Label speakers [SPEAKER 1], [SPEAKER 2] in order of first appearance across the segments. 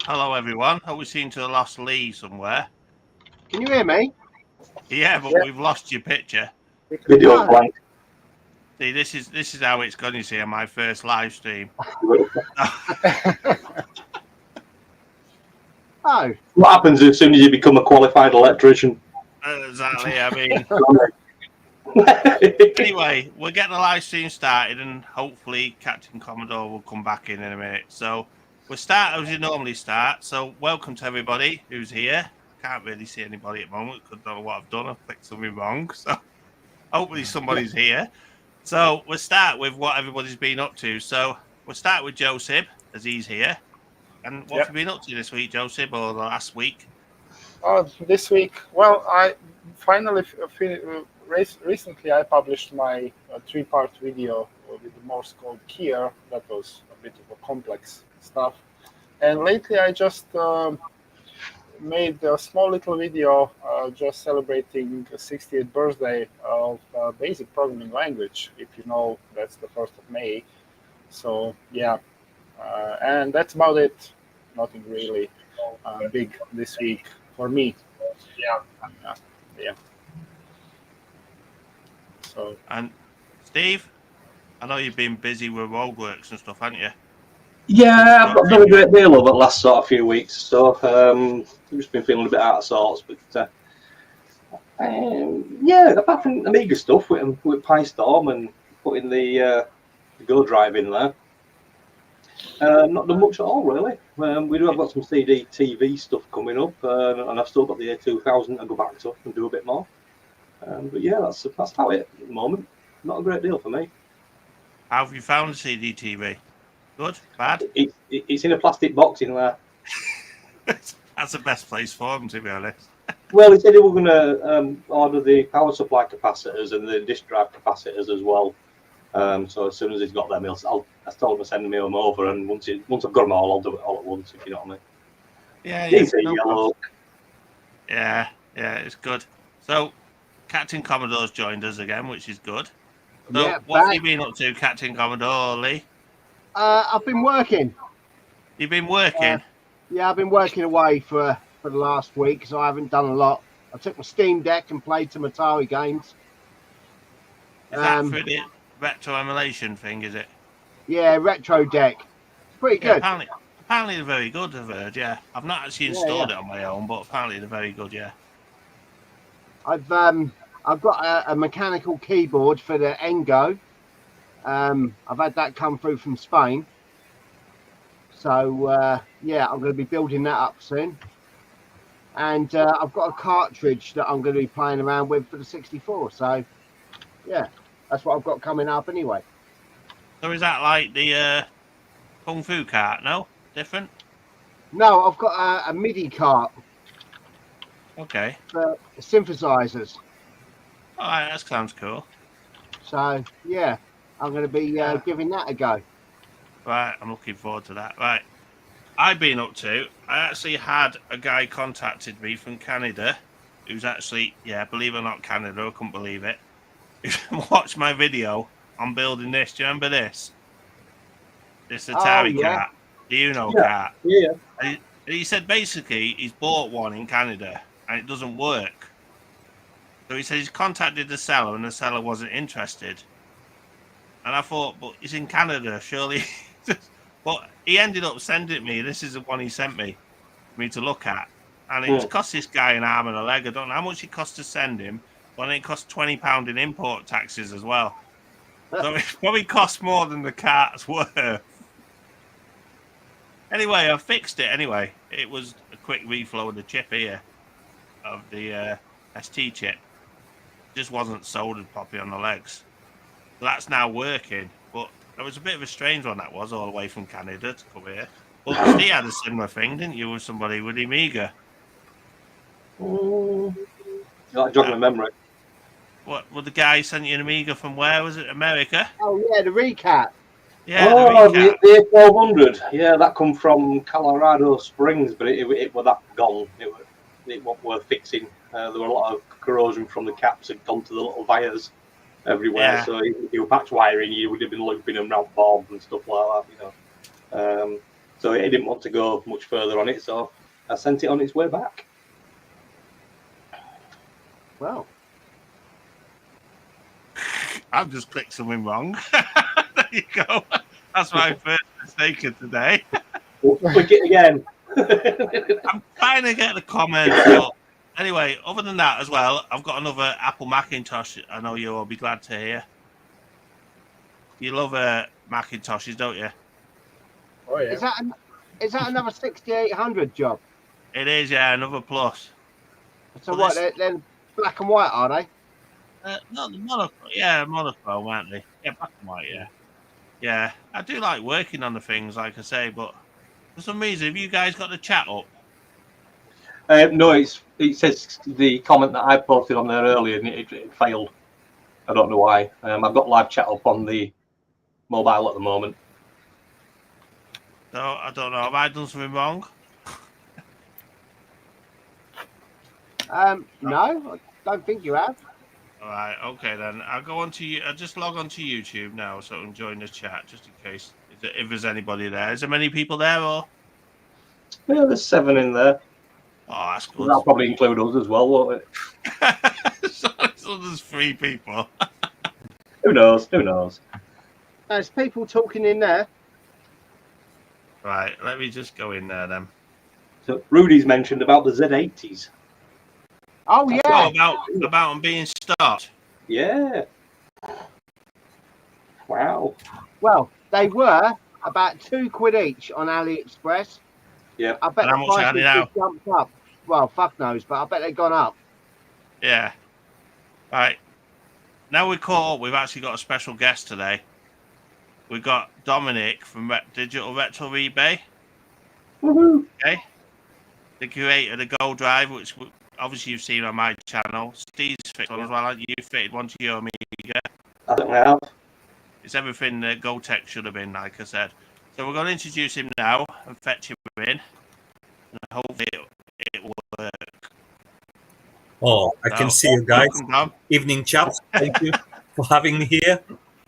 [SPEAKER 1] Hello, everyone. Hope we seem to have lost Lee somewhere.
[SPEAKER 2] Can you hear me?
[SPEAKER 1] Yeah, but we've lost your picture.
[SPEAKER 3] Video blank.
[SPEAKER 1] See, this is how it's going. You see, on my first live stream.
[SPEAKER 2] Oh,
[SPEAKER 3] What happens as soon as you become a qualified electrician?
[SPEAKER 1] Exactly. I mean, anyway, we're getting the live stream started, and hopefully Captain Commodore will come back in a minute. So we'll start as we normally start. So welcome to everybody who's here. Can't really see anybody at the moment because I don't know what I've done. I've clicked something wrong. So hopefully somebody's here. So we'll start with what everybody's been up to. So we'll start with Joseph, as he's here. And what have you been up to this week, Joseph, or the last week?
[SPEAKER 4] This week, well, I finally recently I published my three-part video with the Morse code keyer. That was a bit of a complex stuff. And lately I just made a small little video just celebrating the 60th birthday of basic programming language. If you know, that's the 1st of May. So yeah, and that's about it. Nothing really big this week for me. Yeah. So.
[SPEAKER 1] And Steve, I know you've been busy with roadworks and stuff, haven't you?
[SPEAKER 3] Yeah, I've done a great deal over the last sort of few weeks. So I've just been feeling a bit out of sorts, but yeah, apart from Amiga stuff with PyStorm and putting the Go drive in there, not done much at all really. We do have got some CD TV stuff coming up, and I've still got the A2000 to go back to and do a bit more. But yeah, that's how it at the moment. Not a great deal for me.
[SPEAKER 1] How have you found the CD TV? Good? Bad?
[SPEAKER 3] It's in a plastic box in there.
[SPEAKER 1] That's the best place for them, to be honest.
[SPEAKER 3] Well, he said they were going to order the power supply capacitors and the disk drive capacitors as well. So as soon as he's got them, I told him to send me them over, and once I've got them all, I'll do it all at once, if you know what I mean.
[SPEAKER 1] Yeah. Yeah, it's good. So, Captain Commodore's joined us again, which is good. So,
[SPEAKER 2] yeah,
[SPEAKER 1] what have you been up to, Captain Commodore, Lee?
[SPEAKER 2] I've been working.
[SPEAKER 1] You've been working?
[SPEAKER 2] Yeah, I've been working away for the last week, so I haven't done a lot. I took my Steam Deck and played some Atari games.
[SPEAKER 1] Is that for the retro emulation thing, is it?
[SPEAKER 2] Yeah, Retro Deck. It's pretty good.
[SPEAKER 1] Apparently they're very good, I've heard, yeah. I've not actually installed it on my own, but apparently they're very good, yeah.
[SPEAKER 2] I've got a mechanical keyboard for the Engo. I've had that come through from Spain. So, yeah, I'm going to be building that up soon. And I've got a cartridge that I'm going to be playing around with for the 64. So, yeah, that's what I've got coming up anyway.
[SPEAKER 1] So is that like the Kung Fu cart, no? Different?
[SPEAKER 2] No, I've got a MIDI cart.
[SPEAKER 1] Okay.
[SPEAKER 2] For synthesizers.
[SPEAKER 1] All right, that sounds cool.
[SPEAKER 2] So, yeah, I'm going to be giving that a go.
[SPEAKER 1] Right, I'm looking forward to that. Right. I've been up to, I actually had a guy contacted me from Canada who's actually, yeah, believe it or not, Canada, I couldn't believe it. Watch my video on building this. Do you remember this? This Atari cart. Do you know cart?
[SPEAKER 3] Yeah.
[SPEAKER 1] And he said basically he's bought one in Canada and it doesn't work. So he said he's contacted the seller and the seller wasn't interested. And I thought, but he's in Canada, surely. But he ended up sending it me. This is the one he sent me for me to look at. And it cost this guy an arm and a leg. I don't know how much it cost to send him, but it cost £20 in import taxes as well. So it probably cost more than the cart's worth. Anyway, I fixed it anyway. It was a quick reflow of the chip here, of the ST chip. It just wasn't soldered properly on the legs. So that's now working. But it was a bit of a strange one, that was, all the way from Canada to come here. But Steve had a similar thing, didn't you, with somebody with Amiga?
[SPEAKER 3] Jog my memory.
[SPEAKER 1] What, the guy sent you an Amiga from where? Was it America?
[SPEAKER 2] Oh, yeah, the Recap.
[SPEAKER 1] Yeah,
[SPEAKER 3] the A1200. Yeah, that come from Colorado Springs, but it was that gone. It wasn't worth fixing. There were a lot of corrosion from the caps had gone to the little wires everywhere. Yeah. So if you were patch wiring, you would have been looping them around bombs and stuff like that, you know. So he didn't want to go much further on it, so I sent it on its way back.
[SPEAKER 2] Well,
[SPEAKER 1] I've just clicked something wrong. There you go. That's my first mistake of today.
[SPEAKER 3] We'll click it again.
[SPEAKER 1] I'm trying to get the comments. So anyway, other than that as well, I've got another Apple Macintosh. I know you'll all be glad to hear. You love Macintoshes, don't you?
[SPEAKER 4] Oh yeah.
[SPEAKER 2] is that another 6800 job?
[SPEAKER 1] It is, yeah, another plus.
[SPEAKER 2] So
[SPEAKER 1] Well,
[SPEAKER 2] what? They're black and white, are they?
[SPEAKER 1] Not the monochrome. Yeah, monochrome, aren't they? Yeah, black and white, yeah. Yeah, I do like working on the things, like I say, but for some reason, have you guys got the chat up?
[SPEAKER 3] No, it says the comment that I posted on there earlier, and it failed. I don't know why. I've got live chat up on the mobile at the moment.
[SPEAKER 1] So I don't know. Have I done something wrong?
[SPEAKER 2] No, I don't think you have.
[SPEAKER 1] All right, okay then. I'll go on to you. I'll just log on to YouTube now so I can join the chat just in case if there's anybody there. Is there many people there or?
[SPEAKER 3] Yeah, there's 7 in there.
[SPEAKER 1] Oh, that's good.
[SPEAKER 3] That'll probably include us as well, won't it?
[SPEAKER 1] so there's 3 people.
[SPEAKER 3] Who knows? Who knows?
[SPEAKER 2] There's people talking in there.
[SPEAKER 1] Right, let me just go in there then.
[SPEAKER 3] So Rudy's mentioned about the Z80s.
[SPEAKER 2] Oh yeah.
[SPEAKER 1] Oh, about them being stopped.
[SPEAKER 3] Yeah. Wow.
[SPEAKER 2] Well, they were about £2 each on AliExpress.
[SPEAKER 3] Yeah.
[SPEAKER 2] I bet
[SPEAKER 1] And how
[SPEAKER 2] the
[SPEAKER 1] much are
[SPEAKER 2] prices
[SPEAKER 1] they now?
[SPEAKER 2] have jumped up. Well, fuck knows, but I bet they've gone up.
[SPEAKER 1] Yeah. Right. Now we're caught up, we've actually got a special guest today. We've got Dominik from Digital Retrobay.
[SPEAKER 3] Woohoo.
[SPEAKER 1] Okay. The creator of the Go Drive, which obviously you've seen on my channel. Steve's fitted one as well, haven't you? Fitted one to your Amiga.
[SPEAKER 3] I don't know.
[SPEAKER 1] It's everything that GoTech should have been, like I said. So we're going to introduce him now and fetch him in. And hopefully it will work.
[SPEAKER 5] Oh, I can see you guys.
[SPEAKER 1] Welcome, Dom.
[SPEAKER 5] Evening, chaps. Thank you for having me here.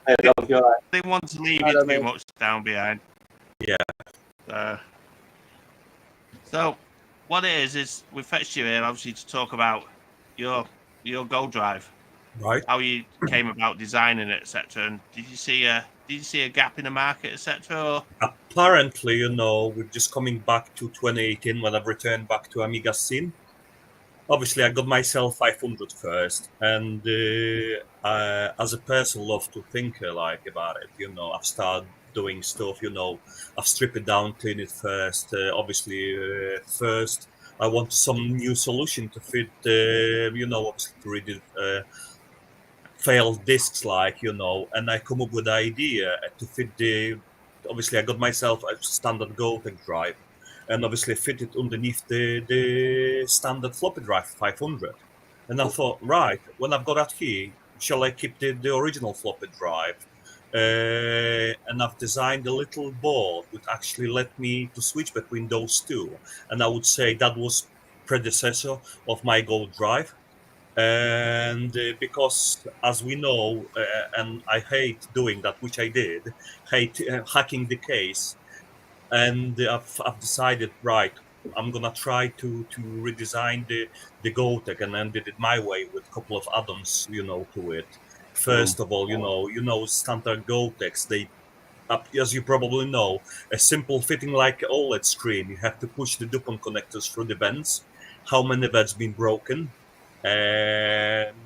[SPEAKER 3] Hey, Dom, you're right.
[SPEAKER 1] They want to leave
[SPEAKER 2] I
[SPEAKER 1] it
[SPEAKER 2] don't
[SPEAKER 1] too
[SPEAKER 2] know.
[SPEAKER 1] much down behind.
[SPEAKER 5] Yeah.
[SPEAKER 1] So what it is we fetched you here obviously to talk about your Go Drive,
[SPEAKER 5] Right.
[SPEAKER 1] how you came about designing it, etc. And did you see a gap in the market, etc.?
[SPEAKER 5] Apparently, we're just coming back to 2018 when I've returned back to Amiga scene. Obviously, I got myself 500 first, and as a person, love to think about it. I've started doing stuff. I've stripped it down, clean it first. First, I want some new solution to fit. Obviously to read it. Failed discs, and I come up with the idea to fit the. Obviously, I got myself a standard GoTech drive. And obviously fit it underneath the standard floppy drive 500. And I thought, right, when I've got that here, shall I keep the original floppy drive? And I've designed a little board which actually let me to switch between those two. And I would say that was predecessor of my Go drive. And because, as we know, and I hate doing that, which I did, hate hacking the case. And I've decided, right, I'm gonna try to redesign the GoTech, and then did it my way with a couple of add-ons, to it. First of all, standard GoTechs, they, as you probably know, a simple fitting like an OLED screen. You have to push the DuPont connectors through the vents. How many vents been broken? And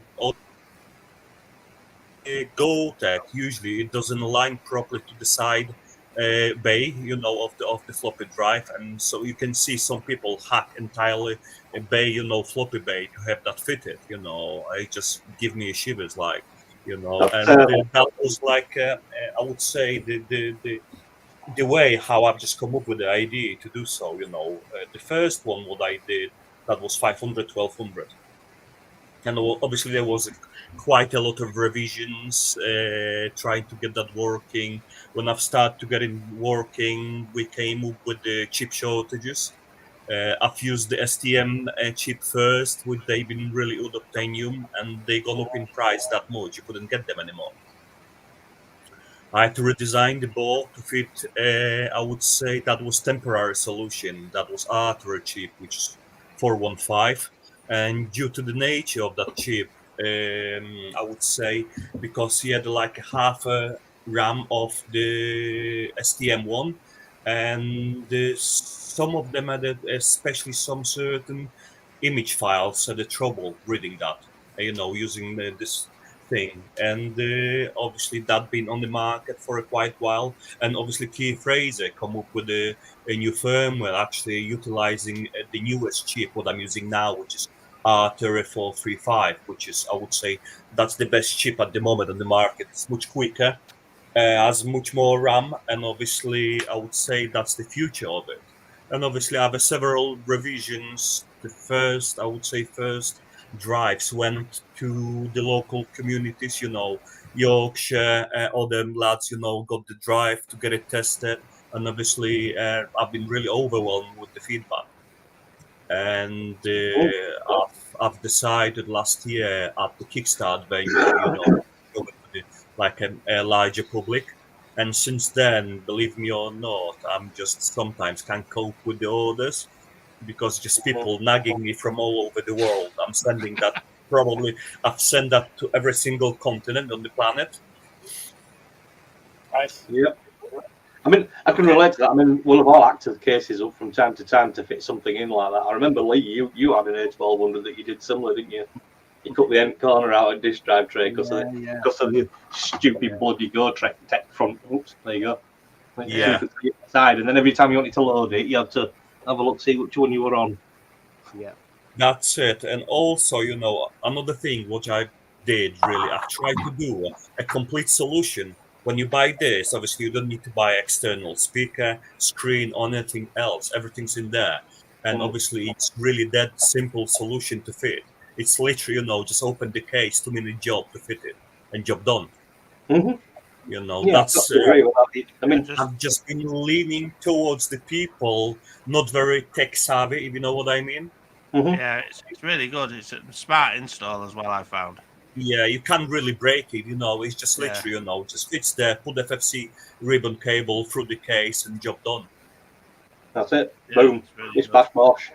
[SPEAKER 5] GoTech usually it doesn't align properly to the side bay, of the floppy drive, and so you can see some people hack entirely a bay, floppy bay to have that fitted. It just give me a shivers, and that was I would say the way how I've just come up with the idea to do so. The first one what I did that was 500, 1200. And obviously there was quite a lot of revisions trying to get that working. When I've started to get it working, we came up with the chip shortages. I've used the STM chip first, which they've been really unobtainium, and they gone up in price that much you couldn't get them anymore. I had to redesign the board to fit. I would say that was temporary solution. That was Arthur chip, which is 415, and due to the nature of that chip, I would say because he had like a half a RAM of the STM1, and some of them had, especially some certain image files, had a trouble reading that. Using this thing, and obviously that been on the market for a quite while, and obviously Keith Fraser come up with a new firmware actually utilizing the newest chip what I'm using now, which is R3435, which is, I would say, that's the best chip at the moment on the market. It's much quicker, has much more RAM, and obviously I would say that's the future of it. And obviously I have several revisions. The first, I would say, first drives went to the local communities, Yorkshire, all them lads, got the drive to get it tested. And obviously I've been really overwhelmed with the feedback. And I've decided last year at the Kickstart venue, go to like a larger public. And since then, believe me or not, I'm just sometimes can't cope with the orders because just people nagging me from all over the world. I'm sending that I've sent that to every single continent on the planet.
[SPEAKER 4] Nice.
[SPEAKER 3] Yeah. I mean, I can relate to that. I mean, we'll have all acted cases up from time to time to fit something in like that. I remember, Lee, you had an A1200 that you did similar, didn't you? You cut the end corner out of disk drive tray because of the stupid bloody Go tech front. Oops, there you go.
[SPEAKER 5] Yeah.
[SPEAKER 3] Side, and then every time you wanted to load it, you had to have a look, see which one you were on.
[SPEAKER 2] Yeah.
[SPEAKER 5] That's it. And also, another thing which I did really, I've tried to do a complete solution. When you buy this, obviously you don't need to buy external speaker, screen, or anything else. Everything's in there. And obviously it's really that simple solution to fit. It's literally, just open the case, 2-minute job to fit it, and job done.
[SPEAKER 3] Yeah,
[SPEAKER 5] That's
[SPEAKER 3] I mean,
[SPEAKER 5] I've just been leaning towards the people not very tech savvy, if you know what I mean.
[SPEAKER 1] Yeah, it's really good. It's a smart install as well, I found.
[SPEAKER 5] Yeah, you can't really break it, it's just literally, just fits there, put FFC ribbon cable through the case and job done.
[SPEAKER 3] That's it.
[SPEAKER 1] Yeah,
[SPEAKER 3] Boom. It's bash bosh.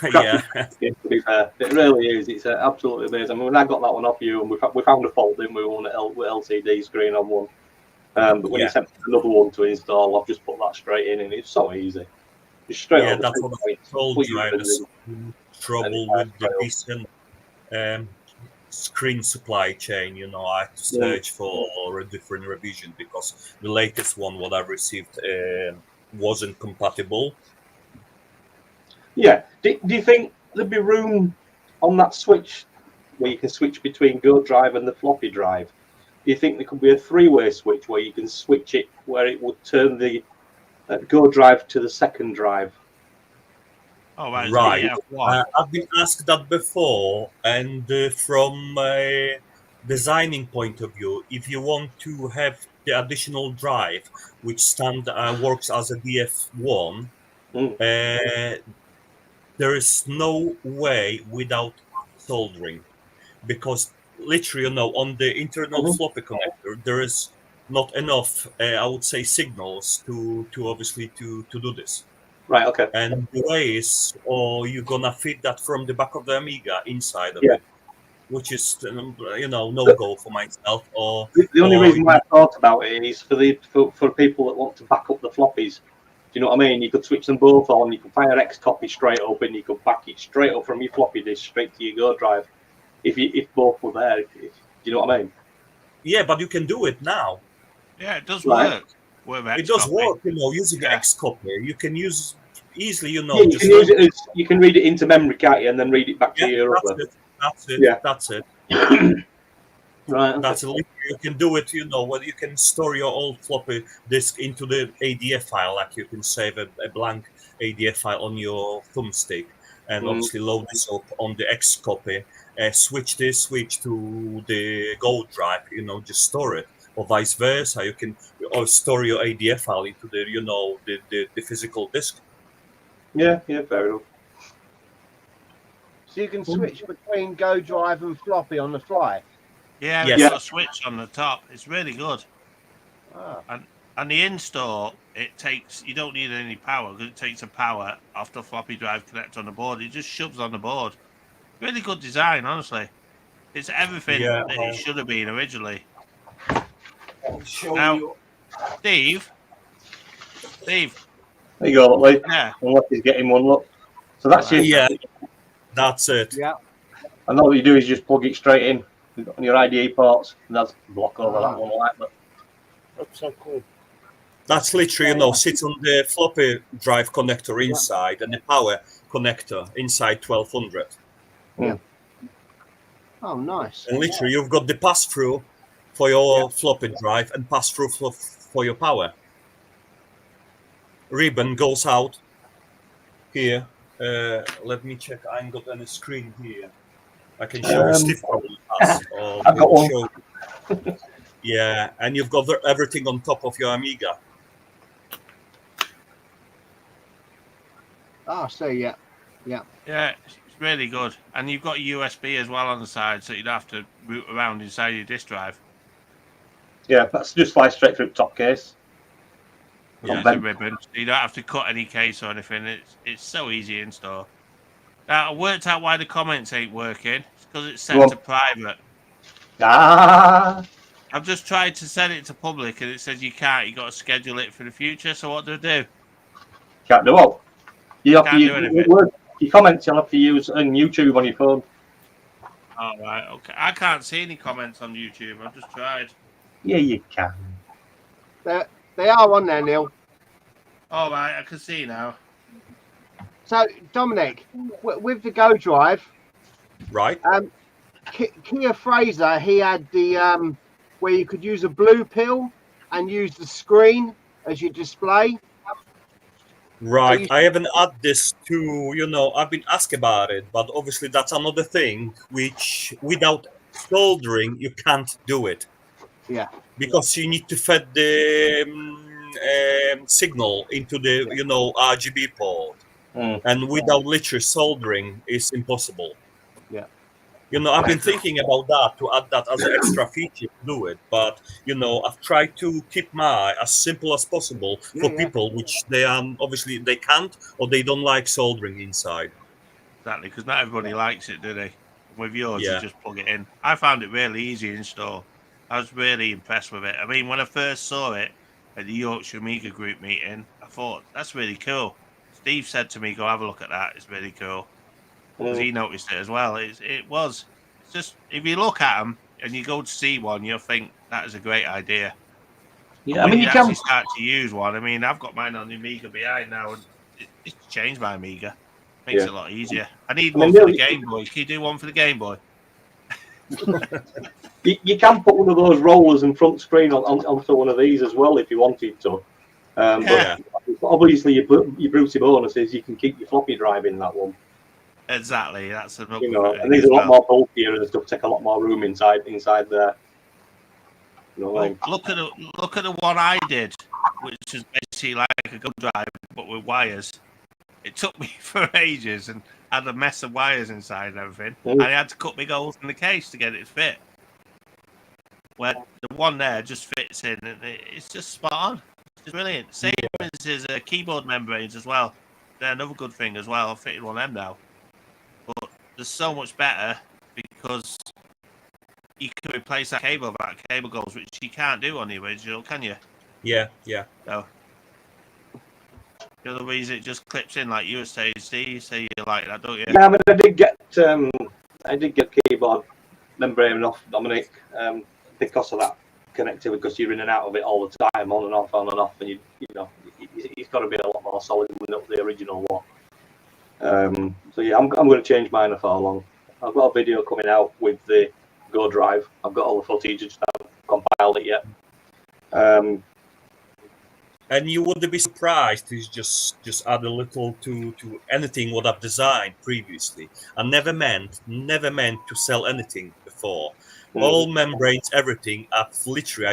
[SPEAKER 5] Yeah.
[SPEAKER 3] To be fair, it really is. It's absolutely amazing. I mean, when I got that one off you, and we found a fault, didn't we? One with LCD screen on one. But when you sent another one to install, I've just put that straight in, and it's so easy. Just straight on.
[SPEAKER 5] That's what I told drivers. Trouble with the decent screen supply chain. I had to search for a different revision because the latest one what I received wasn't compatible.
[SPEAKER 3] Yeah. Do you think there'd be room on that switch where you can switch between Go drive and the floppy drive? Do you think there could be a 3-way switch where you can switch it where it would turn the Go drive to the second drive?
[SPEAKER 1] Oh, right.
[SPEAKER 5] I've been asked that before, and from a designing point of view, if you want to have the additional drive, which works as a DF1, there is no way without soldering, because literally, on the internal floppy connector, there is not enough, I would say, signals to obviously to do this.
[SPEAKER 3] Right. Okay.
[SPEAKER 5] And the way is, or you're gonna fit that from the back of the Amiga inside of it, which is no go for myself. Or
[SPEAKER 3] the only reason why I thought about it is for people that want to back up the floppies. Do you know what I mean? You could switch them both on. You could fire X copy straight up, and you could back it straight up from your floppy disk straight to your Go drive. If both were there, do you know what I mean?
[SPEAKER 5] Yeah, but you can do it now.
[SPEAKER 1] Yeah, it does work.
[SPEAKER 5] It does work, using X copy. You can use easily,
[SPEAKER 3] you can use it you can read it into memory, can't you, and then read it back to your other.
[SPEAKER 5] That's it. That's it.
[SPEAKER 3] Right.
[SPEAKER 5] That's literally, you can do it. Where you can store your old floppy disk into the ADF file, like you can save a blank ADF file on your thumbstick, and obviously load this up on the X copy. Switch to the Go drive. Just store it. Or vice versa, you can store your ADF file into the physical disk.
[SPEAKER 3] Yeah, fair enough.
[SPEAKER 2] So you can switch between Go drive and floppy on the fly.
[SPEAKER 1] Yeah,
[SPEAKER 5] Yes.
[SPEAKER 1] it's got a switch on the top. It's really good.
[SPEAKER 4] Ah,
[SPEAKER 1] And the install, you don't need any power because it takes the power off the floppy drive connector on the board. It just shoves on the board. Really good design, honestly. It's everything
[SPEAKER 5] Yeah.
[SPEAKER 1] that it should have been originally.
[SPEAKER 3] I'll show
[SPEAKER 1] Now,
[SPEAKER 3] you.
[SPEAKER 1] Steve,
[SPEAKER 3] There you go, Lee.
[SPEAKER 1] yeah,
[SPEAKER 3] Unless he's getting one, look. So that's
[SPEAKER 1] Right.
[SPEAKER 3] your.
[SPEAKER 5] Yeah, that's it.
[SPEAKER 2] Yeah.
[SPEAKER 3] And all you do is just plug it straight in on your IDE ports, and that's block over that one like that.
[SPEAKER 4] that's so cool.
[SPEAKER 5] That's literally, sits on the floppy drive connector inside and the power connector inside 1200.
[SPEAKER 2] Oh, nice.
[SPEAKER 5] And literally, you've got the pass-through for your floppy drive and pass-through for your power. Ribbon goes out here. Let me check. I ain't got any screen here. I can show you Steve probably has.
[SPEAKER 3] I've got one.
[SPEAKER 5] Show. Yeah, and you've got everything on top of your Amiga.
[SPEAKER 2] Oh, so yeah.
[SPEAKER 1] yeah, it's really good. And you've got a USB as well on the side, so you don't have to root around inside your disk drive.
[SPEAKER 3] Yeah, that's just fly straight through the top case.
[SPEAKER 1] Yeah, it's a ribbon. So you don't have to cut any case or anything. It's so easy to install. Now, I worked out why the comments ain't working. It's because it's set to private.
[SPEAKER 3] Ah,
[SPEAKER 1] I've just tried to set it to public, and it says you can't. You got to schedule it for the future. So what do I do?
[SPEAKER 3] can't do what? You have
[SPEAKER 1] Can't
[SPEAKER 3] to
[SPEAKER 1] do
[SPEAKER 3] use
[SPEAKER 1] anything.
[SPEAKER 3] your comments. You'll have to use on YouTube on your phone.
[SPEAKER 1] All right, okay. I can't see any comments on YouTube. I've just tried.
[SPEAKER 3] Yeah, you can.
[SPEAKER 2] They are on there, Neil.
[SPEAKER 1] All right, I can see now.
[SPEAKER 2] So, Dominic, with the Go Drive,
[SPEAKER 5] Right?
[SPEAKER 2] Kia Fraser, he had the where you could use a blue pill and use the screen as your display.
[SPEAKER 5] Right. I haven't had this to, I've been asked about it, but obviously that's another thing which without soldering, you can't do it.
[SPEAKER 2] Yeah.
[SPEAKER 5] Because you need to feed the signal into the, RGB port. And without literally soldering, it's impossible.
[SPEAKER 2] Yeah.
[SPEAKER 5] I've been thinking about that to add that as an extra feature to do it, but I've tried to keep my as simple as possible for people which they obviously they can't or they don't like soldering inside.
[SPEAKER 1] Exactly, because not everybody likes it, do they? With yours,
[SPEAKER 5] Yeah.
[SPEAKER 1] you just plug it in. I found it really easy to install. I was really impressed with it. I mean, when I first saw it at the Yorkshire Amiga group meeting, I thought that's really cool. Steve said to me, "Go have a look at that. It's really cool." Because he noticed it as well. It's just if you look at them and you go to see one, you'll think that is a great idea.
[SPEAKER 3] Yeah,
[SPEAKER 1] When
[SPEAKER 3] you
[SPEAKER 1] actually
[SPEAKER 3] can.
[SPEAKER 1] start to use one. I mean, I've got mine on the Amiga behind now, and it's changed my Amiga. Makes it a lot easier. I need one for the Game Boy. Can you do one for the Game Boy?
[SPEAKER 3] You can put one of those rollers and front screen onto one of these as well if you wanted to.
[SPEAKER 1] Yeah.
[SPEAKER 3] But obviously, your Brucey bonus is you can keep your floppy drive in that one.
[SPEAKER 1] Exactly. That's another
[SPEAKER 3] And these are a lot more bulkier and stuff, take a lot more room inside there.
[SPEAKER 1] Well, look at the one I did, which is basically like a Go Drive but with wires. It took me for ages and had a mess of wires inside and everything. And I had to cut big holes in the case to get it fit. Where the one there just fits in, and it's just spot on. It's brilliant. Same as his keyboard membranes as well. They're another good thing as well. I've fitted one of them now. But they're so much better because you can replace that cable goes, which you can't do on the original, can you?
[SPEAKER 5] Yeah.
[SPEAKER 1] So the other reason it just clips in like you were saying, Steve. You say you like that, don't you?
[SPEAKER 3] Yeah, I mean, I did get keyboard membrane off Dominik because of that connectivity, because you're in and out of it all the time, on and off, and it's got to be a lot more solid than the original one. So yeah, I'm going to change mine before long. I've got a video coming out with the Go Drive. I've got all the footage, just haven't compiled it yet.
[SPEAKER 5] And you would be surprised to just add a little to anything what I've designed previously. I never meant to sell anything before. All membranes, everything. I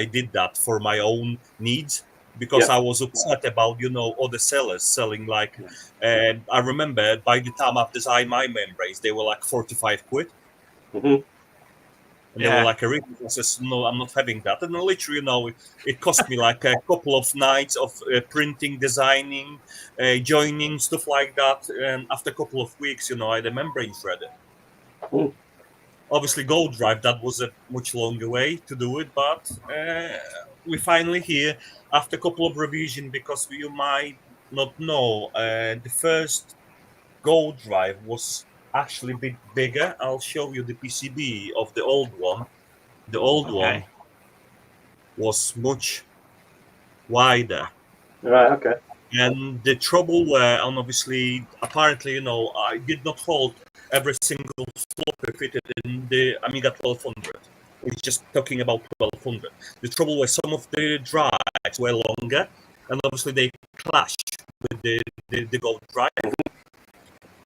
[SPEAKER 5] did that for my own needs because I was upset about other sellers selling like. I remember by the time I've designed my membranes, they were like 45 quid. And they were like, I says, no, I'm not having that. And then literally, it cost me like a couple of nights of printing, designing, joining, stuff like that. And after a couple of weeks, I had the membranes ready.
[SPEAKER 3] Mm.
[SPEAKER 5] Obviously, Gold Drive, that was a much longer way to do it. But we're finally here after a couple of revision, because you might not know, the first Gold Drive was actually a bit bigger. I'll show you the PCB of the old one. The old one was much wider.
[SPEAKER 3] Right, okay.
[SPEAKER 5] And the trouble were, and obviously, apparently, I did not hold every single floppy fitted in the Amiga 1200. We're just talking about 1200. The trouble was some of the drives were longer, and obviously they clashed with the Gold Drive.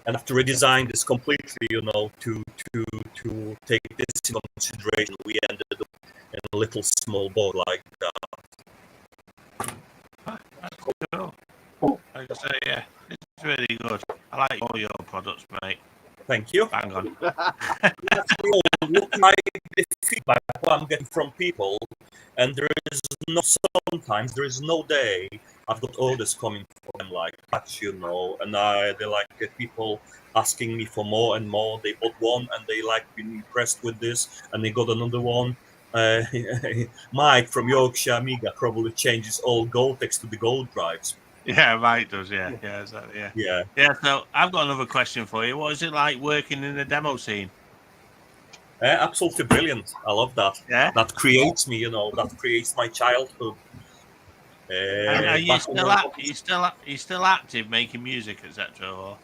[SPEAKER 5] And after redesign this completely, to take this into consideration, we ended up in a little small board like that.
[SPEAKER 1] That's cool. Like I say, yeah, it's really good. I like all your products, mate.
[SPEAKER 5] Thank you.
[SPEAKER 1] Bang on.
[SPEAKER 5] Look like the feedback what I'm getting from people, and there is no day I've got orders coming from them like that, and they like people asking me for more and more. They bought one and they been impressed with this, and they got another one. Mike from Yorkshire Amiga probably changes all Gold-Tex to the Gold drives.
[SPEAKER 1] Yeah, Mike does. Yeah, exactly. Yeah. So I've got another question for you. What is it like working in the demo scene?
[SPEAKER 5] Absolutely brilliant. I love that.
[SPEAKER 1] Yeah.
[SPEAKER 5] That creates me. That creates my childhood.
[SPEAKER 1] Are you still active making music, etc.? Or?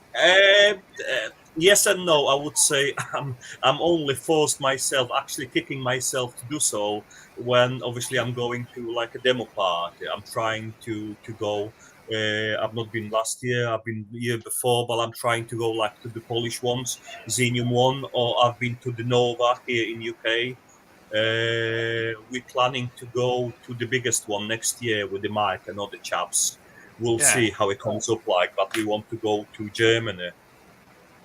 [SPEAKER 5] Yes and no. I would say I'm only forced myself, actually kicking myself to do so when obviously I'm going to like a demo party. I'm trying to go. I've not been last year. I've been the year before, but I'm trying to go like to the Polish ones, Xenium one, or I've been to the Nova here in UK. We're planning to go to the biggest one next year with the Mike and other chaps. We'll see how it comes up like, but we want to go to Germany.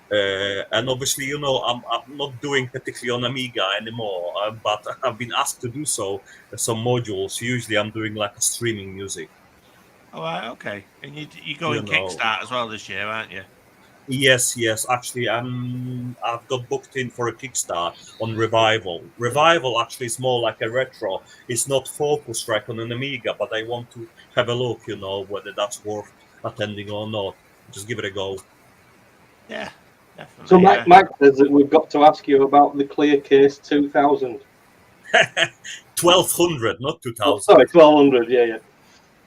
[SPEAKER 5] And obviously, I'm not doing particularly on Amiga anymore, but I've been asked to do so some modules. Usually I'm doing like a streaming music.
[SPEAKER 1] All right, okay. And you're going Kickstart as well this year, aren't you?
[SPEAKER 5] Yes. Actually, I've got booked in for a Kickstart on Revival. Revival actually is more like a retro. It's not focused right on an Amiga, but I want to have a look, whether that's worth attending or not. Just give it a go.
[SPEAKER 1] Yeah, definitely.
[SPEAKER 3] So Mike says that we've got to ask you about the Clear Case 2000.
[SPEAKER 5] 1200, not 2000.
[SPEAKER 3] Oh, sorry, 1200. Yeah.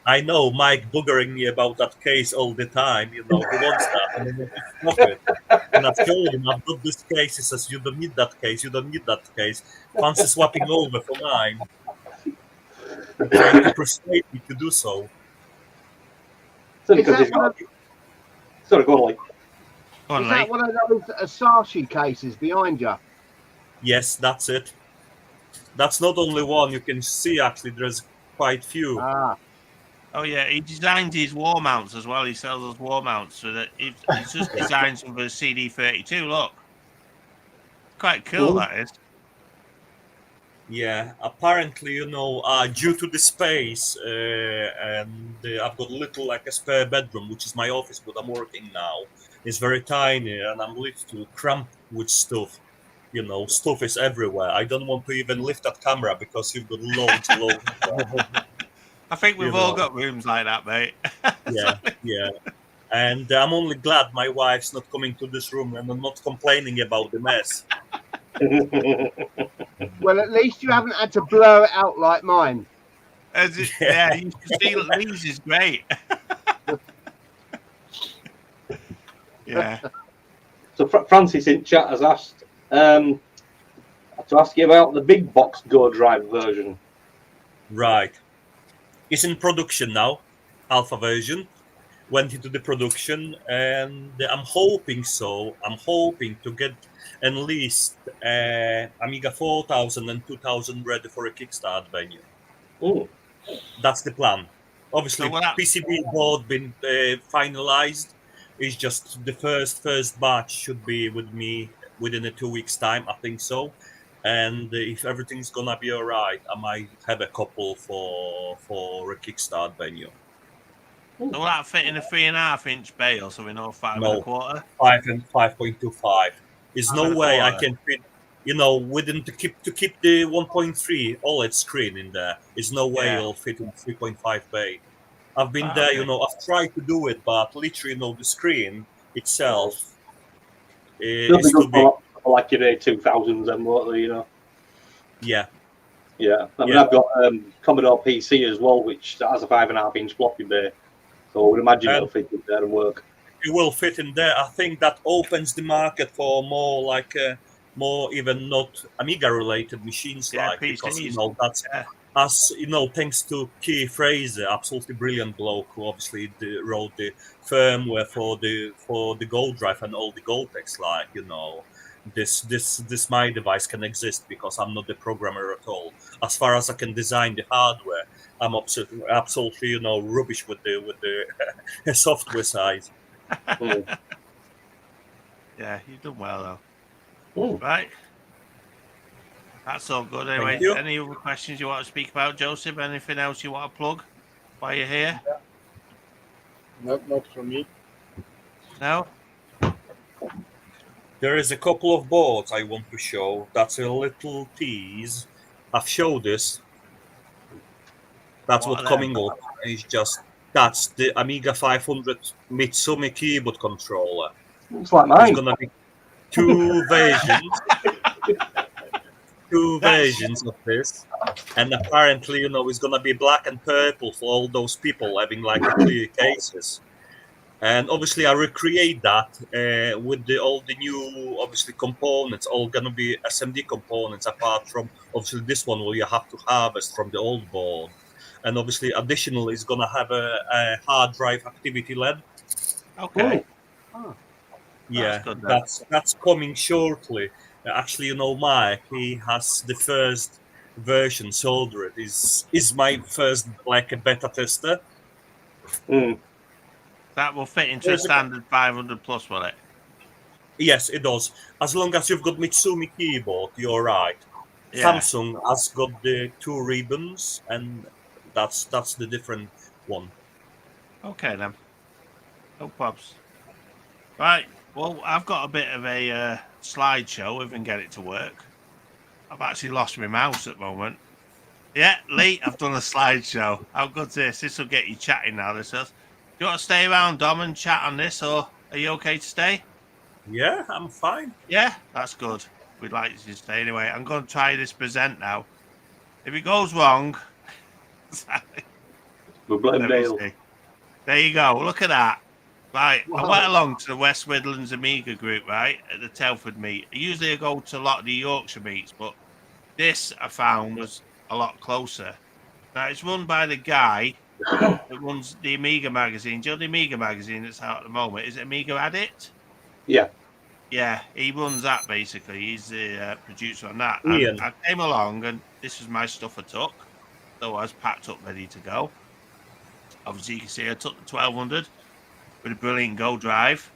[SPEAKER 5] I know Mike buggering me about that case all the time. He wants that. And he wants to it. And I've told him, I've got this case. He says, you don't need that case. You don't need that case. Fancy swapping over for mine. And trying to persuade me to do so.
[SPEAKER 3] Sorry, go on, Lee.
[SPEAKER 2] Is that one of those Asahi cases behind you?
[SPEAKER 5] Yes, that's it. That's not only one. You can see, actually, there's quite few.
[SPEAKER 1] Oh yeah, he designed his wall mounts as well. He sells those wall mounts, so that he's just designed some for the CD32. Look, quite cool that is.
[SPEAKER 5] Yeah, apparently, due to the space, and I've got like a spare bedroom, which is my office, but I'm working now. It's very tiny, and I'm little cramped with stuff. Stuff is everywhere. I don't want to even lift that camera because you've got loads.
[SPEAKER 1] I think we've all got rooms like that, mate.
[SPEAKER 5] Yeah. And I'm only glad my wife's not coming to this room and I'm not complaining about the mess.
[SPEAKER 2] Well, at least you haven't had to blur it out like mine.
[SPEAKER 1] You can see Lee's is great. Yeah.
[SPEAKER 3] So Francis in chat has asked to ask you about the big box Go Drive version.
[SPEAKER 5] Right. It's in production now, alpha version. Went into the production, and I'm hoping to get at least Amiga 4000 and 2000 ready for a Kickstart venue.
[SPEAKER 3] Oh,
[SPEAKER 5] that's the plan. Obviously,
[SPEAKER 1] So
[SPEAKER 5] PCB board been finalized. It's just the first batch should be with me within a 2 weeks time. I think so. And if everything's gonna be all right, I might have a couple for a kickstart venue.
[SPEAKER 1] So will that fit in a 3.5-inch bay or something, or 5.25?
[SPEAKER 5] 5 There's no way I
[SPEAKER 1] 5.25.
[SPEAKER 5] can fit, within to keep the 1.3 OLED screen in there. There's no way
[SPEAKER 1] Yeah.
[SPEAKER 5] it'll fit in 3.5 bay. I've been
[SPEAKER 1] Ah,
[SPEAKER 5] there,
[SPEAKER 1] okay.
[SPEAKER 5] I've tried to do it, but literally, the screen itself
[SPEAKER 3] They'll be
[SPEAKER 5] is too
[SPEAKER 3] good
[SPEAKER 5] big.
[SPEAKER 3] for like your A2000s and what,
[SPEAKER 5] Yeah,
[SPEAKER 3] Yeah, I mean,
[SPEAKER 5] yeah.
[SPEAKER 3] I've got Commodore PC as well, which has a 5.5-inch floppy bay, so I would imagine it'll
[SPEAKER 5] And
[SPEAKER 3] fit in there and work.
[SPEAKER 5] it will fit in there. I think that opens the market for more like more even not Amiga related machines,
[SPEAKER 1] Yeah,
[SPEAKER 5] because
[SPEAKER 1] PCs.
[SPEAKER 5] that's
[SPEAKER 1] Yeah.
[SPEAKER 5] as thanks to Keith Fraser, absolutely brilliant bloke who obviously wrote the firmware for the Gold Drive and all the Gold Text, this my device can exist because I'm not the programmer at all. As far as I can design the hardware, I'm absolutely rubbish with the software side.
[SPEAKER 3] Mm.
[SPEAKER 1] Yeah, you've done well though.
[SPEAKER 3] Mm.
[SPEAKER 1] Right. That's all good.
[SPEAKER 5] Thank
[SPEAKER 1] Anyway,
[SPEAKER 5] you.
[SPEAKER 1] any other questions you want to speak about, Joseph? Anything else you want to plug while you're here?
[SPEAKER 4] Not for me.
[SPEAKER 1] No?
[SPEAKER 5] There is a couple of boards I want to show. That's a little tease. I've showed this. That's
[SPEAKER 1] What
[SPEAKER 5] what
[SPEAKER 1] are them?
[SPEAKER 5] coming up. That's the Amiga 500 Mitsumi keyboard controller.
[SPEAKER 3] Looks like
[SPEAKER 5] There's
[SPEAKER 3] mine.
[SPEAKER 5] gonna be two versions,
[SPEAKER 1] That's
[SPEAKER 5] of this, and apparently, it's gonna be black and purple for all those people having like a clear cases. And obviously, I recreate that with all the new, obviously, components, all gonna be SMD components. Apart from obviously this one, where you have to harvest from the old board, and obviously, additionally, it's gonna have a hard drive activity LED.
[SPEAKER 1] okay.
[SPEAKER 2] Oh,
[SPEAKER 1] That's
[SPEAKER 5] Yeah,
[SPEAKER 1] good then.
[SPEAKER 5] that's coming shortly. Actually, Mike, he has the first version soldered. Is my first like a beta tester.
[SPEAKER 3] Mm.
[SPEAKER 1] That will fit into a
[SPEAKER 5] There's a
[SPEAKER 1] standard 500 plus, will it?
[SPEAKER 5] Yes, it does. As long as you've got Mitsumi keyboard, you're right.
[SPEAKER 1] Yeah.
[SPEAKER 5] Samsung has got the two ribbons, and that's the different one.
[SPEAKER 1] Okay then. No probs. Right. Well, I've got a bit of a slideshow if I can get it to work. I've actually lost my mouse at the moment. Yeah, Lee, I've done a slideshow. How good's this? This will get you chatting now, this does. Do you want to stay around, Dom, and chat on this, or are you okay to stay?
[SPEAKER 5] Yeah, I'm fine.
[SPEAKER 1] Yeah, that's good. We'd like you to stay anyway. I'm going to try this present now. If it goes wrong,
[SPEAKER 3] We blame
[SPEAKER 1] let me
[SPEAKER 3] Dale.
[SPEAKER 1] see. There you go. Look at that. Right, I
[SPEAKER 2] Wow.
[SPEAKER 1] went along to the West Midlands Amiga group, right, at the Telford meet. Usually I go to a lot of the Yorkshire meets, but this I found was a lot closer. Now, it's run by the guy that runs the Amiga magazine. Do you know the Amiga magazine that's out at the moment? Is it Amiga Addict?
[SPEAKER 3] Yeah.
[SPEAKER 1] Yeah, he runs that basically. He's the producer on that.
[SPEAKER 5] Ian.
[SPEAKER 1] And I came along, and this was my stuff I took. So I was packed up, ready to go. Obviously, you can see I took the 1200 with a brilliant Go drive.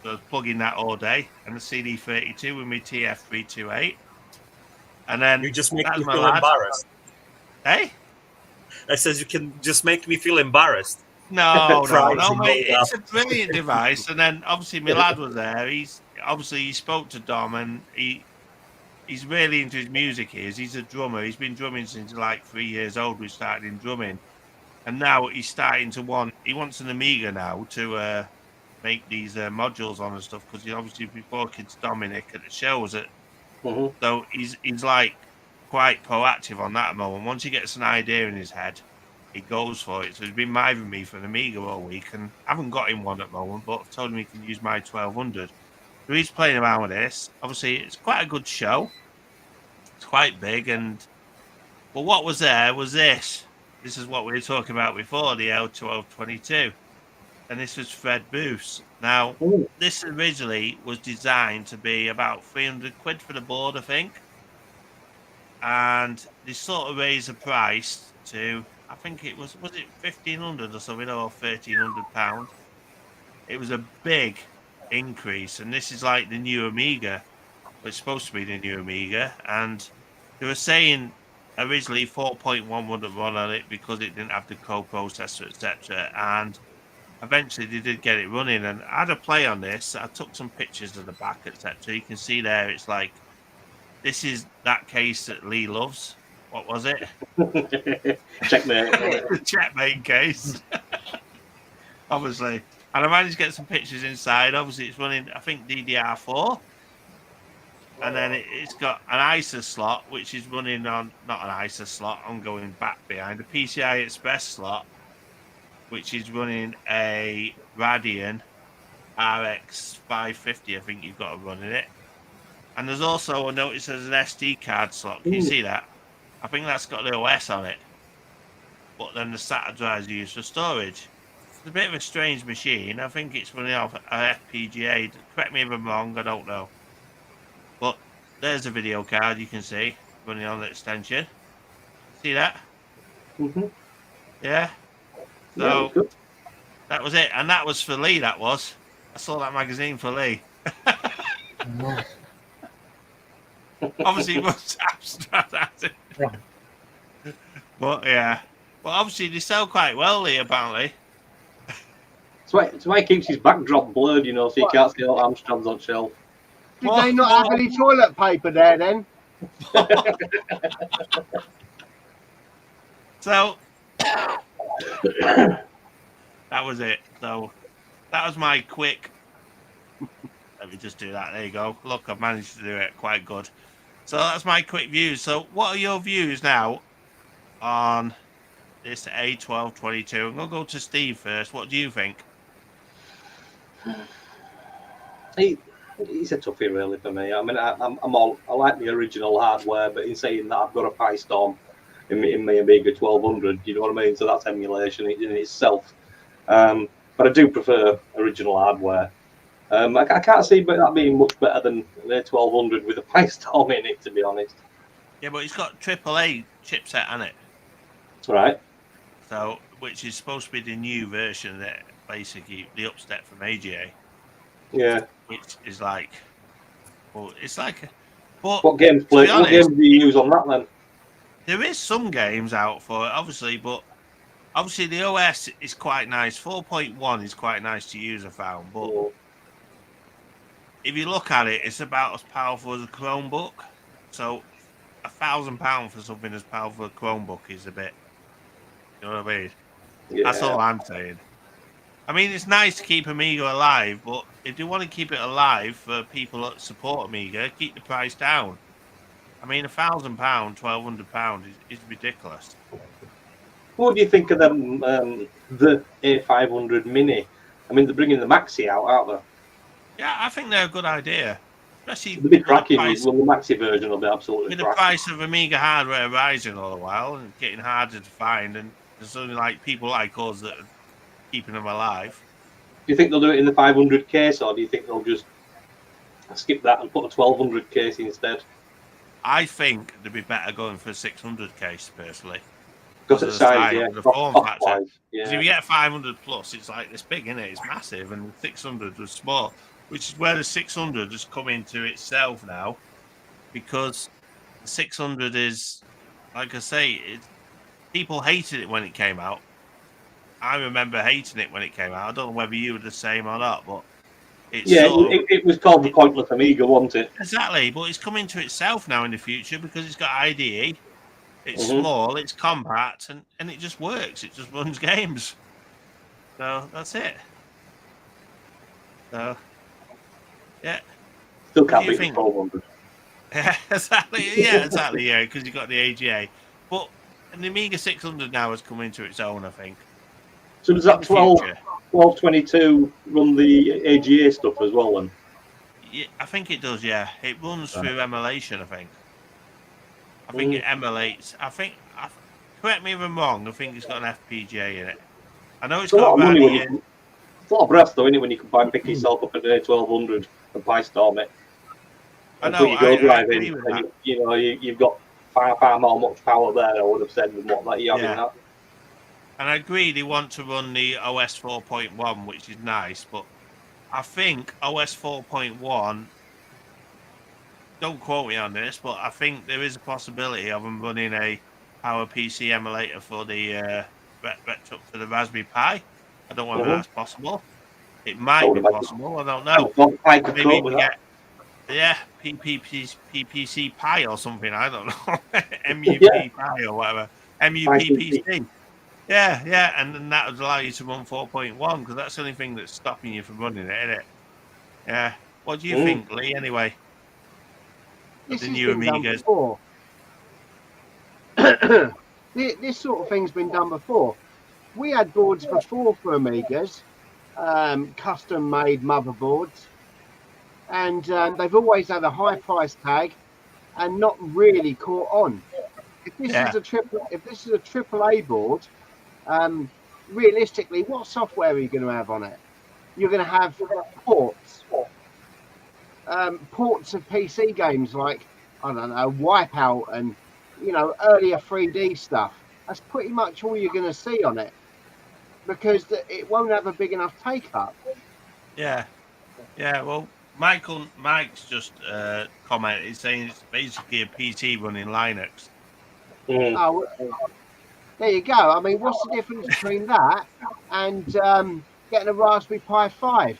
[SPEAKER 1] So I was plugging that all day, and the CD32 with my TF328. And then
[SPEAKER 5] You just make
[SPEAKER 1] that's
[SPEAKER 5] me
[SPEAKER 1] my
[SPEAKER 5] feel
[SPEAKER 1] lad.
[SPEAKER 5] embarrassed.
[SPEAKER 1] Hey?
[SPEAKER 5] I says you can just make me feel embarrassed.
[SPEAKER 1] No,
[SPEAKER 5] Prizing
[SPEAKER 1] mate.
[SPEAKER 5] all
[SPEAKER 1] It's a brilliant device. And then obviously my lad was there. He spoke to Dom, and he's really into his music. He's a drummer. He's been drumming since like 3 years old. We started him drumming, and now he's starting to he wants an Amiga now to make these modules on and stuff, because he obviously before kids Dominik at the shows it.
[SPEAKER 3] Mm-hmm.
[SPEAKER 1] So he's like quite proactive on that moment. Once he gets an idea in his head, he goes for it. So he's been mithering me for an Amiga all week, and I haven't got him one at the moment, but I've told him he can use my 1200. So he's playing around with this. Obviously, it's quite a good show. It's quite big, but what was there was this. This is what we were talking about before, the L1222. And this was Fred Booth's. Now,
[SPEAKER 3] Ooh.
[SPEAKER 1] this originally was designed to be about 300 quid for the board, I think. And they sort of raised the price to, I think it was it 1,500 or something, or £1,300? It was a big increase. And this is like the new Amiga. It's supposed to be the new Amiga, and they were saying originally 4.1 wouldn't run on it because it didn't have the co-processor, etc. And eventually they did get it running, and I had a play on this. I took some pictures of the back, etc. You can see there, it's like, this is that case that Lee loves. What was it?
[SPEAKER 3] Checkmate.
[SPEAKER 1] The checkmate case. Obviously. And I managed to get some pictures inside. Obviously, it's running, I think, DDR4. And then it's got an ISA slot, which is running on, not an ISA slot, I'm going back behind, a PCI Express slot, which is running a Radeon RX 550, I think you've got to run in it. And there's also, I notice there's an SD card slot. Can you see that? I think that's got the OS on it. But then the SATA drives are used for storage. It's a bit of a strange machine. I think it's running off a FPGA. Correct me if I'm wrong, I don't know. But there's a video card you can see running on the extension. See that?
[SPEAKER 3] Mm-hmm.
[SPEAKER 1] Yeah. So that was it. And that was for Lee, that was. I saw that magazine for Lee. Obviously, it was abstract. But yeah. Well, obviously, they sell quite well, Lee, apparently.
[SPEAKER 3] That's why he keeps his backdrop blurred, you know, so you can't see all Amstrams on shelf.
[SPEAKER 2] Did they not have any toilet paper there then?
[SPEAKER 1] So that was it. So that was my quick. Let me just do that. There you go. Look, I've managed to do it quite good. So that's my quick views. So what are your views now on this A1222? I'm gonna go to Steve first. What do you think?
[SPEAKER 3] It's a toughie, really, for me. I mean, I like the original hardware, but in saying that, I've got a Pi Storm in my Amiga 1200. You know what I mean? So that's emulation in itself. But I do prefer original hardware. I can't see that being much better than the 1200 with a Pi Storm in it, to be honest.
[SPEAKER 1] Yeah, but it's got AAA chipset on it.
[SPEAKER 3] Right.
[SPEAKER 1] So, which is supposed to be the new version that basically the upstep from AGA.
[SPEAKER 3] Yeah.
[SPEAKER 1] Which is like, well, it's like, but
[SPEAKER 3] what games do you use on that then?
[SPEAKER 1] There is some games out for it, obviously, but obviously the OS is quite nice. 4.1 is quite nice to use, I found, but if you look at it, it's about as powerful as a Chromebook. So £1,000 for something as powerful as a Chromebook is a bit, you know what I mean?
[SPEAKER 3] Yeah.
[SPEAKER 1] That's all I'm saying. I mean, it's nice to keep Amiga alive, but if you want to keep it alive for people that support Amiga, keep the price down. I mean, £1,000, £1,200 is ridiculous.
[SPEAKER 3] What do you think of them, the A500 Mini? I mean, they're bringing the Maxi out, aren't they?
[SPEAKER 1] Yeah, I think they're a good idea. Especially
[SPEAKER 3] the big cracking. Well, the Maxi version will be absolutely
[SPEAKER 1] with the price of Amiga hardware rising all the while and getting harder to find, and there's only like people like us that are keeping them alive.
[SPEAKER 3] Do you think they'll do it in the 500 case, or do you think they'll just skip that and put a 1200 case instead?
[SPEAKER 1] I think they'd be better going for a 600 case, personally.
[SPEAKER 3] Because of the size, yeah.
[SPEAKER 1] The form factor.
[SPEAKER 3] Yeah.
[SPEAKER 1] If you get 500 plus, it's like this big, isn't it? It's massive, and the 600 was small, which is where the 600 has come into itself now, because the 600 is, like I say, people hated it when it came out. I remember hating it when it came out. I don't know whether you were the same or not, but it's
[SPEAKER 3] it was called the pointless Amiga, wasn't it?
[SPEAKER 1] Exactly, but it's coming to itself now in the future because it's got IDE. It's small, it's compact, and it just works. It just runs games. So that's it. So, yeah.
[SPEAKER 3] Still can't beat the 1200.
[SPEAKER 1] Yeah, exactly. Yeah, because you've got the AGA. But the Amiga 600 now has come into its own, I think.
[SPEAKER 3] So does that 1222 run the AGA stuff as well then?
[SPEAKER 1] Yeah, I think it does, yeah. It runs through emulation, I think. I think it emulates. Correct me if I'm wrong, I think it's got an FPGA in it. I know it's got a lot of money.
[SPEAKER 3] It's a lot of breath though, isn't it, when you can pick yourself up an A1200 and Pi Storm it.
[SPEAKER 1] I know,
[SPEAKER 3] you go driving, and you've got far more much power there, I would have said, than what you have in that.
[SPEAKER 1] And I agree they want to run the OS 4.1, which is nice, but I think OS 4.1, don't quote me on this, but I think there is a possibility of them running a PowerPC emulator for the for the Raspberry Pi. I don't know whether that's possible. It might be possible. I don't know.
[SPEAKER 3] I could
[SPEAKER 1] Maybe
[SPEAKER 3] cope
[SPEAKER 1] we
[SPEAKER 3] with that.
[SPEAKER 1] get PPC Pi or something. I don't know. MUP Pi or whatever. MUPPC. Yeah, and then that would allow you to run 4.1 because that's the only thing that's stopping you from running it, isn't it? Yeah. What do you think, Lee? Anyway,
[SPEAKER 2] This
[SPEAKER 1] the
[SPEAKER 2] has
[SPEAKER 1] new
[SPEAKER 2] been done
[SPEAKER 1] Amigas.
[SPEAKER 2] before. This sort of thing's been done before. We had boards before for Amigas, custom-made motherboards, and they've always had a high price tag and not really caught on. If this is a AAA board, realistically, what software are you going to have on it? You're going to have ports of PC games like, I don't know, Wipeout and, earlier 3D stuff. That's pretty much all you're going to see on it because it won't have a big enough take-up.
[SPEAKER 1] Yeah. Well, Mike's just commented. He's saying it's basically a PC running Linux.
[SPEAKER 2] Oh, there you go. I mean, what's the difference between that and getting a Raspberry Pi 5?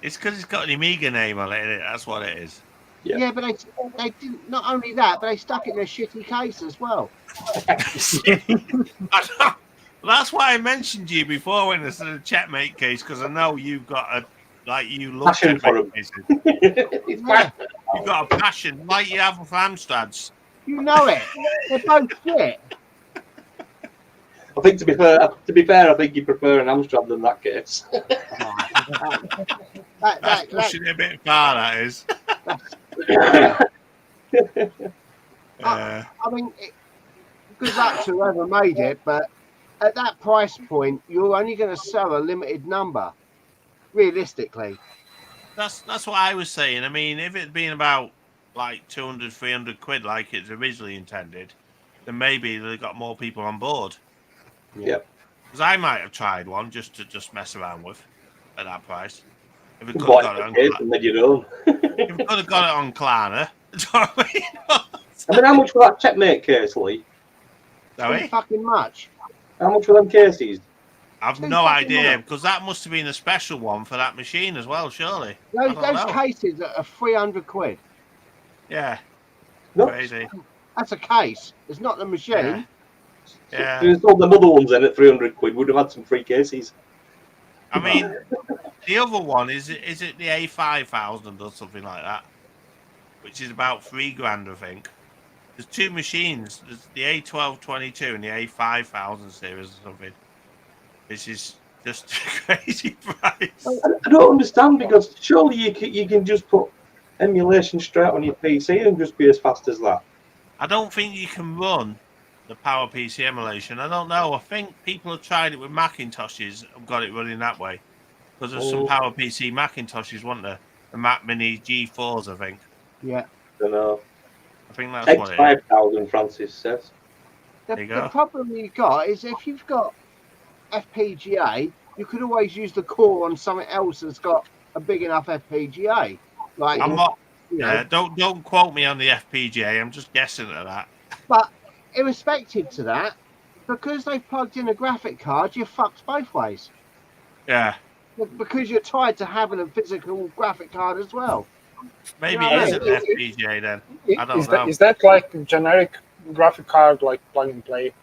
[SPEAKER 1] It's because it's got an Amiga name on it, isn't it? That's what it is.
[SPEAKER 2] Yeah, but they didn't. Not only that, but they stuck it in a shitty case as well.
[SPEAKER 1] That's why I mentioned you before when it's a checkmate case because I know you've got you love
[SPEAKER 3] passion for them.
[SPEAKER 1] cases.
[SPEAKER 2] Yeah.
[SPEAKER 1] You've got a passion like you have for Amstrads.
[SPEAKER 2] You know it. They're both shit.
[SPEAKER 3] I think to be fair, I think you prefer an Amstrad than that case.
[SPEAKER 1] That's pushing it a bit far. That is.
[SPEAKER 2] I mean, good luck to whoever made it, but at that price point, you're only going to sell a limited number, realistically.
[SPEAKER 1] That's what I was saying. I mean, if it'd been about like 200, 300 quid like it's originally intended, then maybe they got more people on board.
[SPEAKER 3] Yeah.
[SPEAKER 1] Because I might have tried one just to mess around with at that price. If it could have got it on if it could have got it on Klarna.
[SPEAKER 3] I mean, how much for that checkmate case, Lee?
[SPEAKER 1] Sorry?
[SPEAKER 2] Fucking much.
[SPEAKER 3] How much for them cases?
[SPEAKER 1] I've no idea because that must have been a special one for that machine as well, surely.
[SPEAKER 2] Those cases are 300 quid.
[SPEAKER 1] Yeah.
[SPEAKER 3] No.
[SPEAKER 1] Crazy.
[SPEAKER 2] That's a case. It's not the machine.
[SPEAKER 1] Yeah.
[SPEAKER 3] If you sold them other ones then at 300 quid, we'd have had some free cases.
[SPEAKER 1] I mean, the other one is it the A5000 or something like that, which is about $3,000, I think. There's two machines. There's the A1222 and the A5000 series or something. This is just a crazy price.
[SPEAKER 3] I don't understand because surely you can just put emulation straight on your PC and just be as fast as that.
[SPEAKER 1] I don't think you can run the PowerPC emulation. I don't know. I think people have tried it with Macintoshes and got it running that way. Because there's some PowerPC Macintoshes, weren't there? The Mac Mini G4s, I think.
[SPEAKER 2] Yeah.
[SPEAKER 3] I don't know.
[SPEAKER 1] I think that's what it is.
[SPEAKER 3] X5000, Francis says.
[SPEAKER 2] The problem you've got is if you've got FPGA, you could always use the core on something else that's got a big enough FPGA. Like
[SPEAKER 1] I'm not. Don't quote me on the FPGA. I'm just guessing at that.
[SPEAKER 2] But irrespective to that, because they've plugged in a graphic card, you're fucked both ways.
[SPEAKER 1] Yeah.
[SPEAKER 2] Because you're tied to having a physical graphic card as well.
[SPEAKER 1] Maybe it isn't FPGA then. I don't know.
[SPEAKER 4] Is that like generic graphic card, like plug and play?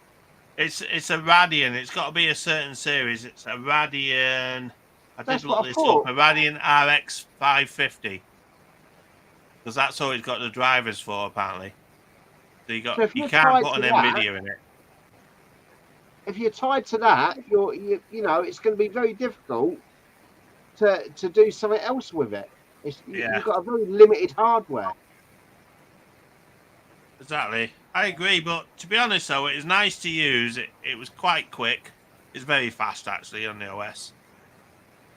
[SPEAKER 1] It's a Radeon. It's got to be a certain series. It's a Radeon. I did look this up. A Radeon RX 550. Because that's all it's got the drivers for, apparently. So you can't put an NVIDIA in it.
[SPEAKER 2] If you're tied to that, it's going to be very difficult to do something else with it. You've got a very limited hardware.
[SPEAKER 1] Exactly. I agree, but to be honest, though, it was nice to use. It was quite quick. It's very fast, actually, on the OS.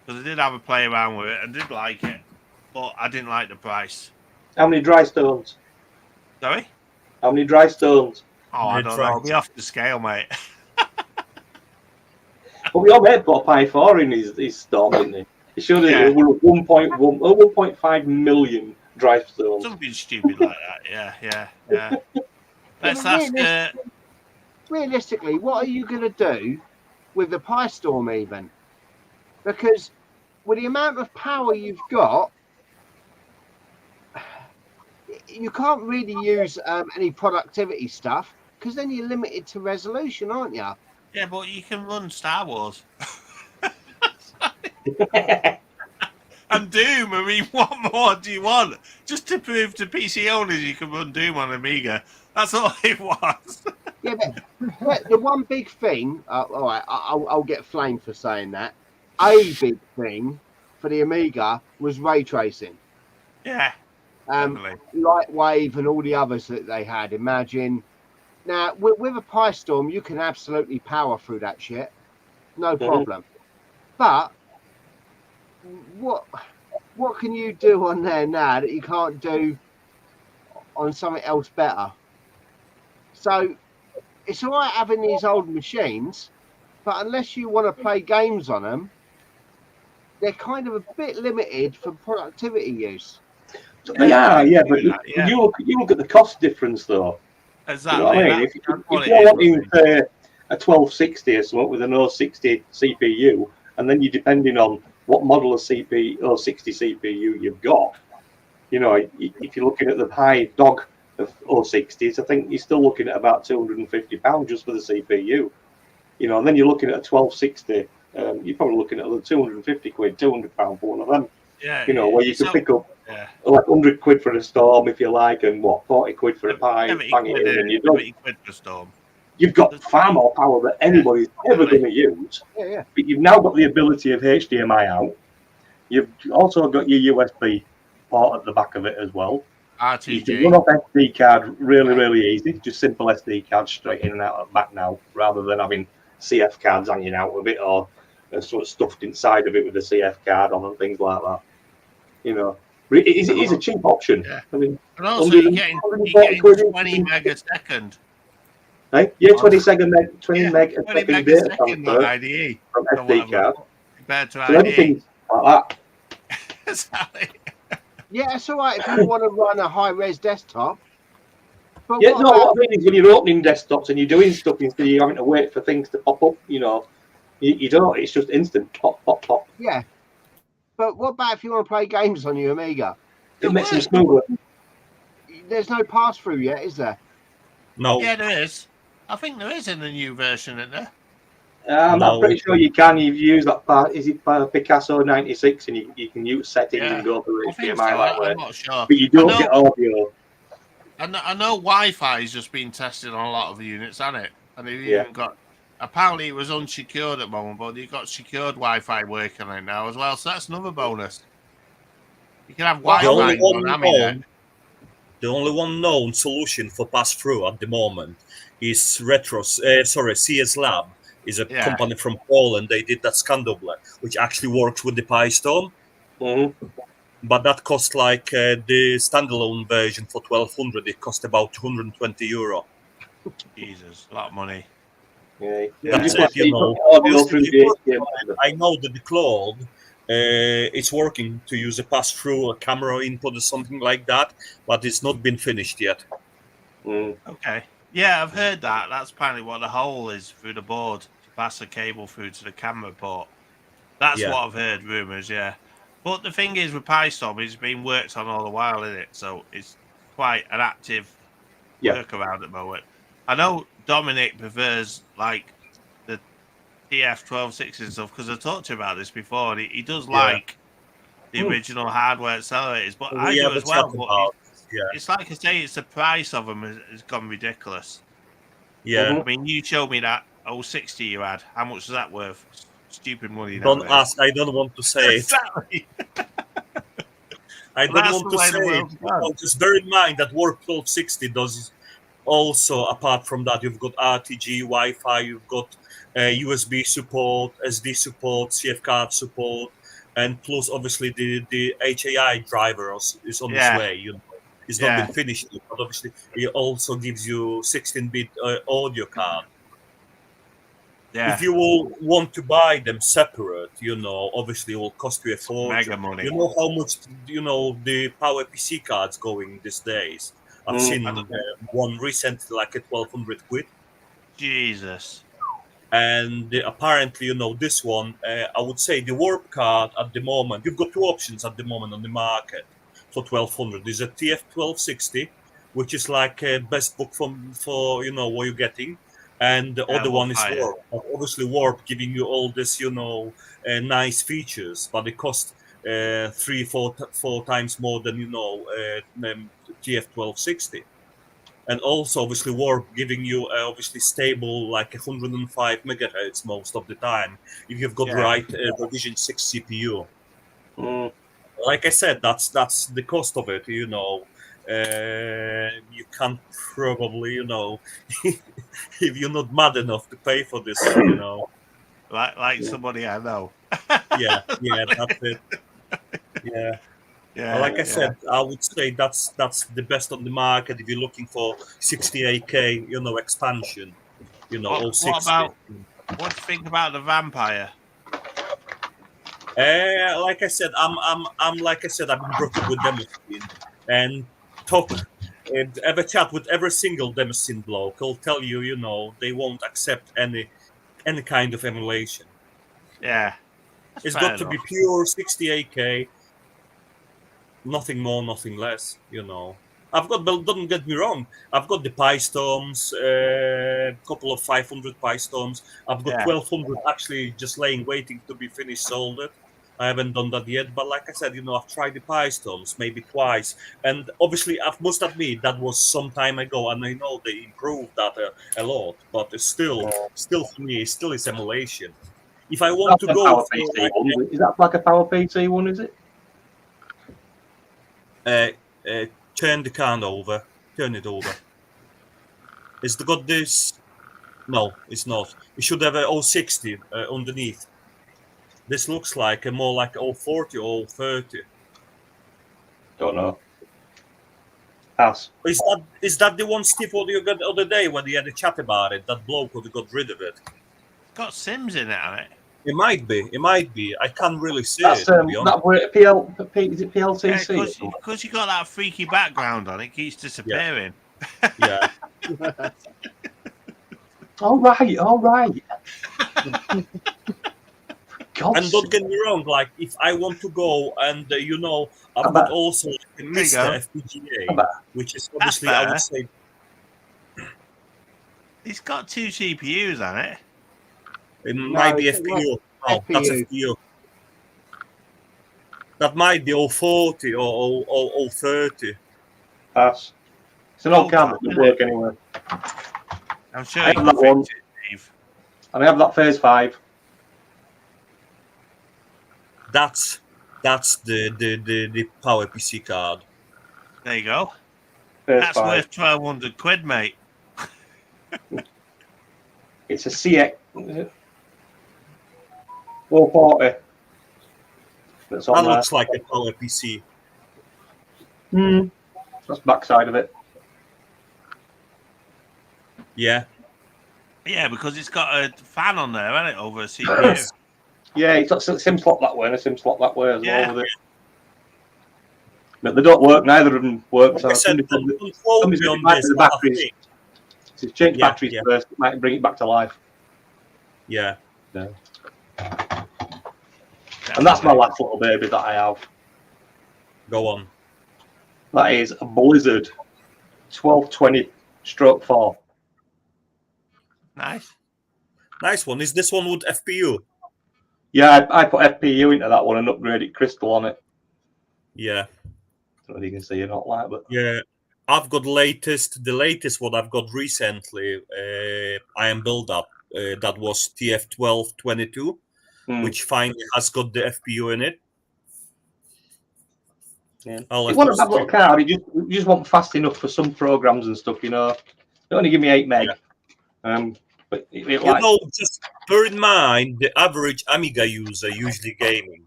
[SPEAKER 1] Because I did have a play around with it. I did like it, but I didn't like the price.
[SPEAKER 3] How many dry stones?
[SPEAKER 1] Sorry?
[SPEAKER 3] How many dry stones?
[SPEAKER 1] Oh, I don't know. I'll be off the scale, mate.
[SPEAKER 3] Well, your mate put a Pi 4 in his storm, didn't he? He showed it were 1.5 million drive zones.
[SPEAKER 1] Something stupid like that. Yeah. Let's
[SPEAKER 2] I mean,
[SPEAKER 1] ask.
[SPEAKER 2] realistically, what are you going to do with the Pi Storm even? Because with the amount of power you've got, you can't really use any productivity stuff because then you're limited to resolution, aren't you?
[SPEAKER 1] Yeah, but you can run Star Wars and Doom. I mean, what more do you want? Just to prove to PC owners you can run Doom on Amiga. That's all it was.
[SPEAKER 2] Yeah, but the one big thing, all right, I'll get flamed for saying that. A big thing for the Amiga was ray tracing.
[SPEAKER 1] Yeah, definitely.
[SPEAKER 2] Lightwave and all the others that they had. Imagine. Now, with a Pi Storm, you can absolutely power through that shit. No problem. But what can you do on there now that you can't do on something else better? So it's all right having these old machines, but unless you want to play games on them, they're kind of a bit limited for productivity use.
[SPEAKER 3] Yeah, but you look at the cost difference though.
[SPEAKER 1] Exactly.
[SPEAKER 3] You know what I mean? If you're wanting a 1260 or something with an 060 CPU, and then you're depending on what model of CPU or 60 CPU you've got, you know, if you're looking at the high dog of 060s, I think you're still looking at about £250 just for the CPU. You know, and then you're looking at a 1260, you're probably looking at £250, £200 for one of them.
[SPEAKER 1] Yeah,
[SPEAKER 3] you know, where you can pick up like 100 quid for a Storm if you like, and 40 quid for a Pi, bang it in, and you don't.
[SPEAKER 1] 70 quid for Storm.
[SPEAKER 3] You've got far more power than anybody's ever going to use.
[SPEAKER 2] Yeah.
[SPEAKER 3] But you've now got the ability of HDMI out. You've also got your USB port at the back of it as well.
[SPEAKER 1] RTG.
[SPEAKER 3] You can run off SD card really easy. Just simple SD card straight in and out of the back now, rather than having CF cards hanging out with it or sort of stuffed inside of it with a CF card on and things like that. You know, it is a cheap option.
[SPEAKER 1] Yeah.
[SPEAKER 3] I mean,
[SPEAKER 1] and also you're getting 20 meg a second.
[SPEAKER 3] Hey, yeah, 20 meg a
[SPEAKER 1] 20
[SPEAKER 3] second
[SPEAKER 1] meg a
[SPEAKER 3] data
[SPEAKER 1] second on
[SPEAKER 3] transfer
[SPEAKER 1] IDE
[SPEAKER 3] from SD card.
[SPEAKER 1] Compared to
[SPEAKER 3] So
[SPEAKER 1] IDE.
[SPEAKER 3] everything's like that.
[SPEAKER 1] Exactly.
[SPEAKER 2] Yeah, it's all right if you want to run a high-res desktop. But
[SPEAKER 3] Yeah, what I mean is when you're opening desktops and you're doing stuff instead of you having to wait for things to pop up, you know, you don't. It's just instant pop, pop, pop.
[SPEAKER 2] Yeah. But what about if you want to play games on your Amiga?
[SPEAKER 3] It makes them smoother.
[SPEAKER 2] There's no pass-through yet, is there?
[SPEAKER 5] No.
[SPEAKER 1] Yeah, there is. I think there is in the new version, isn't there?
[SPEAKER 3] I'm pretty sure you can. You've used that. Is it Picasso 96, and you can use settings and go through HDMI that way.
[SPEAKER 1] I'm not sure.
[SPEAKER 3] But you don't get audio.
[SPEAKER 1] I know Wi-Fi is just being tested on a lot of the units, hasn't it? And they've even got. Apparently, it was unsecured at the moment, but you've got secured Wi-Fi working on it now as well. So that's another bonus. You can have Wi-Fi on Amiga.
[SPEAKER 5] The only one known solution for pass-through at the moment is CS Lab. Is a company from Poland. They did that Scandobler, which actually works with the Pi Storm.
[SPEAKER 3] Mm-hmm.
[SPEAKER 5] But that cost like the standalone version for 1200. It cost about €220.
[SPEAKER 1] Jesus, a lot of money.
[SPEAKER 3] Yeah.
[SPEAKER 5] That's it, you know. I know that the cloud it's working to use a pass-through, a camera input or something like that, but it's not been finished yet.
[SPEAKER 1] Okay. Yeah, I've heard that. That's apparently what the hole is through the board to pass the cable through to the camera port. That's what I've heard, rumours, yeah. But the thing is with Pi Storm, it's been worked on all the while, isn't it? So it's quite an active workaround at the moment. I know Dominik prefers like the TF-1260 and stuff because I talked to him about this before, and he does like the original hardware accelerators, but I do as well. But it's like I say, it's the price of them has gone ridiculous.
[SPEAKER 5] Yeah.
[SPEAKER 1] I mean, you showed me that 060 you had. How much is that worth? Stupid money.
[SPEAKER 5] Don't ask. I don't want to say
[SPEAKER 1] exactly.
[SPEAKER 5] it. I don't want to say it. Well, just bear in mind that Warp 1260 does also, apart from that, you've got RTG, Wi-Fi, you've got USB support, SD support, CF card support, and plus, obviously, the HAI driver is on its way. You know. It's not been finished yet, but obviously it also gives you 16-bit audio card.
[SPEAKER 1] Yeah.
[SPEAKER 5] If you will want to buy them separate, obviously it will cost you a fortune.
[SPEAKER 1] Mega money.
[SPEAKER 5] You know how much, the Power PC cards going these days? I've seen one recently like at 1,200 quid.
[SPEAKER 1] Jesus.
[SPEAKER 5] And apparently, this one, I would say the Warp card at the moment, you've got two options at the moment on the market for 1,200. There's a TF1260, which is like a best book for what you're getting. And the other one is Warp. Obviously, Warp giving you all this, nice features, but it costs 3-4 times more than, TF1260. And also, obviously, Warp giving you obviously stable like 105 megahertz most of the time if you've got right Revision 6 CPU. Like I said, that's the cost of it. You can't probably, if you're not mad enough to pay for this,
[SPEAKER 1] like somebody I know.
[SPEAKER 5] yeah, that's it. Yeah. Yeah, like I said, I would say that's the best on the market if you're looking for 68K, expansion. All 60.
[SPEAKER 1] What do you think about the Vampire?
[SPEAKER 5] Like I said, I'm like I said, I've been brought up with Demoscene and have a chat with every single Demoscene bloke. He'll tell you, they won't accept any kind of emulation.
[SPEAKER 1] Yeah,
[SPEAKER 5] it's got to be pure 68K. Nothing more, nothing less, I've got, don't get me wrong, I've got the PyStorms, a couple of 500 PyStorms. I've got 1,200 actually just waiting to be finished soldered. I haven't done that yet, but like I said, I've tried the PyStorms maybe twice. And obviously, I must admit, that was some time ago, and I know they improved that a lot, but it's still for me, it still is emulation. If I want to go...
[SPEAKER 3] Is that like a Power PC one, is it?
[SPEAKER 5] Turn the can over. Turn it over. It's got this. No, it's not. It should have a 060 underneath. This looks like more like 040 or 030.
[SPEAKER 3] Don't know. Pass.
[SPEAKER 5] Is that the one, Steve, what you got the other day when you had a chat about it? That bloke who got rid of it.
[SPEAKER 1] It's got Sims in it, hasn't it?
[SPEAKER 5] It might be. I can't really see it.
[SPEAKER 3] Is it PLTC?
[SPEAKER 1] Because you got that freaky background on it, keeps disappearing.
[SPEAKER 5] Yeah.
[SPEAKER 3] All right.
[SPEAKER 5] And don't get me wrong, like if I want to go and I've got also a Mr. FPGA, which is obviously I would say
[SPEAKER 1] it's got two CPUs on it.
[SPEAKER 5] It might be FPU. Oh, that's FPU. That might be 040 or 030.
[SPEAKER 3] Pass. It's an old camera. It work anyway.
[SPEAKER 1] I'm sure
[SPEAKER 3] I have that one. And I have that Phase 5.
[SPEAKER 5] That's the Power PC card.
[SPEAKER 1] There you go.
[SPEAKER 3] Phase
[SPEAKER 1] That's
[SPEAKER 3] 5.
[SPEAKER 1] worth 1,200 quid, mate.
[SPEAKER 3] It's a CX. 440.
[SPEAKER 5] That looks like a Power PC.
[SPEAKER 3] That's backside of it.
[SPEAKER 5] Yeah.
[SPEAKER 1] Yeah, because it's got a fan on there, hasn't it, over a CPU?
[SPEAKER 3] Yeah, it's got a SIM slot that way and a SIM slot that way as well with it. But they don't work. Neither of them work. So somebody's got the batteries. So change batteries first. It might bring it back to life.
[SPEAKER 5] Yeah.
[SPEAKER 3] No. And that's my last little baby that I have.
[SPEAKER 5] Go on.
[SPEAKER 3] That is a Blizzard 1220/4.
[SPEAKER 5] Nice one. Is this one with FPU?
[SPEAKER 3] Yeah, I put FPU into that one and upgraded Crystal on it.
[SPEAKER 5] Yeah.
[SPEAKER 3] I don't know if you can see it, not like, but
[SPEAKER 5] yeah. I've got the latest one I've got recently. I am build up. That was TF1222, which finally has got the FPU in it.
[SPEAKER 3] Yeah. You want to have a little card. You just want fast enough for some programs and stuff. Don't only give me 8 meg.
[SPEAKER 5] Yeah.
[SPEAKER 3] But
[SPEAKER 5] just bear in mind the average Amiga user usually gaming.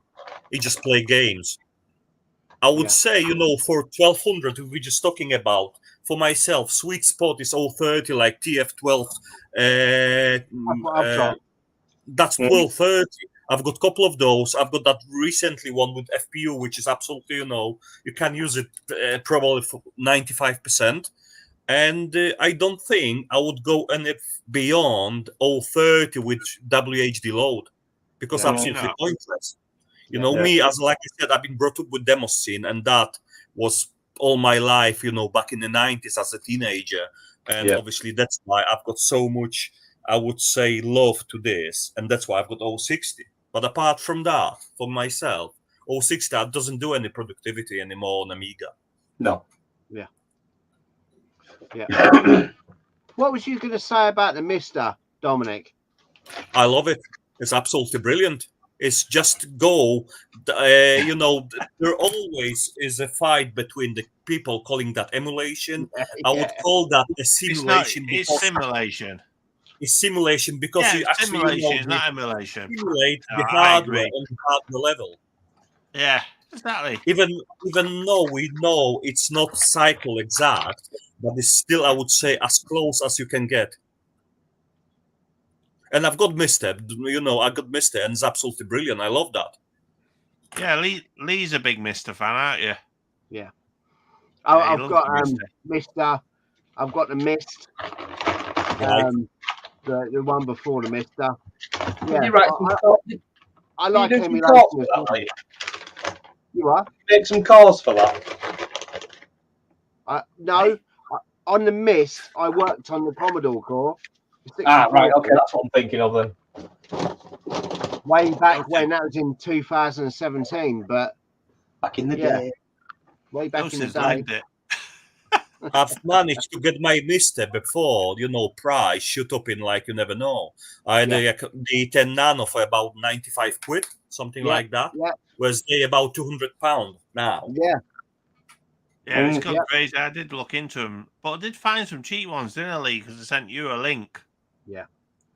[SPEAKER 5] He just play games. I would say, for 1,200, we're just talking about. For myself, sweet spot is 030, like TF12. that's 1230. I've got a couple of those. I've got that recently one with FPU, which is absolutely, you can use it probably for 95%. And I don't think I would go any beyond 030 with WHD load, because absolutely pointless. Me, as like I said, I've been brought up with demo scene, and that was all my life, back in the 90s as a teenager. And obviously that's why I've got so much, I would say, love to this. And that's why I've got 060. But apart from that, for myself, 060 doesn't do any productivity anymore on Amiga.
[SPEAKER 3] No.
[SPEAKER 2] Yeah. What was you going to say about the Mister, Dominik?
[SPEAKER 5] I love it. It's absolutely brilliant. It's just go. There always is a fight between the people calling that emulation. I would call that a simulation.
[SPEAKER 1] It's simulation.
[SPEAKER 5] It's simulation because you actually
[SPEAKER 1] simulation is not emulation.
[SPEAKER 5] Simulate the hardware on the hardware level.
[SPEAKER 1] Yeah, exactly.
[SPEAKER 5] Even though we know it's not cycle exact, but it's still, I would say, as close as you can get. And I've got Mister, I got Mister, and it's absolutely brilliant. I love that.
[SPEAKER 1] Yeah, Lee's a big Mister fan, aren't you?
[SPEAKER 2] Yeah. I've got Mister. I've got the Mist. The one before the Mister. Yeah. I like emulation as well. You are?
[SPEAKER 3] Make some calls for that.
[SPEAKER 2] No. On the Mist, I worked on the Commodore core.
[SPEAKER 3] Right. Okay, that's what I'm thinking of then.
[SPEAKER 2] Way back when, that was in 2017, but
[SPEAKER 3] back in the day.
[SPEAKER 2] Way back in the day.
[SPEAKER 5] I've managed to get my Mister before, price shoot up in like you never know. I had the 10 Nano for about 95 quid, something like that.
[SPEAKER 2] Yeah.
[SPEAKER 5] Whereas they about £200 now.
[SPEAKER 2] Yeah.
[SPEAKER 1] Yeah, it's gone crazy. I did look into them, but I did find some cheap ones, didn't I, Lee? Because I sent you a link.
[SPEAKER 2] Yeah.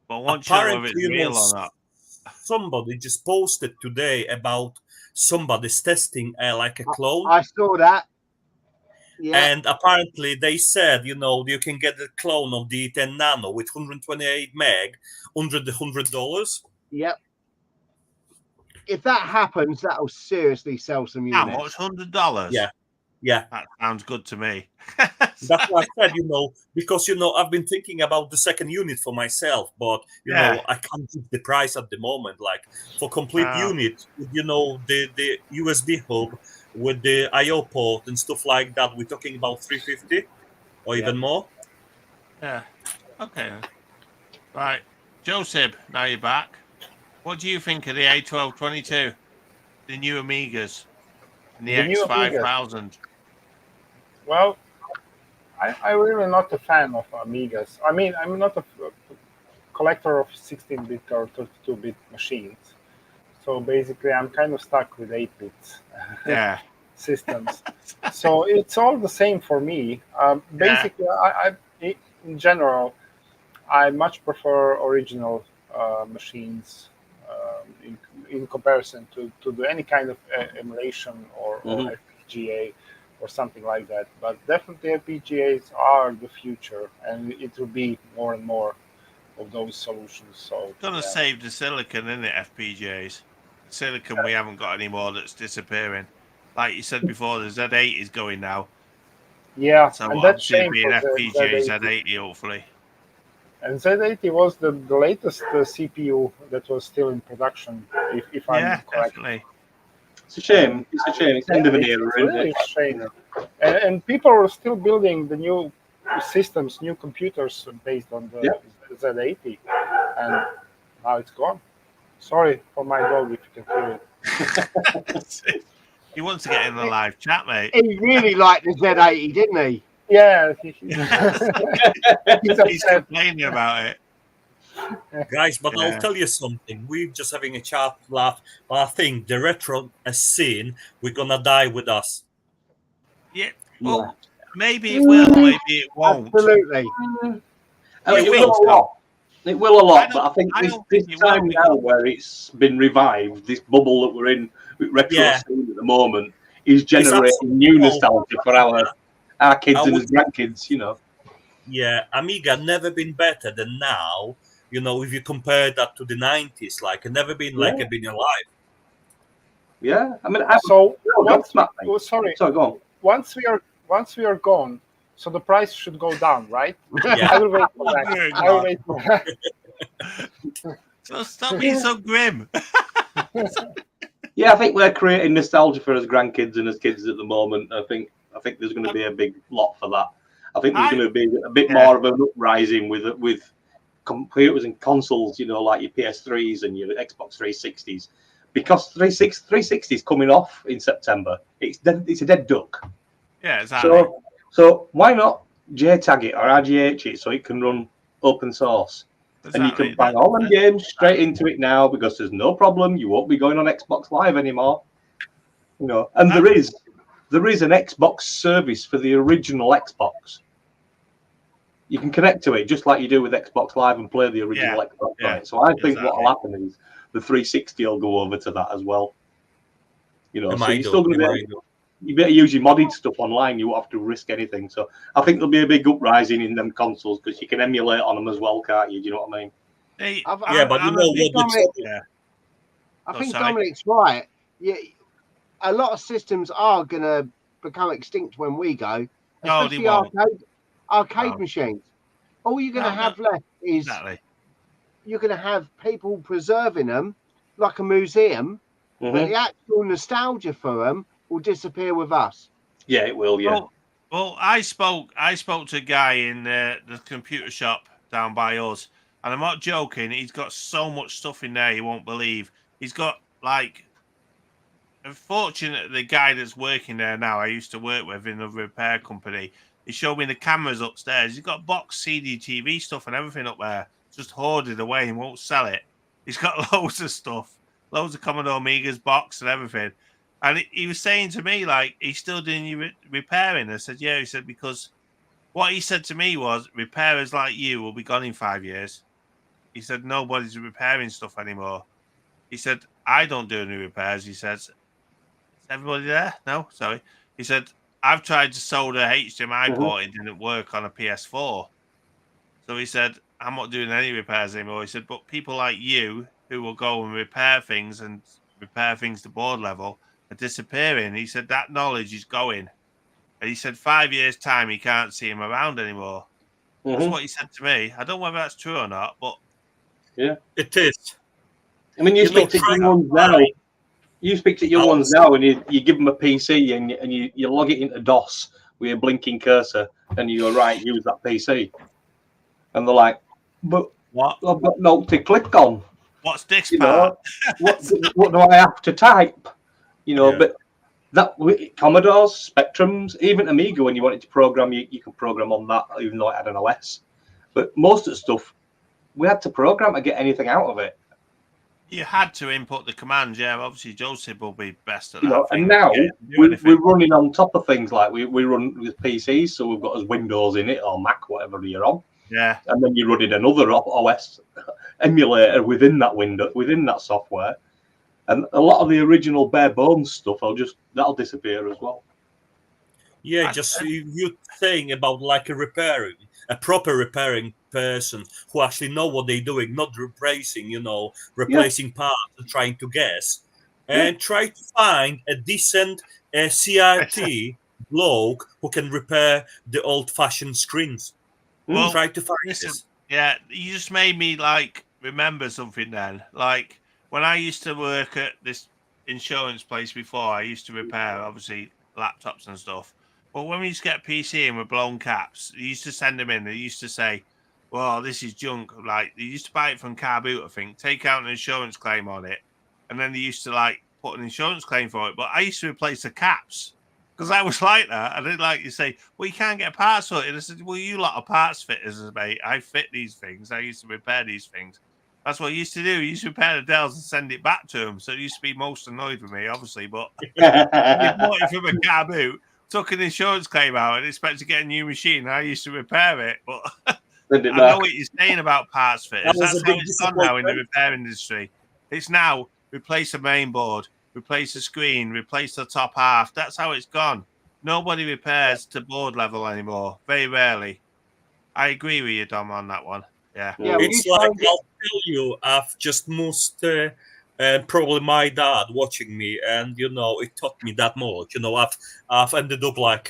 [SPEAKER 1] But I want to know if it's real or not.
[SPEAKER 5] Somebody just posted today about somebody's testing like a clone.
[SPEAKER 2] I saw that. Yeah.
[SPEAKER 5] And apparently they said, you can get a clone of the 10 Nano with 128 meg under the $100.
[SPEAKER 2] Yep. If that happens, that'll seriously sell some units.
[SPEAKER 1] How much? $100?
[SPEAKER 5] Yeah.
[SPEAKER 1] That sounds good to me.
[SPEAKER 5] That's what I said, because, I've been thinking about the second unit for myself, but, I can't give the price at the moment. Like, for complete unit, the USB hub with the I/O port and stuff like that, we're talking about $350 or even more.
[SPEAKER 1] Yeah. Okay. Right. Joseph, now you're back. What do you think of the A1222? The new Amigas? And the X5000?
[SPEAKER 4] Well, I'm really not a fan of Amigas. I mean, I'm not a collector of 16-bit or 32-bit machines. So basically, I'm kind of stuck with 8-bit systems. So it's all the same for me. Basically, in general, I much prefer original machines in comparison to do any kind of emulation or FPGA or something like that. But definitely FPGAs are the future, and it will be more and more of those solutions. So
[SPEAKER 1] it's gonna save the silicon, isn't it? FPGAs, silicon we haven't got anymore, that's disappearing. Like you said before, the Z8 is going now.
[SPEAKER 4] Yeah,
[SPEAKER 1] so
[SPEAKER 4] and that's
[SPEAKER 1] obviously being FPGA Z80 hopefully.
[SPEAKER 4] And Z80 was the latest CPU that was still in production, if I'm correct.
[SPEAKER 1] Definitely.
[SPEAKER 3] It's a shame. It's the end of an era, isn't it?
[SPEAKER 4] It's a shame. And people are still building the new systems, new computers based on the Z80, and now it's gone. Sorry for my dog if you can hear it.
[SPEAKER 1] He wants to get in the live chat, mate.
[SPEAKER 2] He really liked the Z80, didn't he?
[SPEAKER 4] Yeah.
[SPEAKER 1] He's complaining about it.
[SPEAKER 5] Guys, but I'll tell you something. We're just having a chat, laugh, but I think the retro scene, we're gonna die with us.
[SPEAKER 1] Yeah. Well, maybe it will, maybe it won't.
[SPEAKER 2] Absolutely.
[SPEAKER 3] It will a lot. It will a lot, but I think this time now where it's been revived, this bubble that we're in with retro scene at the moment is generating new nostalgia for our kids and his grandkids,
[SPEAKER 5] Yeah, Amiga never been better than now You know, if you compare that to the 90s, like I've never been like I've been alive.
[SPEAKER 3] Yeah, I mean,
[SPEAKER 4] So
[SPEAKER 3] no,
[SPEAKER 4] once we,
[SPEAKER 3] gobsmacked, mate.
[SPEAKER 4] oh, sorry,
[SPEAKER 3] Sorry, go on.
[SPEAKER 4] once we are gone, so the price should go down, right?
[SPEAKER 5] Yeah.
[SPEAKER 4] I will wait for that.
[SPEAKER 1] Dear
[SPEAKER 4] I will
[SPEAKER 1] God.
[SPEAKER 4] wait for that.
[SPEAKER 1] So stop being so grim.
[SPEAKER 3] Yeah, I think we're creating nostalgia for us grandkids and as kids at the moment. I think there's going to be a big lot for that. I think there's going to be a bit more of an uprising with computers and consoles, you know, like your PS3s and your Xbox 360s, because 360 is coming off in September. It's a dead duck.
[SPEAKER 1] Yeah, exactly.
[SPEAKER 3] So why not JTAG it or RGH it so it can run open source? And you can bang all them games straight into it now because there's no problem. You won't be going on Xbox Live anymore. You know, and there is an Xbox service for the original Xbox. You can connect to it just like you do with Xbox Live and play the original Xbox on it. So I think what will happen is the 360 will go over to that as well. You know, so you're still going to be you better use your modded stuff online. You won't have to risk anything. So I think there'll be a big uprising in them consoles because you can emulate on them as well, can't you? Do you know what I mean?
[SPEAKER 5] But you know what?
[SPEAKER 2] I think Dominic's right. Yeah, a lot of systems are going to become extinct when we go, especially arcade machines. All you're going to have left is you're going to have people preserving them like a museum, but the actual nostalgia for them will disappear with us.
[SPEAKER 3] Yeah, it will. Yeah.
[SPEAKER 1] Well, I spoke to a guy in the computer shop down by us, and I'm not joking. He's got so much stuff in there you won't believe. He's got like. Unfortunately, the guy that's working there now, I used to work with in a repair company. He showed me the cameras upstairs. He's got box CD TV stuff and everything up there, just hoarded away and won't sell it. He's got loads of stuff, loads of Commodore Amiga's box and everything. And he was saying to me, like, he's still doing repairing. I said, yeah. He said, because what he said to me was, repairers like you will be gone in 5 years. He said, nobody's repairing stuff anymore. He said, I don't do any repairs. He says, everybody there? No, sorry. He said, I've tried to solder HDMI port. It didn't work on a PS4. So he said, I'm not doing any repairs anymore. He said, but people like you who will go and repair things to board level are disappearing. He said, that knowledge is going. And he said, 5 years' time, he can't see him around anymore. That's what he said to me. I don't know whether that's true or not, but
[SPEAKER 3] yeah,
[SPEAKER 5] it is.
[SPEAKER 3] I mean, you speak to young ones now. You speak to young ones now, and you give them a PC and you log it into DOS with a blinking cursor, and you go, right, use that PC, and they're like, but
[SPEAKER 1] what?
[SPEAKER 3] I've got no to click on.
[SPEAKER 1] What's this part?
[SPEAKER 3] What do I have to type? You know, but that Commodores, Spectrums, even Amiga, when you wanted to program, you can program on that, even though it had an OS. But most of the stuff we had to program to get anything out of it.
[SPEAKER 1] You had to input the commands, yeah. Obviously, Joseph will be best at that.
[SPEAKER 3] And now we're running on top of things like we run with PCs, so we've got as Windows in it or Mac, whatever you're on.
[SPEAKER 1] Yeah.
[SPEAKER 3] And then you're running another OS emulator within that window, within that software. And a lot of the original bare bones stuff, that'll disappear as well.
[SPEAKER 5] Yeah, just you're saying about like a proper repairing person who actually know what they're doing, not replacing parts and trying to guess, and try to find a decent CRT bloke who can repair the old-fashioned screens.
[SPEAKER 1] Well,
[SPEAKER 5] try to find this.
[SPEAKER 1] Yeah, you just made me remember something then. Like when I used to work at this insurance place before, I used to repair obviously laptops and stuff. But when we used to get a PC in with blown caps, they used to send them in. They used to say, well, this is junk. Like, they used to buy it from Car Boot, I think, take out an insurance claim on it. And then they used to, put an insurance claim for it. But I used to replace the caps because I was like that. I didn't like you say, well, you can't get parts for it. And I said, well, you lot of parts fitters, mate. I fit these things. I used to repair these things. That's what I used to do. I used to repair the Dells and send it back to them. So it used to be most annoyed with me, obviously. But you bought it from a Car Boot, took an insurance claim out and expected to get a new machine. I used to repair it, but I know what you're saying about parts fitters. That's how it's done now in the repair industry. It's now replace the main board, replace the screen, replace the top half. That's how it's gone. Nobody repairs to board level anymore. Very rarely. I agree with you, Dom, on that one. Yeah.
[SPEAKER 2] Yeah, when
[SPEAKER 5] It's
[SPEAKER 2] you try
[SPEAKER 5] like,
[SPEAKER 2] and get-
[SPEAKER 5] I'll tell you, I've just missed, probably my dad watching me, and you know, it taught me that much. You know, I've ended up like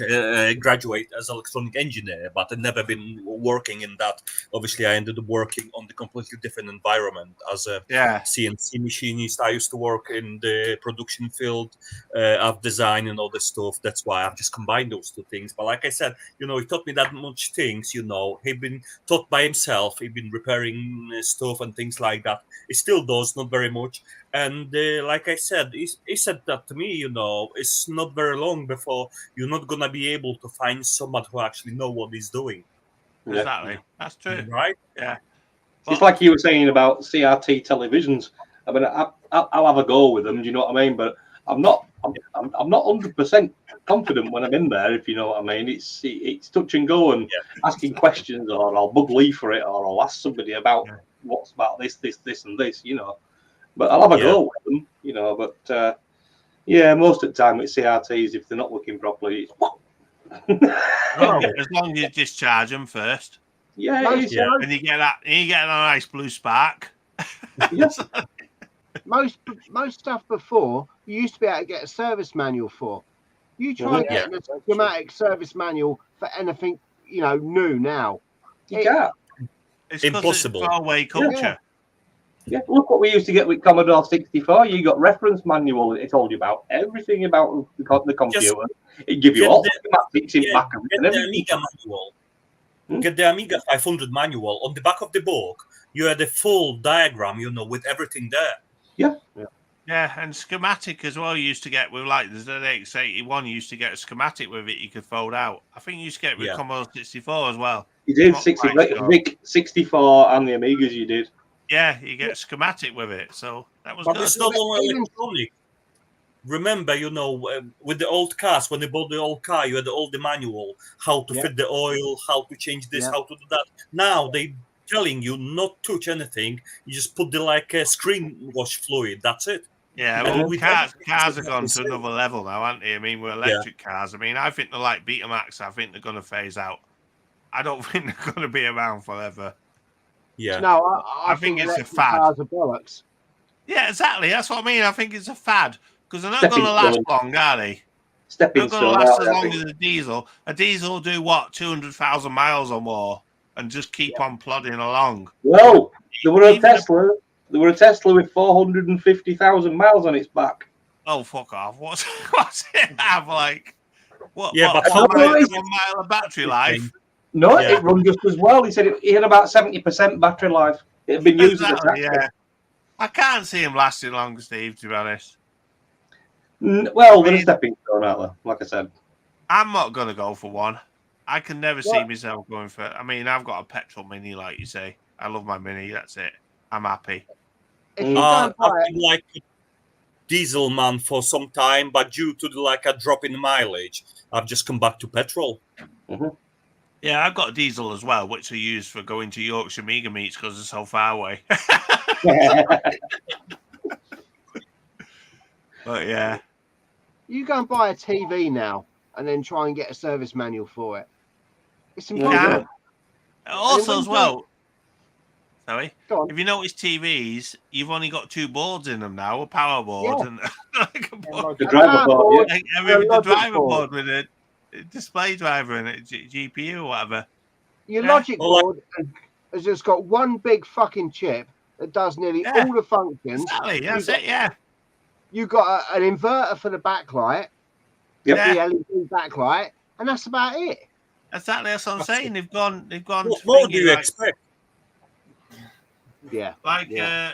[SPEAKER 5] graduate as electronic engineer, but I've never been working in that. Obviously, I ended up working on the completely different environment as a
[SPEAKER 1] Yeah.
[SPEAKER 5] CNC machinist. I used to work in the production field of design and all this stuff. That's why I've just combined those two things. But like I said, you know, he taught me that much things. You know, he'd been taught by himself. He'd been repairing stuff and things like that. He still does, not very much. And like I said, he said that to me, you know, it's not very long before you're not going to be able to find someone who actually know what he's doing.
[SPEAKER 3] Yeah.
[SPEAKER 1] Exactly. That's true.
[SPEAKER 5] Right?
[SPEAKER 1] Yeah.
[SPEAKER 3] It's like you were saying about CRT televisions. I mean, I'll have a go with them. Do you know what I mean? But I'm not 100% confident when I'm in there. If you know what I mean, it's touch and go and asking questions, or I'll bug Lee for it, or I'll ask somebody about what's about this, and this. You know, but I'll have a go with them. You know, but yeah, most of the time with CRTs, if they're not working properly, it's
[SPEAKER 1] As long as you discharge them first,
[SPEAKER 3] yeah, it is.
[SPEAKER 5] Yeah.
[SPEAKER 1] and you get a nice blue spark.
[SPEAKER 3] Yes.
[SPEAKER 2] most stuff before you used to be able to get a service manual for. You try
[SPEAKER 3] Mhm.
[SPEAKER 2] getting a schematic service manual for anything, you know, new now.
[SPEAKER 3] You can't.
[SPEAKER 1] It's
[SPEAKER 5] Impossible.
[SPEAKER 1] It's throwaway culture.
[SPEAKER 3] Yeah, look what we used to get with Commodore 64. You got reference manual. It told you about everything about the computer. It give you
[SPEAKER 5] get
[SPEAKER 3] all
[SPEAKER 5] the-
[SPEAKER 3] the schematics in back of it
[SPEAKER 5] Get
[SPEAKER 3] and
[SPEAKER 5] the
[SPEAKER 3] everything.
[SPEAKER 5] Amiga manual.
[SPEAKER 3] Hmm?
[SPEAKER 5] Get the Amiga 500 manual. On the back of the book, you had a full diagram, you know, with everything there.
[SPEAKER 1] Yeah, and schematic as well. You used to get with like the ZX81. You used to get a schematic with it. You could fold out. I think you used to get it with
[SPEAKER 5] Yeah.
[SPEAKER 1] Commodore 64 as well.
[SPEAKER 3] You did
[SPEAKER 1] Not
[SPEAKER 3] 60,
[SPEAKER 1] quite sure.
[SPEAKER 3] Vic 64 and the Amigas. You did.
[SPEAKER 1] Yeah, you get a schematic with it. So that was
[SPEAKER 5] But
[SPEAKER 1] good.
[SPEAKER 5] it's not only
[SPEAKER 2] Even-
[SPEAKER 5] electronic. Remember, you know, with the old cars, when they bought the old car, you had all the manual, how to fit the oil, how to change this, how to do that. Now they telling you not touch anything. You just put the like screen wash fluid. That's it.
[SPEAKER 1] Yeah,
[SPEAKER 5] And
[SPEAKER 1] well,
[SPEAKER 5] with
[SPEAKER 1] cars
[SPEAKER 5] everything,
[SPEAKER 1] have gone
[SPEAKER 5] it's
[SPEAKER 1] to
[SPEAKER 5] the same.
[SPEAKER 1] another level now, haven't they? I mean, with electric cars. I mean, I think they're like Betamax. I think they're going to phase out. I don't think they're going to be around forever.
[SPEAKER 5] Yeah.
[SPEAKER 2] No, I
[SPEAKER 1] I think it's a
[SPEAKER 2] electric
[SPEAKER 1] fad.
[SPEAKER 2] cars are bollocks.
[SPEAKER 1] Yeah, exactly. That's what I mean. I think it's a fad because they're not
[SPEAKER 3] Stepping
[SPEAKER 1] going to last
[SPEAKER 3] stone.
[SPEAKER 1] long, are they?
[SPEAKER 3] Stepping
[SPEAKER 1] They're not going
[SPEAKER 3] stone.
[SPEAKER 1] to last as
[SPEAKER 3] I
[SPEAKER 1] long
[SPEAKER 3] think.
[SPEAKER 1] as a diesel. A diesel will do what, 200,000 miles or more, and just keep on plodding along.
[SPEAKER 3] Whoa! There were a
[SPEAKER 1] Even if-
[SPEAKER 3] Tesla. There were a Tesla with 450,000 miles on its back.
[SPEAKER 1] Oh, fuck off! What's it have like? What?
[SPEAKER 5] Yeah,
[SPEAKER 1] what,
[SPEAKER 5] but
[SPEAKER 1] one,
[SPEAKER 3] how-
[SPEAKER 1] mile, 1 mile of battery life?
[SPEAKER 3] No,
[SPEAKER 5] Yeah.
[SPEAKER 3] it run just as well. He said it had about 70% battery life. It had been used as a
[SPEAKER 1] Exactly,
[SPEAKER 3] tractor.
[SPEAKER 1] yeah. I can't see him lasting long, Steve. To be honest,
[SPEAKER 3] Well, they're a stepping stone, aren't they? Like I said.
[SPEAKER 1] I'm not gonna go for one. I can never see
[SPEAKER 2] What?
[SPEAKER 1] myself going for. I mean, I've got a petrol Mini, like you say. I love my Mini. That's it. I'm happy.
[SPEAKER 2] If you
[SPEAKER 5] I've
[SPEAKER 2] don't buy
[SPEAKER 5] been like a diesel man for some time, but due to like a drop in mileage, I've just come back to petrol.
[SPEAKER 1] Yeah, I've got a diesel as well, which I use for going to Yorkshire Amiga meets because they're so far away. But yeah,
[SPEAKER 2] you go and buy a TV now and then try and get a service manual for it. It's
[SPEAKER 3] Yeah.
[SPEAKER 2] impossible.
[SPEAKER 1] also
[SPEAKER 2] when
[SPEAKER 1] as
[SPEAKER 2] you
[SPEAKER 1] well. Sorry,
[SPEAKER 2] Go on.
[SPEAKER 1] if you notice TVs, you've only got two boards in them now, a power board
[SPEAKER 2] Yeah.
[SPEAKER 1] and like a board,
[SPEAKER 3] The driver board, yeah.
[SPEAKER 1] like,
[SPEAKER 2] a
[SPEAKER 1] with the
[SPEAKER 2] logic
[SPEAKER 1] driver
[SPEAKER 2] board.
[SPEAKER 1] board with a display driver and a GPU or whatever.
[SPEAKER 2] Your
[SPEAKER 1] Yeah.
[SPEAKER 2] logic
[SPEAKER 5] Well, like-
[SPEAKER 2] board has just got one big fucking chip that does nearly
[SPEAKER 1] Yeah.
[SPEAKER 2] all the functions.
[SPEAKER 1] Exactly, that's
[SPEAKER 2] got-
[SPEAKER 1] it. Yeah,
[SPEAKER 2] You got an inverter for the backlight,
[SPEAKER 3] Yep.
[SPEAKER 1] Yeah.
[SPEAKER 2] the LED backlight, and that's about it.
[SPEAKER 1] exactly. That's what I'm
[SPEAKER 5] That's
[SPEAKER 1] saying. They've gone.
[SPEAKER 5] What more do
[SPEAKER 1] thingy,
[SPEAKER 5] you
[SPEAKER 1] like,
[SPEAKER 5] expect?
[SPEAKER 2] Yeah.
[SPEAKER 1] Like
[SPEAKER 2] Yeah.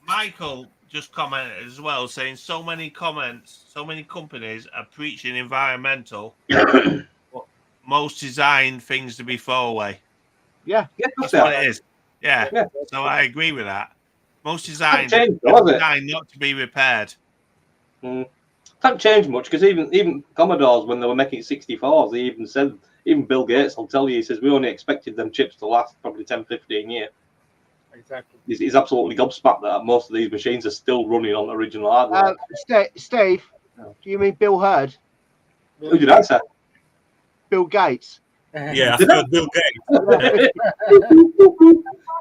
[SPEAKER 1] Michael just commented as well, saying so many companies are preaching environmental, but most design things to be throwaway.
[SPEAKER 2] Yeah.
[SPEAKER 3] Yeah,
[SPEAKER 1] That's
[SPEAKER 3] that's
[SPEAKER 1] what
[SPEAKER 3] it.
[SPEAKER 1] it is. Yeah.
[SPEAKER 3] Yeah.
[SPEAKER 1] So I agree with that. Most design
[SPEAKER 3] changed, though, has it?
[SPEAKER 1] design not to be repaired.
[SPEAKER 3] Can't change much because even Commodores, when they were making 64s, they even said, even Bill Gates will tell you, he says, we only expected them chips to last probably 10, 15 years.
[SPEAKER 4] Exactly.
[SPEAKER 3] He's absolutely gobsmacked that most of these machines are still running on original hardware.
[SPEAKER 2] Steve, do you mean Bill Hurd?
[SPEAKER 3] Who did I say?
[SPEAKER 2] Bill Gates?
[SPEAKER 5] Yeah,
[SPEAKER 3] Did
[SPEAKER 5] after Bill Gates.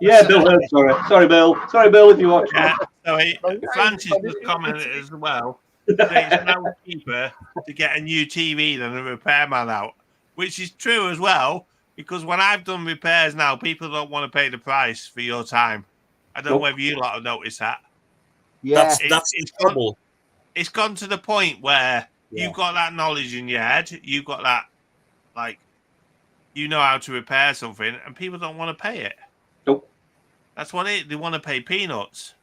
[SPEAKER 3] Yeah, Bill heard. Sorry, Bill. Sorry, Bill, if you watch.
[SPEAKER 1] Yeah, so
[SPEAKER 4] But yeah,
[SPEAKER 1] Francis
[SPEAKER 4] but
[SPEAKER 1] just
[SPEAKER 4] it-
[SPEAKER 1] commented as well that it's now cheaper to get a new TV than a repairman out, which is true as well. Because when I've done repairs now, people don't want to pay the price for your time. I don't know whether you lot have noticed that.
[SPEAKER 2] Yeah,
[SPEAKER 5] That's in trouble.
[SPEAKER 1] It's gone to the point where
[SPEAKER 5] Yeah.
[SPEAKER 1] you've got that knowledge in your head, you've got that, like, you know how to repair something, and people don't want to pay it.
[SPEAKER 3] Nope.
[SPEAKER 1] That's what they want to pay peanuts.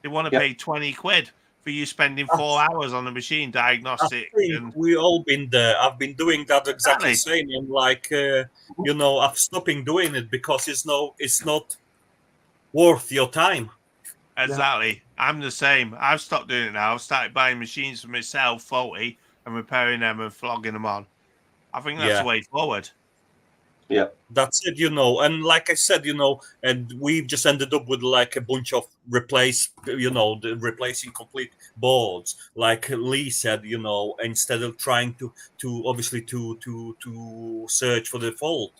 [SPEAKER 1] They want to
[SPEAKER 3] Yep.
[SPEAKER 1] pay 20 quid for you spending 4 hours on the machine
[SPEAKER 5] I
[SPEAKER 1] diagnostic.
[SPEAKER 5] think
[SPEAKER 1] And
[SPEAKER 5] we all been there. I've been doing that exactly
[SPEAKER 1] Exactly.
[SPEAKER 5] same. And like, you know, I'm stopping doing it because it's not worth your time.
[SPEAKER 1] exactly, I'm the same. I've stopped doing it now. I've started buying machines for myself, faulty, and repairing them and flogging them on. I think that's
[SPEAKER 5] Yeah.
[SPEAKER 1] the way forward.
[SPEAKER 3] Yeah.
[SPEAKER 5] That's it, you know. And like I said, you know, and we've just ended up with like a bunch of replacing complete boards. Like Lee said, you know, instead of trying to obviously to search for the fault.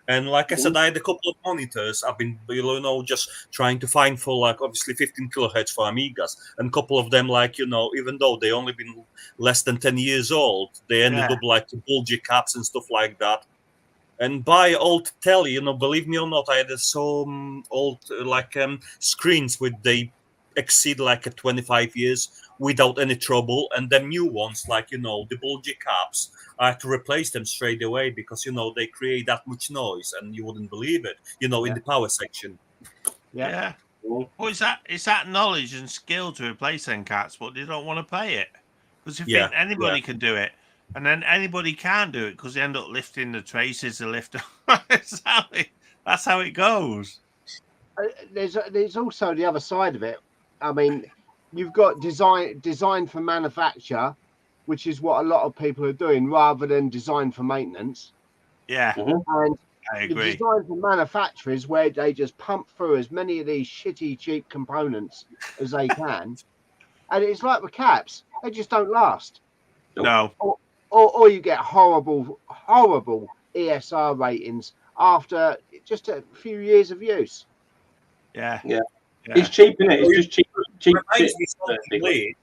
[SPEAKER 5] And like I said, I had a couple of monitors. I've been, you know, just trying to find for like obviously 15 kilohertz for Amigas, and a couple of them, like, you know, even though they only been less than 10 years old, they ended
[SPEAKER 1] Yeah.
[SPEAKER 5] up like bulgy caps and stuff like that. And buy old telly, you know, believe me or not, I had some old screens with they exceed like a 25 years without any trouble, and then new ones, like, you know, the bulgy caps, I had to replace them straight away because, you know, they create that much noise and you wouldn't believe it, you know, in the power section.
[SPEAKER 1] Yeah. Well, it's that knowledge and skill to replace them cats, but they don't want to pay it because you
[SPEAKER 5] Yeah,
[SPEAKER 1] think anybody can do it, and then anybody can do it because they end up lifting the traces to lift. Exactly. That's how it goes.
[SPEAKER 2] there's also the other side of it. I mean, you've got design for manufacture, which is what a lot of people are doing, rather than design for maintenance.
[SPEAKER 1] Yeah,
[SPEAKER 2] And
[SPEAKER 1] I
[SPEAKER 2] the
[SPEAKER 1] agree.
[SPEAKER 2] design for manufacture is where they just pump through as many of these shitty, cheap components as they can. And it's like with caps, they just don't last.
[SPEAKER 1] No.
[SPEAKER 2] Or you get horrible ESR ratings after just a few years of use.
[SPEAKER 1] Yeah.
[SPEAKER 3] Yeah. It's cheap, isn't it? It's just cheap.
[SPEAKER 5] Reminds me something, Lee.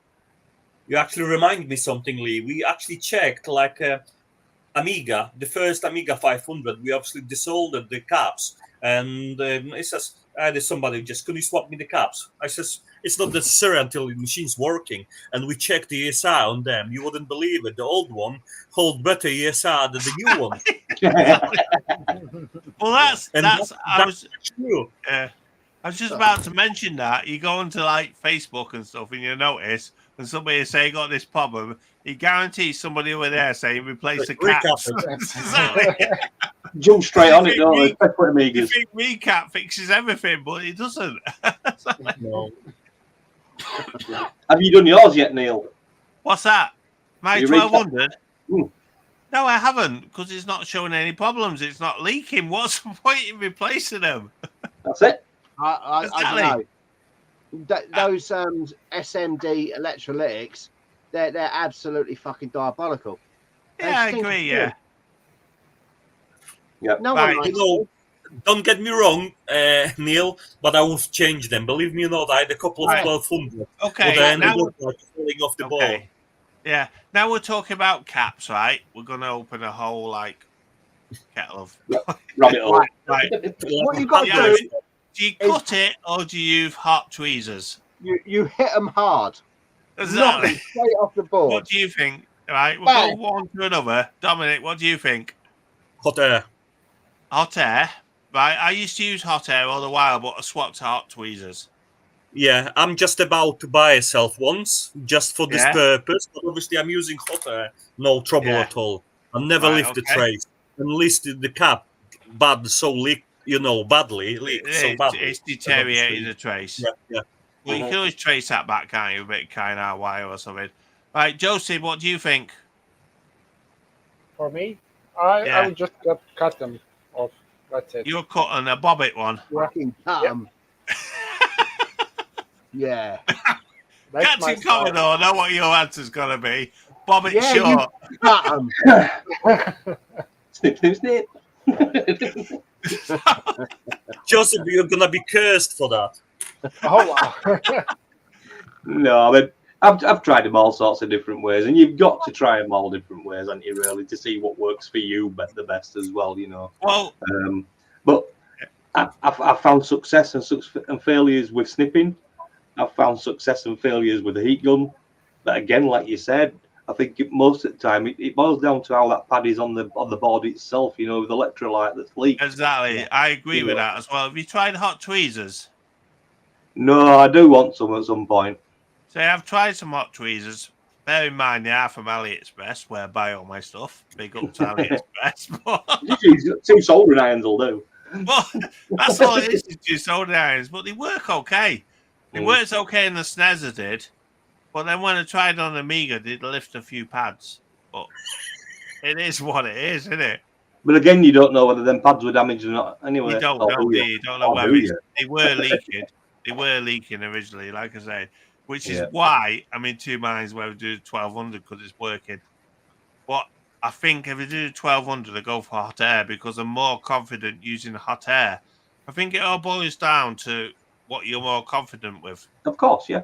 [SPEAKER 5] You actually remind me something, Lee. We actually checked like Amiga, the first Amiga 500. We obviously desoldered the caps, and it says, there's somebody just, can you swap me the caps? I says, it's not necessary until the machine's working. And we checked the ESR on them. You wouldn't believe it. The old one hold better ESR than the new one.
[SPEAKER 1] Well, that's
[SPEAKER 5] true.
[SPEAKER 1] I was just about to mention that. You go onto like Facebook and stuff, and you notice when somebody say got this problem, you guarantee somebody over there saying replace the caps. Exactly.
[SPEAKER 3] Jump straight on it, don't they? Especially
[SPEAKER 1] You
[SPEAKER 3] Amigas.
[SPEAKER 1] think recap fixes everything, but it doesn't.
[SPEAKER 5] No.
[SPEAKER 3] Have you done yours yet, Neil?
[SPEAKER 1] What's that? My
[SPEAKER 3] You
[SPEAKER 1] 1200?
[SPEAKER 3] Hmm.
[SPEAKER 1] No, I haven't, because it's not showing any problems. It's not leaking. What's the point in replacing them?
[SPEAKER 3] That's it.
[SPEAKER 2] I
[SPEAKER 1] Exactly.
[SPEAKER 2] don't know. Those SMD electrolytics, they're absolutely fucking diabolical. They
[SPEAKER 1] Yeah, I
[SPEAKER 2] stink
[SPEAKER 1] agree.
[SPEAKER 2] of
[SPEAKER 1] Yeah.
[SPEAKER 3] Yeah.
[SPEAKER 2] No
[SPEAKER 1] Right,
[SPEAKER 2] one likes
[SPEAKER 5] You know,
[SPEAKER 2] them.
[SPEAKER 5] don't get me wrong, Neil, but I will change them. Believe me or not, I had a couple of
[SPEAKER 1] Right.
[SPEAKER 5] 1200,
[SPEAKER 1] Okay.
[SPEAKER 5] but I ended
[SPEAKER 1] Now,
[SPEAKER 5] up like falling off the board.
[SPEAKER 1] yeah. Now we're talking about caps, right? We're going to open a whole like kettle of.
[SPEAKER 3] Rabbit hole.
[SPEAKER 1] Right.
[SPEAKER 2] What you got to
[SPEAKER 1] Yeah.
[SPEAKER 2] do,
[SPEAKER 1] Do you cut it or do you use hot tweezers?
[SPEAKER 2] you hit them hard. Knock
[SPEAKER 1] Exactly.
[SPEAKER 2] them straight off the board.
[SPEAKER 1] What do you think? Right, we'll
[SPEAKER 2] Bang.
[SPEAKER 1] go one to another. Dominic, what do you think?
[SPEAKER 5] Hot air.
[SPEAKER 1] Hot air. Right, I used to use hot air all the while, but I swapped to hot tweezers.
[SPEAKER 5] Yeah, I'm just about to buy myself once, just for this
[SPEAKER 1] Yeah.
[SPEAKER 5] purpose. But obviously, I'm using hot air, no trouble
[SPEAKER 1] Yeah.
[SPEAKER 5] at all. I never
[SPEAKER 1] Right,
[SPEAKER 5] lift the
[SPEAKER 1] okay.
[SPEAKER 5] trays, unless the cap badly leaked so badly.
[SPEAKER 1] It's deteriorating the trace.
[SPEAKER 5] Yeah.
[SPEAKER 1] Well, you can always trace that back, can't you? A bit of kind of wire or something. Right, Josie, what do you think?
[SPEAKER 4] For me,
[SPEAKER 1] Yeah.
[SPEAKER 4] I would just cut them off. That's it.
[SPEAKER 1] You're cutting a bobbit one.
[SPEAKER 2] Fucking cut
[SPEAKER 4] Yep.
[SPEAKER 2] 'em. Yeah.
[SPEAKER 4] That's my
[SPEAKER 1] Captain
[SPEAKER 4] style.
[SPEAKER 1] Commodore, know what your answer's going to be. Bobbit
[SPEAKER 2] Yeah,
[SPEAKER 1] short.
[SPEAKER 2] Cut 'em.
[SPEAKER 3] Snip, snip, snip.
[SPEAKER 5] Joseph, you're gonna be cursed for that.
[SPEAKER 4] Oh wow.
[SPEAKER 3] No, I mean, I've tried them all sorts of different ways, and you've got to try them all different ways, haven't you, really, to see what works for you the best as well, you know.
[SPEAKER 1] Well,
[SPEAKER 3] But I've found success and failures with snipping. I've found success and failures with the heat gun. But again, like you said, I think most of the time it boils down to how that pad is on the board itself, you know, with electrolyte that's leaked.
[SPEAKER 1] exactly. I agree with that as well. Have you tried hot tweezers?
[SPEAKER 3] No, I do want some at some point.
[SPEAKER 1] So I've tried some hot tweezers. Bear in mind, they are from AliExpress, where I buy all my stuff. Big up to AliExpress. But,
[SPEAKER 3] 2 soldering irons will do.
[SPEAKER 1] but that's all it is 2 soldering irons. But they work okay. It works okay in the SNES did. But then when I tried on Amiga, they'd lift a few pads. But it is what it is, isn't it?
[SPEAKER 3] But again, you don't know whether them pads were damaged or not. Anyway,
[SPEAKER 1] You don't know, do you? You don't know whether they were leaking. They were leaking originally, like I said, which is why I'm in two minds whether to do 1200 because it's working. But I think if I do 1200, I go for hot air because I'm more confident using hot air. I think it all boils down to what you're more confident with.
[SPEAKER 3] Of course, yeah.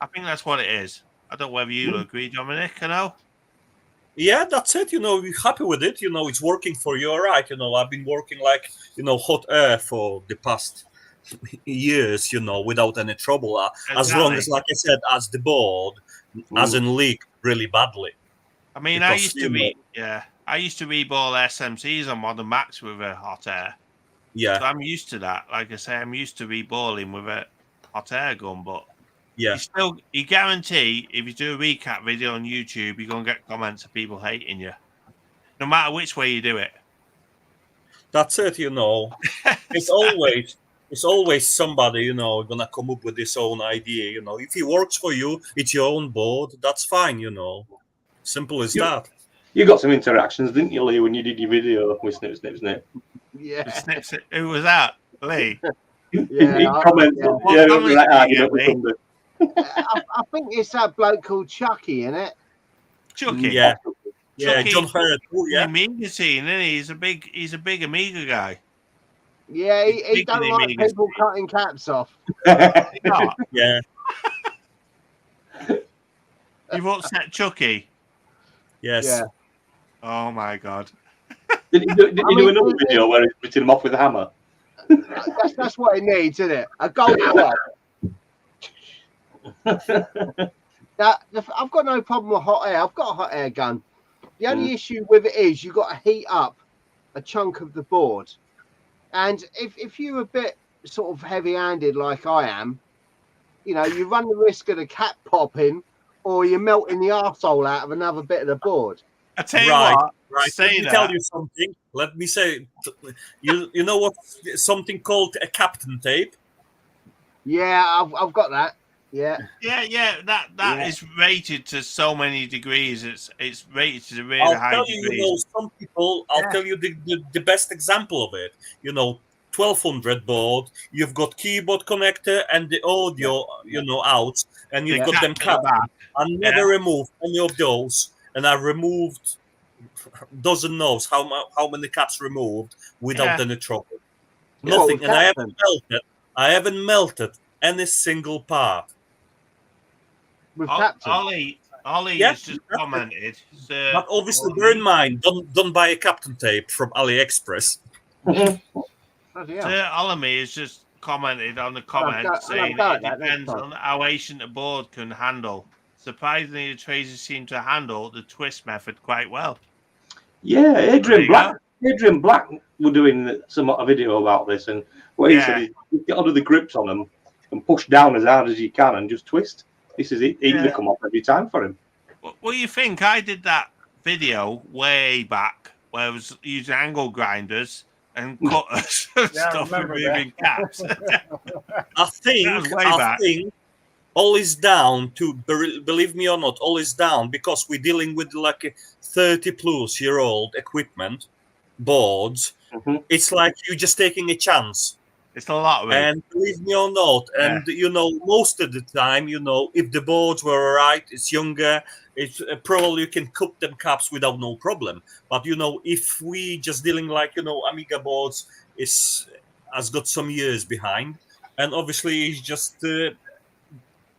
[SPEAKER 1] I think that's what it is. I don't know whether you agree, Dominic. I know.
[SPEAKER 5] Yeah, that's it. You know, you're happy with it. You know, it's working for you. All right. You know, I've been working like, you know, hot air for the past years, you know, without any trouble. As long as, like I said, as the board hasn't leaked really badly.
[SPEAKER 1] I mean,
[SPEAKER 5] Because,
[SPEAKER 1] I used to reball SMCs on Modern Max with a hot air.
[SPEAKER 5] Yeah.
[SPEAKER 1] So I'm used to that. Like I say, I'm used to reballing with a hot air gun, but
[SPEAKER 5] Yeah.
[SPEAKER 1] you guarantee if you do a recap video on YouTube, you're gonna get comments of people hating you, no matter which way you do it.
[SPEAKER 5] That's it, you know. It's always somebody, you know, gonna come up with his own idea, you know. If it works for you, it's your own board, that's fine, you know. Simple as that.
[SPEAKER 3] You got some interactions, didn't you, Lee, when you did your video with Snip Snip Snip?
[SPEAKER 2] Yeah.
[SPEAKER 1] Who was that, Lee?
[SPEAKER 3] He commented,
[SPEAKER 2] I think it's that bloke called Chucky, isn't it?
[SPEAKER 1] Chucky.
[SPEAKER 5] Yeah. Yeah,
[SPEAKER 1] Chucky,
[SPEAKER 5] John Hurt. Oh, yeah.
[SPEAKER 1] Amiga scene, isn't he? He's a big Amiga guy.
[SPEAKER 2] Yeah, he don't like people cutting caps off.
[SPEAKER 1] Not.
[SPEAKER 5] Yeah.
[SPEAKER 1] You've upset Chucky.
[SPEAKER 5] Yes.
[SPEAKER 2] Yeah.
[SPEAKER 1] Oh my god.
[SPEAKER 3] Did he do another video where he's beating him off with a hammer?
[SPEAKER 2] That's what it needs, isn't it? A gold club. Now, I've got no problem with hot air. I've got a hot air gun. The only issue with it is you've got to heat up a chunk of the board. And if you're a bit sort of heavy-handed like I am, you know, you run the risk of the cap popping or you're melting the arsehole out of another bit of the board.
[SPEAKER 1] I tell you what,
[SPEAKER 5] Right. Let me tell you something. Let me say, you know what? Something called a captain tape.
[SPEAKER 2] Yeah, I've got that. Yeah.
[SPEAKER 1] That is rated to so many degrees. It's rated to really high degrees.
[SPEAKER 5] You know, some people. I'll tell you the best example of it. You know, 1200 board. You've got keyboard connector and the audio, you know, out, and you've got them cut. I never removed any of those, and I removed doesn't knows how many caps removed without any trouble. Nothing, and I haven't melted any single part.
[SPEAKER 1] Ollie has just commented.
[SPEAKER 5] But obviously, bear in mind, don't buy a captain tape from AliExpress.
[SPEAKER 1] Ollie has just commented on the comment saying it depends on how ancient a board can handle. Surprisingly, the traders seem to handle the twist method quite well.
[SPEAKER 3] Yeah, Adrian Black were doing a video about this, and what he said is you get under the grips on them and push down as hard as you can and just twist. This is it. They come off every time for him.
[SPEAKER 1] What do you think? I did that video way back where I was using angle grinders and cutters and stuff removing caps.
[SPEAKER 5] I think all is down to, believe me or not, all is down because we're dealing with like a 30-plus-year-old equipment, boards. It's like you're just taking a chance.
[SPEAKER 1] It's a lot of it.
[SPEAKER 5] And believe me or not, and you know, most of the time, you know, if the boards were all right, it's younger, it's probably you can cook them caps without no problem. But if we just dealing like Amiga boards has got some years behind, and obviously it's just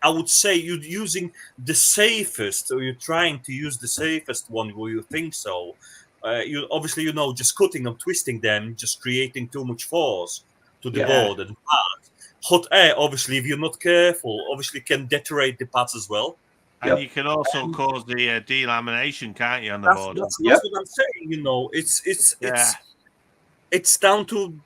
[SPEAKER 5] I would say you're using the safest, or you're trying to use the safest one where you think so. You obviously just cutting and twisting them, just creating too much force to the board and pads. Hot air, obviously, if you're not careful, obviously can deteriorate the pads as well.
[SPEAKER 1] And you can also cause the delamination, can't you, on the board?
[SPEAKER 5] That's what I'm saying. It's down to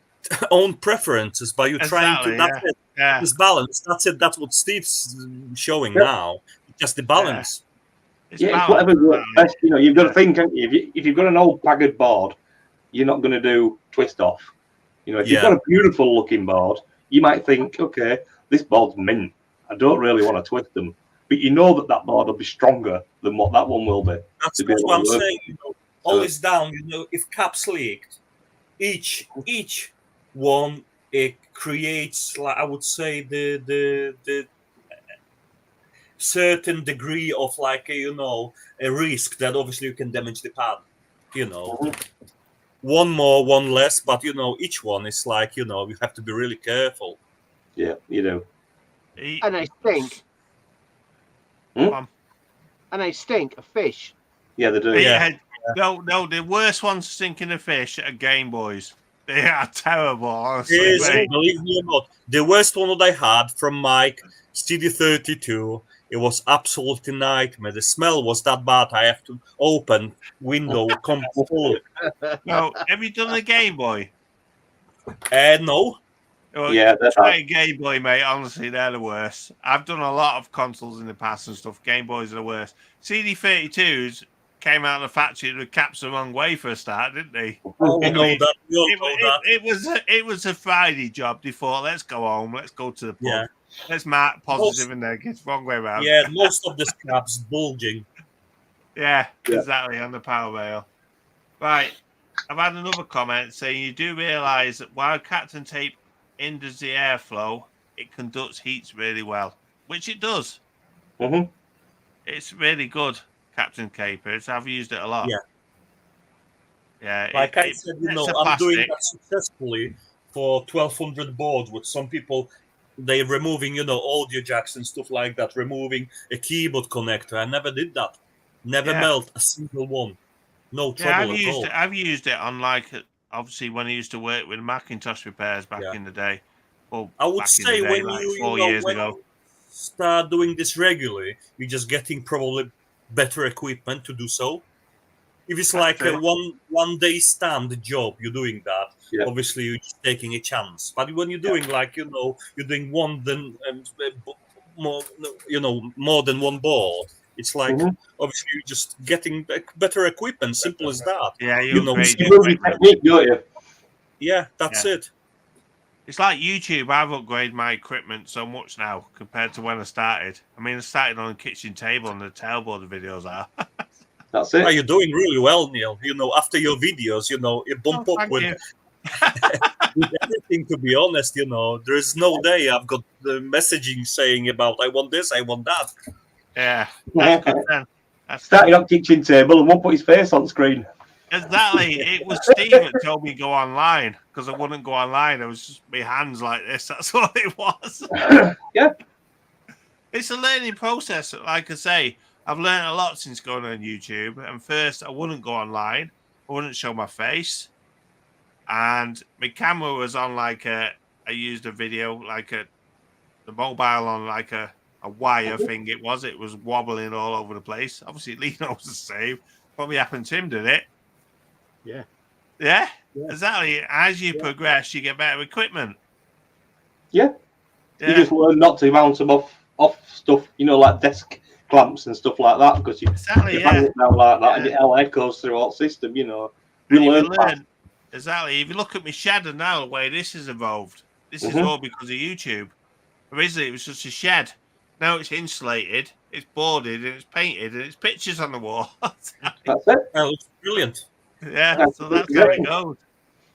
[SPEAKER 5] own preferences, but you're trying to. That's it.
[SPEAKER 1] Yeah.
[SPEAKER 5] It's balance. That's it. That's what Steve's showing now. Just the balance.
[SPEAKER 3] It's whatever works best. You've got to think, haven't you? If you've got an old pagged board, you're not going to do twist off. If you've got a beautiful looking board, you might think, okay, this board's mint. I don't really want to twist them. But you know that board will be stronger than what that one will be.
[SPEAKER 5] That's what I'm saying. All is down. If caps leaked, each one it creates, like I would say, the certain degree of like a risk that obviously you can damage the pad. One more, one less, but each one is like you have to be really careful.
[SPEAKER 3] Yeah, you know.
[SPEAKER 2] And they stink. And they stink of fish.
[SPEAKER 3] Yeah, they do.
[SPEAKER 1] No, the worst ones stinking of fish are Game Boys. They are terrible, honestly.
[SPEAKER 5] Believe me or not, the worst one that I had from Mike, CD32, it was absolutely nightmare. The smell was that bad. I have to open window, come full.
[SPEAKER 1] No, have you done the Game Boy?
[SPEAKER 5] No.
[SPEAKER 1] Well,
[SPEAKER 3] that's
[SPEAKER 1] try a Game Boy, mate. Honestly, they're the worst. I've done a lot of consoles in the past and stuff. Game Boys are the worst. CD32s came out of the factory with caps the wrong way for a start, didn't they? It was a Friday job. They thought, let's go home, let's go to the pub.
[SPEAKER 5] Yeah.
[SPEAKER 1] Let's mark positive and negative, wrong way around.
[SPEAKER 5] Yeah, most of the caps bulging.
[SPEAKER 1] Yeah, exactly, on the power rail. Right, I've had another comment saying you do realise that while Captain Tape hinders the airflow, it conducts heats really well, which it does.
[SPEAKER 3] Mm-hmm.
[SPEAKER 1] It's really good, Captain Capers. I've used it a lot. Yeah.
[SPEAKER 5] Like I said, I'm doing that successfully for 1200 boards with some people. They're removing, audio jacks and stuff like that, removing a keyboard connector. I never did that. Never melt a single one. No trouble at all.
[SPEAKER 1] I've used it on obviously when I used to work with Macintosh repairs back in the day. Well,
[SPEAKER 5] I would say when you
[SPEAKER 1] 4 years ago,
[SPEAKER 5] start doing this regularly, you're just getting probably better equipment to do so. If it's like a one day stand job, you're doing that. Yeah. Obviously, you're just taking a chance. But when you're doing you're doing more than one board. It's like obviously you're just getting better equipment. Simple as that.
[SPEAKER 1] Yeah,
[SPEAKER 5] Yeah, that's it.
[SPEAKER 1] It's like YouTube. I've upgraded my equipment so much now compared to when I started. I mean, I started on a kitchen table and the tailboard the videos are.
[SPEAKER 3] That's it.
[SPEAKER 5] Well, you're doing really well, Neil. After your videos, you bump up with everything, to be honest. There is no day I've got the messaging saying about I want this, I want that.
[SPEAKER 1] Yeah. That's good, then.
[SPEAKER 3] Started on kitchen table and won't put his face on screen.
[SPEAKER 1] Exactly. It was Steve that told me go online because I wouldn't go online. I was just my hands like this. That's all it was.
[SPEAKER 3] Yeah.
[SPEAKER 1] It's a learning process. Like I say, I've learned a lot since going on YouTube. And first, I wouldn't go online. I wouldn't show my face. And my camera was on I used a video, the mobile on a wire thing it was. It was wobbling all over the place. Obviously, Lee knows the same. Probably happened to him, did it? Yeah, exactly. As you progress, you get better equipment.
[SPEAKER 3] Yeah. You just learn not to mount them off stuff, like desk clamps and stuff like that, because you hang it down like that and it echoes through all system. You learn.
[SPEAKER 1] Exactly. If you look at my shadow now, the way this has evolved, this is all because of YouTube. Originally, it was just a shed. Now it's insulated, it's boarded, and it's painted, and it's pictures on the wall.
[SPEAKER 3] That's it.
[SPEAKER 5] That looks brilliant.
[SPEAKER 1] Yeah, so that's how it goes.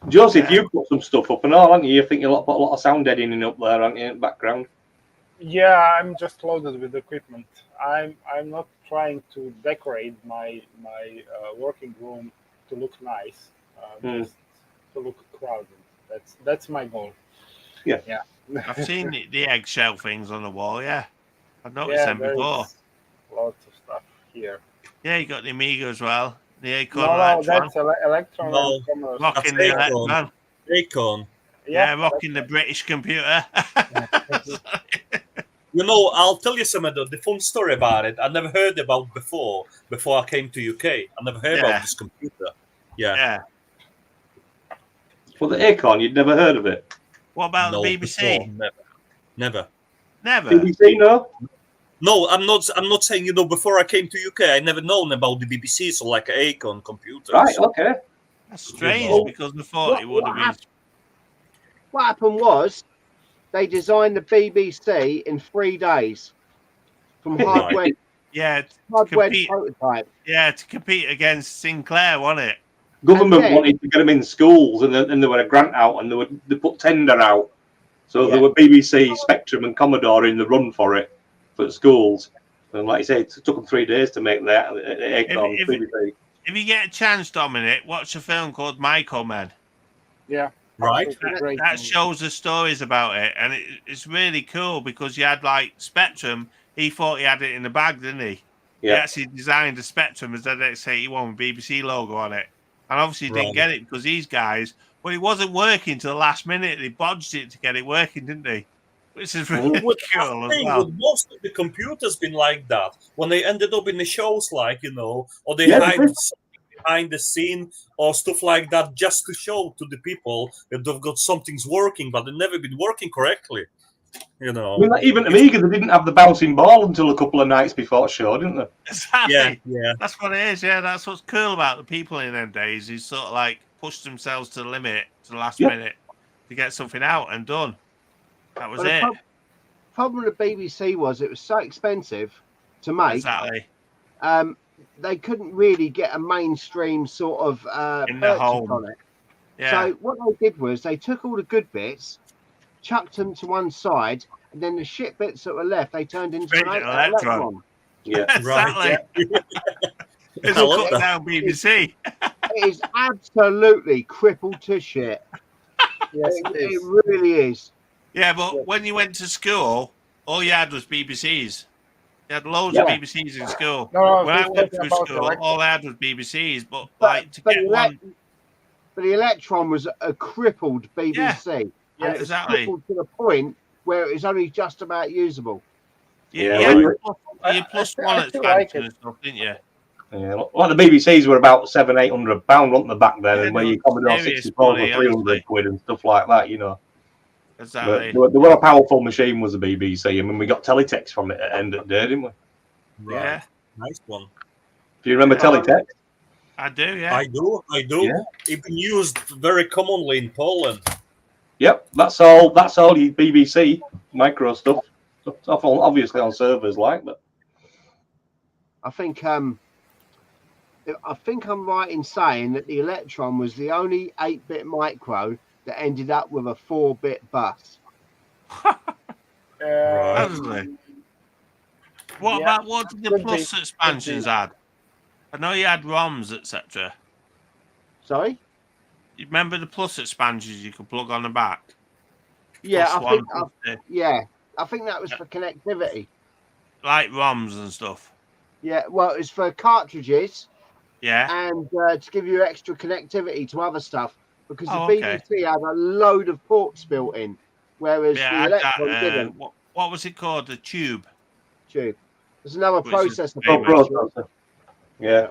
[SPEAKER 3] Joseph, you put some stuff up and all, haven't you? You think you'll put a lot of sound editing up there, aren't you, in the background?
[SPEAKER 4] Yeah, I'm just loaded with equipment. I'm not trying to decorate my working room to look nice, just to look crowded. That's my goal.
[SPEAKER 3] Yeah.
[SPEAKER 4] Yeah.
[SPEAKER 1] I've seen the eggshell things on the wall. Yeah, I've noticed them
[SPEAKER 4] there
[SPEAKER 1] before.
[SPEAKER 4] is lots of stuff here.
[SPEAKER 1] Yeah, you got the Amiga as well. The Acorn
[SPEAKER 4] No,
[SPEAKER 1] Electron.
[SPEAKER 4] that's Electron.
[SPEAKER 5] No,
[SPEAKER 4] and Commerce.
[SPEAKER 1] Rocking
[SPEAKER 5] That's
[SPEAKER 1] the
[SPEAKER 5] Acorn.
[SPEAKER 1] Electron.
[SPEAKER 5] Acorn.
[SPEAKER 1] Yeah, rocking the British computer.
[SPEAKER 5] You know, I'll tell you some of the fun story about it. I never heard about before I came to UK. I never heard about this computer. Yeah.
[SPEAKER 1] Yeah.
[SPEAKER 3] Well, the Acorn, you'd never heard of it?
[SPEAKER 1] What about
[SPEAKER 5] No,
[SPEAKER 1] the BBC?
[SPEAKER 5] before, never.
[SPEAKER 1] Never.
[SPEAKER 3] BBC, no?
[SPEAKER 5] No, I'm not saying, you know, before I came to UK, I never known about the BBC, so like Acorn computers.
[SPEAKER 3] Right, okay.
[SPEAKER 1] That's strange
[SPEAKER 3] Well,
[SPEAKER 1] because I thought it would have been.
[SPEAKER 2] What happened was they designed the BBC in 3 days from hardware,
[SPEAKER 1] Yeah,
[SPEAKER 2] hardware
[SPEAKER 1] compete.
[SPEAKER 2] prototype.
[SPEAKER 1] Yeah, to compete against Sinclair, wasn't it?
[SPEAKER 3] Government
[SPEAKER 2] then-
[SPEAKER 3] wanted to get them in schools, and then there were a grant out, and they put tender out. So
[SPEAKER 2] Yeah.
[SPEAKER 3] there were BBC, Spectrum, and Commodore in the run for it for the schools. And like I say, it took them 3 days to make that Acorn
[SPEAKER 1] If-
[SPEAKER 3] BBC.
[SPEAKER 1] If you get a chance, Dominic, watch a film called Microman.
[SPEAKER 4] Yeah.
[SPEAKER 5] Right.
[SPEAKER 4] absolutely great.
[SPEAKER 1] That shows the stories about it, and it's really cool because you had like Spectrum. He thought he had it in the bag, didn't he? He
[SPEAKER 3] Yeah.
[SPEAKER 1] actually designed a Spectrum as ZX81 with BBC logo on it, and obviously he didn't
[SPEAKER 5] Right.
[SPEAKER 1] get it because these guys. Well, it wasn't working till the last minute. They bodged it to get it working, didn't they? Which is really
[SPEAKER 5] With,
[SPEAKER 1] cool
[SPEAKER 5] I
[SPEAKER 1] as
[SPEAKER 5] think
[SPEAKER 1] well.
[SPEAKER 5] with most of the computers been like that. When they ended up in the shows, like, you know, or they
[SPEAKER 3] Yeah,
[SPEAKER 5] hide
[SPEAKER 3] they did.
[SPEAKER 5] something behind the scene or stuff like that just to show to the people that they've got something's working, but they've never been working correctly. You know.
[SPEAKER 3] I mean, like, even Amiga, they didn't have the bouncing ball until a couple of nights before the show, didn't they?
[SPEAKER 1] Exactly.
[SPEAKER 5] Yeah, yeah.
[SPEAKER 1] That's what it is. Yeah, that's what's cool about the people in them days. Who sort of like pushed themselves to the limit, to the last
[SPEAKER 3] Yeah.
[SPEAKER 1] minute, to get something out and done. That was
[SPEAKER 2] But the
[SPEAKER 1] it.
[SPEAKER 2] problem with the BBC was it was so expensive to make.
[SPEAKER 1] Exactly.
[SPEAKER 2] They couldn't really get a mainstream sort of
[SPEAKER 1] In the
[SPEAKER 2] purchase
[SPEAKER 1] home.
[SPEAKER 2] on it.
[SPEAKER 1] Yeah.
[SPEAKER 2] So what they did was they took all the good bits, chucked them to one side, and then the shit bits that were left they turned into
[SPEAKER 1] Straight
[SPEAKER 2] an
[SPEAKER 1] to Electron.
[SPEAKER 3] Yeah.
[SPEAKER 1] exactly. It's
[SPEAKER 5] I
[SPEAKER 1] a
[SPEAKER 5] love
[SPEAKER 1] cut
[SPEAKER 5] that.
[SPEAKER 1] down BBC.
[SPEAKER 2] It is absolutely crippled to shit.
[SPEAKER 4] Yes,
[SPEAKER 2] It,
[SPEAKER 4] it
[SPEAKER 2] it
[SPEAKER 4] is.
[SPEAKER 2] really is.
[SPEAKER 1] Yeah, but when you went to school, all you had was BBCs. You had loads
[SPEAKER 2] Yeah.
[SPEAKER 1] of BBCs in school.
[SPEAKER 4] No,
[SPEAKER 1] When I
[SPEAKER 4] we're
[SPEAKER 1] went
[SPEAKER 4] talking
[SPEAKER 1] through
[SPEAKER 4] about
[SPEAKER 1] school,
[SPEAKER 4] Electron.
[SPEAKER 1] all I had was BBCs. But
[SPEAKER 2] But,
[SPEAKER 1] like to
[SPEAKER 2] but,
[SPEAKER 1] get
[SPEAKER 2] the
[SPEAKER 1] one,
[SPEAKER 2] but the Electron was a crippled BBC. and
[SPEAKER 1] Yeah,
[SPEAKER 2] it was
[SPEAKER 1] exactly.
[SPEAKER 2] crippled to the point where it was only just about usable.
[SPEAKER 1] you
[SPEAKER 3] Yeah,
[SPEAKER 1] had
[SPEAKER 3] well,
[SPEAKER 1] your plus one
[SPEAKER 4] I still like
[SPEAKER 1] expansion
[SPEAKER 4] it.
[SPEAKER 1] and stuff, didn't you?
[SPEAKER 3] Yeah, like the BBCs were about £700-800, weren't they, back then?
[SPEAKER 1] Yeah,
[SPEAKER 3] and where
[SPEAKER 1] they
[SPEAKER 3] your
[SPEAKER 1] were
[SPEAKER 3] Commodore
[SPEAKER 1] serious
[SPEAKER 3] 64
[SPEAKER 1] money,
[SPEAKER 3] were 300
[SPEAKER 1] honestly.
[SPEAKER 3] quid and stuff like that, you know. But
[SPEAKER 1] Exactly.
[SPEAKER 3] they were a powerful machine, was the BBC. I mean, we got teletext from it at the end of the day, didn't we?
[SPEAKER 5] Right.
[SPEAKER 1] Yeah,
[SPEAKER 5] Nice one.
[SPEAKER 3] Do you remember
[SPEAKER 1] Yeah.
[SPEAKER 3] teletext?
[SPEAKER 1] I do. Yeah.
[SPEAKER 5] I do.
[SPEAKER 3] Yeah.
[SPEAKER 5] It's been used very commonly in Poland.
[SPEAKER 3] Yep, that's all your BBC micro stuff. Stuff obviously on servers like, but
[SPEAKER 2] I think I'm right in saying that the Electron was the only 8-bit micro that ended up with a 4-bit bus.
[SPEAKER 1] Honestly. What
[SPEAKER 4] Yeah.
[SPEAKER 1] about what did the
[SPEAKER 4] Could
[SPEAKER 1] plus
[SPEAKER 4] be.
[SPEAKER 1] expansions add? I know you had ROMs, etc.
[SPEAKER 2] Sorry?
[SPEAKER 1] You remember the plus expansions you could plug on the back?
[SPEAKER 2] Yeah,
[SPEAKER 1] Plus
[SPEAKER 2] I
[SPEAKER 1] one,
[SPEAKER 2] think
[SPEAKER 1] plus two.
[SPEAKER 2] I think that was for connectivity.
[SPEAKER 1] Like ROMs and stuff.
[SPEAKER 2] Yeah, well, it's for cartridges
[SPEAKER 1] Yeah.
[SPEAKER 2] and to give you extra connectivity to other stuff because
[SPEAKER 1] Oh,
[SPEAKER 2] the
[SPEAKER 1] okay.
[SPEAKER 2] BBC had a load of ports built in, whereas
[SPEAKER 1] Yeah,
[SPEAKER 2] the
[SPEAKER 1] I had
[SPEAKER 2] Electron
[SPEAKER 1] that,
[SPEAKER 2] didn't.
[SPEAKER 1] what was it called? The tube.
[SPEAKER 2] Tube. There's another
[SPEAKER 1] Which is
[SPEAKER 2] processor.
[SPEAKER 1] famous.
[SPEAKER 3] processor. Yeah.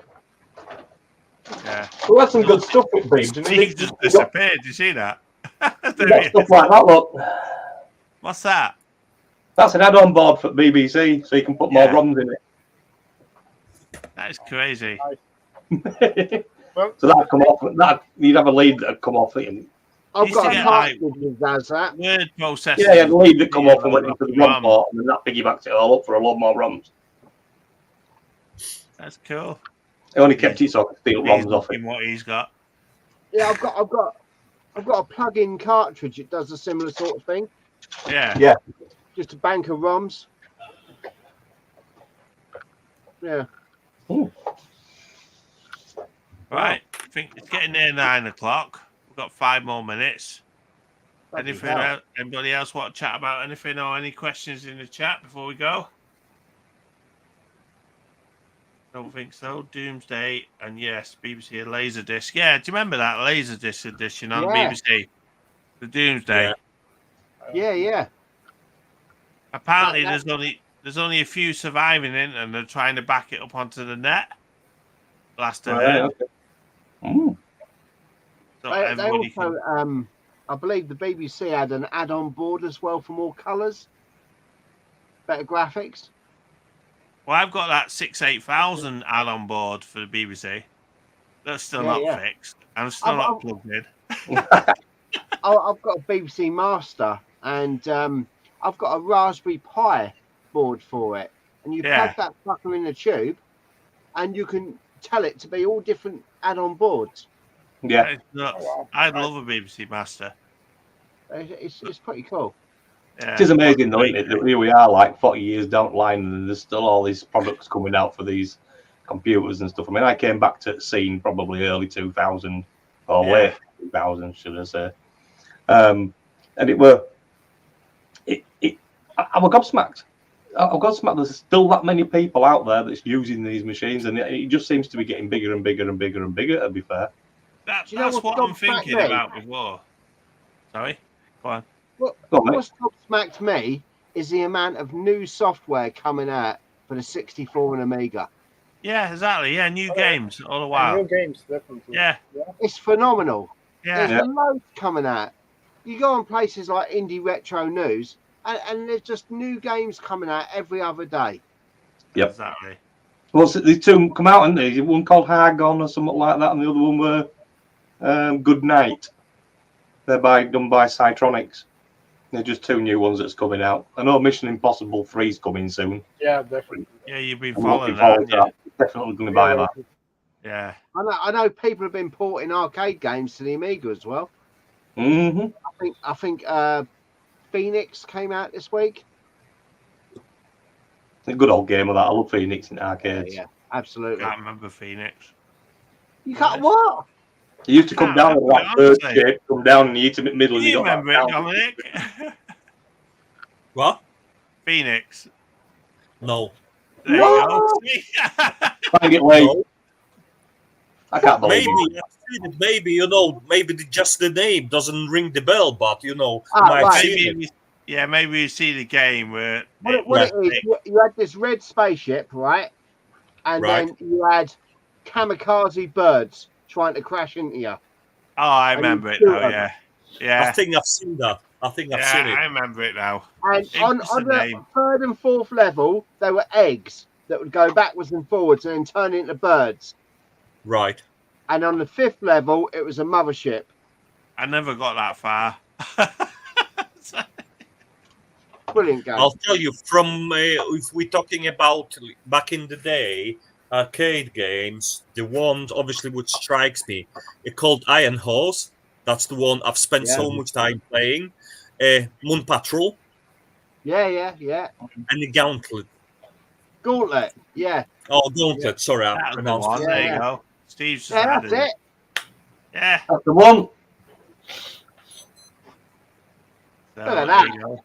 [SPEAKER 1] Yeah.
[SPEAKER 3] Well, that's some good stuff with Beams.
[SPEAKER 1] Steve just disappeared. Did you see that? There
[SPEAKER 3] Got
[SPEAKER 1] he
[SPEAKER 3] stuff
[SPEAKER 1] is.
[SPEAKER 3] like that, look.
[SPEAKER 1] What's that?
[SPEAKER 3] That's an add-on board for BBC, so you can put more
[SPEAKER 1] Yeah.
[SPEAKER 3] ROMs in
[SPEAKER 1] That is crazy.
[SPEAKER 3] it.
[SPEAKER 4] Well,
[SPEAKER 3] So that'd come off. You'd have a lead that'd come off it. And,
[SPEAKER 2] I've
[SPEAKER 1] Used to
[SPEAKER 2] got a
[SPEAKER 1] get, like,
[SPEAKER 2] cartridge that does that.
[SPEAKER 1] Word processor.
[SPEAKER 3] yeah, you had a lead that come
[SPEAKER 1] Yeah,
[SPEAKER 3] off and went into the
[SPEAKER 1] ROM.
[SPEAKER 3] ROM port, and then that piggybacked it all up for a lot more ROMs.
[SPEAKER 1] That's cool.
[SPEAKER 3] They only kept it so I could steal
[SPEAKER 1] He's
[SPEAKER 3] ROMs off it.
[SPEAKER 1] looking what he's got.
[SPEAKER 2] Yeah, I've got a plug-in cartridge that does a similar sort of thing.
[SPEAKER 1] Yeah.
[SPEAKER 3] Yeah.
[SPEAKER 2] Just a bank of ROMs. Yeah.
[SPEAKER 1] Right. I think it's getting near 9 o'clock. We've got 5 more minutes.
[SPEAKER 2] Bloody
[SPEAKER 1] Anything
[SPEAKER 2] hell.
[SPEAKER 1] else? Anybody else want to chat about anything or any questions in the chat before we go? Don't think so. Doomsday and yes, BBC Laserdisc. Yeah, do you remember that Laserdisc edition on
[SPEAKER 2] Yeah.
[SPEAKER 1] BBC? The Doomsday.
[SPEAKER 5] Yeah.
[SPEAKER 2] Yeah.
[SPEAKER 1] Apparently,
[SPEAKER 2] That-
[SPEAKER 1] there's only a few surviving in, and they're trying to back it up onto the net. Last I
[SPEAKER 3] Right,
[SPEAKER 1] heard.
[SPEAKER 3] okay. Mm.
[SPEAKER 1] So
[SPEAKER 2] They
[SPEAKER 1] everybody
[SPEAKER 2] also,
[SPEAKER 1] can.
[SPEAKER 2] I believe the BBC had an add-on board as well for more colours, better graphics.
[SPEAKER 1] Well, I've got that 68000 add-on board for the BBC. That's still
[SPEAKER 2] Yeah,
[SPEAKER 1] not
[SPEAKER 2] yeah.
[SPEAKER 1] fixed. I'm still not plugged in.
[SPEAKER 2] I've got a BBC Master, and I've got a Raspberry Pi board for it, and you
[SPEAKER 1] Yeah.
[SPEAKER 2] plug that fucker in the tube, and you can tell it to be all different add-on boards.
[SPEAKER 3] Yeah.
[SPEAKER 1] It's nuts.
[SPEAKER 4] Oh, wow.
[SPEAKER 1] I'd love a BBC Master.
[SPEAKER 2] It's pretty cool.
[SPEAKER 1] Yeah.
[SPEAKER 3] It is amazing, though, isn't it, that here we are, like 40 years down the line, and there's still all these products coming out for these computers and stuff. I mean, I came back to the scene probably early 2000 or
[SPEAKER 1] Yeah.
[SPEAKER 3] late 2000, should I say? And it were, I'm gobsmacked. I'm gobsmacked. There's still that many people out there that's using these machines, and it just seems to be getting bigger and bigger and bigger and bigger. To be fair,
[SPEAKER 1] That's
[SPEAKER 2] Do you know
[SPEAKER 1] what
[SPEAKER 2] what's
[SPEAKER 1] I'm
[SPEAKER 2] gobsmacked
[SPEAKER 1] thinking
[SPEAKER 2] me?
[SPEAKER 1] about before. Sorry? Go on.
[SPEAKER 3] go on, mate.
[SPEAKER 2] What's gobsmacked me is the amount of new software coming out for the 64 and Amiga.
[SPEAKER 1] Yeah, exactly. Yeah, new
[SPEAKER 4] Oh, yeah.
[SPEAKER 1] games all the
[SPEAKER 4] And
[SPEAKER 1] while.
[SPEAKER 4] new games, definitely.
[SPEAKER 1] Yeah,
[SPEAKER 2] It's phenomenal.
[SPEAKER 1] yeah.
[SPEAKER 2] There's loads coming out. You go on places like Indie Retro News, and there's just new games coming out every other day.
[SPEAKER 3] Yep.
[SPEAKER 1] Exactly.
[SPEAKER 3] Well, so the two come out, and there's one called Hargon or something like that, and the other one were Good Night. They're done by Cytronics. They're just two new ones that's coming out. I know Mission Impossible 3's coming soon.
[SPEAKER 4] Yeah, definitely.
[SPEAKER 1] Yeah, you've been
[SPEAKER 3] I'm
[SPEAKER 1] following
[SPEAKER 3] looking
[SPEAKER 1] that.
[SPEAKER 3] forward to
[SPEAKER 1] haven't
[SPEAKER 3] that. Definitely going to buy that.
[SPEAKER 1] you? Yeah.
[SPEAKER 2] I know people have been porting arcade games to the Amiga as well.
[SPEAKER 3] Mm-hmm.
[SPEAKER 2] I think Phoenix came out this week.
[SPEAKER 3] A good old game of that. I love Phoenix in arcades.
[SPEAKER 2] Yeah, absolutely.
[SPEAKER 1] Can't remember Phoenix.
[SPEAKER 2] You can't what?
[SPEAKER 3] You used to come down with that bird
[SPEAKER 1] Honestly.
[SPEAKER 3] shape, come down in the intimate middle,
[SPEAKER 1] Do
[SPEAKER 3] and you
[SPEAKER 1] you
[SPEAKER 3] got
[SPEAKER 1] remember
[SPEAKER 3] that
[SPEAKER 1] it,
[SPEAKER 3] down.
[SPEAKER 1] Dominic?
[SPEAKER 5] What?
[SPEAKER 1] Phoenix.
[SPEAKER 5] No.
[SPEAKER 1] There you go. See?
[SPEAKER 3] Trying to get laid.
[SPEAKER 5] No.
[SPEAKER 3] I can't believe
[SPEAKER 5] Maybe,
[SPEAKER 3] it.
[SPEAKER 5] I've seen it. Maybe, maybe just the name doesn't ring the bell, but,
[SPEAKER 2] Ah,
[SPEAKER 5] might
[SPEAKER 2] right.
[SPEAKER 5] see it.
[SPEAKER 1] Maybe you see the game where
[SPEAKER 2] What it is, you had this red spaceship, right? And
[SPEAKER 5] Right.
[SPEAKER 2] then you had kamikaze birds trying to crash into you.
[SPEAKER 1] Oh, I
[SPEAKER 2] And
[SPEAKER 1] remember
[SPEAKER 2] you
[SPEAKER 1] it
[SPEAKER 2] shoot
[SPEAKER 1] now.
[SPEAKER 2] them.
[SPEAKER 1] Yeah,
[SPEAKER 5] I
[SPEAKER 1] yeah,
[SPEAKER 5] think I've seen that. I think I've
[SPEAKER 1] yeah.
[SPEAKER 5] seen it.
[SPEAKER 1] I remember it now.
[SPEAKER 2] And
[SPEAKER 1] It's
[SPEAKER 2] on
[SPEAKER 1] the
[SPEAKER 2] the
[SPEAKER 1] name.
[SPEAKER 2] third and fourth level, there were eggs that would go backwards and forwards and then turn into birds.
[SPEAKER 5] Right.
[SPEAKER 2] And on the fifth level, it was a mothership.
[SPEAKER 1] I never got that far.
[SPEAKER 2] Brilliant game.
[SPEAKER 5] I'll tell you, from if we're talking about back in the day, arcade games, the one obviously which strikes me, it's called Iron Horse. That's the one I've spent so much time playing. Moon Patrol
[SPEAKER 2] Yeah.
[SPEAKER 5] and the Gauntlet.
[SPEAKER 2] Gauntlet. Yeah.
[SPEAKER 5] Oh, Gauntlet. Sorry, I
[SPEAKER 1] That's the
[SPEAKER 5] pronounced
[SPEAKER 1] one.
[SPEAKER 5] it.
[SPEAKER 1] There
[SPEAKER 2] Yeah.
[SPEAKER 1] you go. Steve's just
[SPEAKER 2] Yeah,
[SPEAKER 1] added
[SPEAKER 2] that's it.
[SPEAKER 1] Yeah.
[SPEAKER 3] That's the one.
[SPEAKER 1] So,
[SPEAKER 2] Look at
[SPEAKER 1] there
[SPEAKER 2] that.
[SPEAKER 1] you go.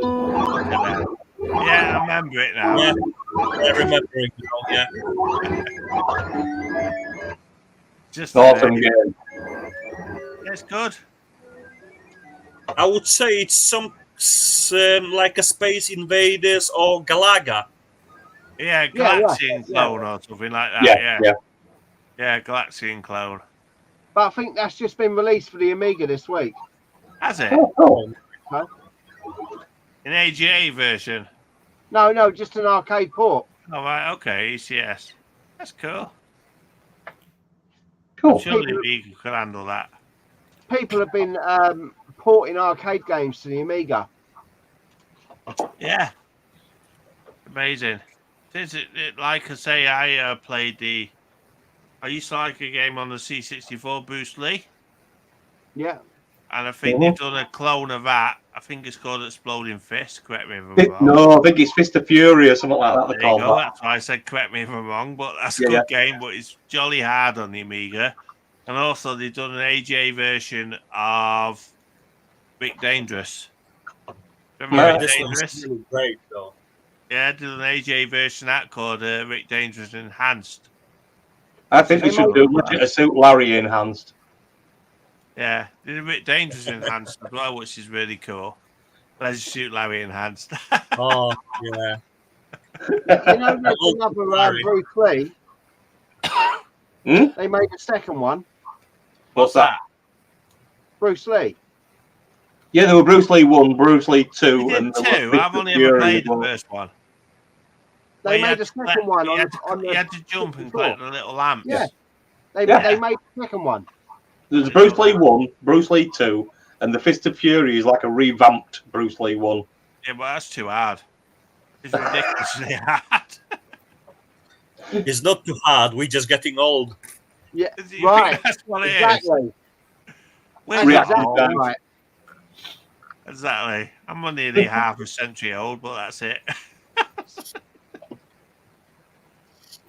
[SPEAKER 1] Look at that. Yeah, I remember it now.
[SPEAKER 5] Yeah, I remember it now. Yeah.
[SPEAKER 1] Just
[SPEAKER 3] Awesome game.
[SPEAKER 1] It's good.
[SPEAKER 5] I would say it's some like a Space Invaders or Galaga.
[SPEAKER 1] Yeah,
[SPEAKER 2] Yeah,
[SPEAKER 1] Galaxian
[SPEAKER 2] yeah.
[SPEAKER 1] clone or something like that.
[SPEAKER 3] Yeah.
[SPEAKER 1] Yeah, Galaxian clone.
[SPEAKER 2] But I think that's just been released for the Amiga this week.
[SPEAKER 1] Has it?
[SPEAKER 3] Oh,
[SPEAKER 1] An AGA version.
[SPEAKER 2] No, just an arcade port.
[SPEAKER 1] All right, okay, ECS. That's cool.
[SPEAKER 3] cool.
[SPEAKER 1] Surely we could handle that.
[SPEAKER 2] People have been porting arcade games to the Amiga.
[SPEAKER 1] Yeah. Amazing. Like I say, I played I used to like a game on the C64, Bruce Lee.
[SPEAKER 2] Yeah.
[SPEAKER 1] and I think they've done a clone of that. I think it's called Exploding Fist. Correct me if I'm wrong.
[SPEAKER 3] No, I think it's Fist of Fury or something like that. They
[SPEAKER 1] There you
[SPEAKER 3] call
[SPEAKER 1] go.
[SPEAKER 3] that.
[SPEAKER 1] That's why I said correct me if I'm wrong, but that's a
[SPEAKER 3] Yeah,
[SPEAKER 1] good game. But it's jolly hard on the Amiga, and also they've done an AJ version of Rick Dangerous. Remember
[SPEAKER 3] Yeah,
[SPEAKER 1] Rick
[SPEAKER 5] This
[SPEAKER 1] Dangerous?
[SPEAKER 5] one's really great, though.
[SPEAKER 1] Yeah, I did an AJ version of that called Rick Dangerous Enhanced.
[SPEAKER 3] I think they
[SPEAKER 2] They
[SPEAKER 3] should
[SPEAKER 2] might-
[SPEAKER 3] do Legit of Suit Larry enhanced.
[SPEAKER 1] Yeah, did a Rick Dangerous Enhanced as well, which is really cool. Leisure Suit Larry Enhanced.
[SPEAKER 5] Oh, yeah.
[SPEAKER 2] You know, there's another
[SPEAKER 5] Larry.
[SPEAKER 2] Bruce Lee.
[SPEAKER 3] Hmm?
[SPEAKER 2] They made a second one.
[SPEAKER 3] What's that?
[SPEAKER 2] Bruce Lee.
[SPEAKER 3] Yeah, there were Bruce Lee 1, Bruce Lee 2,
[SPEAKER 1] They did
[SPEAKER 3] and there
[SPEAKER 1] two.
[SPEAKER 3] was
[SPEAKER 1] I've
[SPEAKER 3] Fist of
[SPEAKER 1] only ever
[SPEAKER 3] Fury
[SPEAKER 1] played
[SPEAKER 3] as
[SPEAKER 1] the
[SPEAKER 3] well.
[SPEAKER 1] first one.
[SPEAKER 2] They
[SPEAKER 1] Well, you
[SPEAKER 2] made
[SPEAKER 1] had
[SPEAKER 2] a
[SPEAKER 1] to
[SPEAKER 2] second
[SPEAKER 1] collect-
[SPEAKER 2] one
[SPEAKER 1] you
[SPEAKER 2] on,
[SPEAKER 1] had to,
[SPEAKER 2] on the.
[SPEAKER 1] you had to jump and collect the little lamps.
[SPEAKER 2] Yeah. They
[SPEAKER 3] Yeah.
[SPEAKER 2] made a second one.
[SPEAKER 3] There's Bruce Lee 1, Bruce Lee 2, and the Fist of Fury is like a revamped Bruce Lee 1.
[SPEAKER 1] Yeah, but that's too hard. It's ridiculously hard.
[SPEAKER 5] It's not too hard. We're just getting old.
[SPEAKER 2] Yeah,
[SPEAKER 1] You think
[SPEAKER 2] right.
[SPEAKER 1] That's what it is.
[SPEAKER 2] Exactly.
[SPEAKER 1] Where's
[SPEAKER 2] That's
[SPEAKER 3] Yeah.
[SPEAKER 1] that
[SPEAKER 2] exactly
[SPEAKER 1] all?
[SPEAKER 3] Times.
[SPEAKER 2] right.
[SPEAKER 1] Exactly. I'm nearly half a century old, but that's it.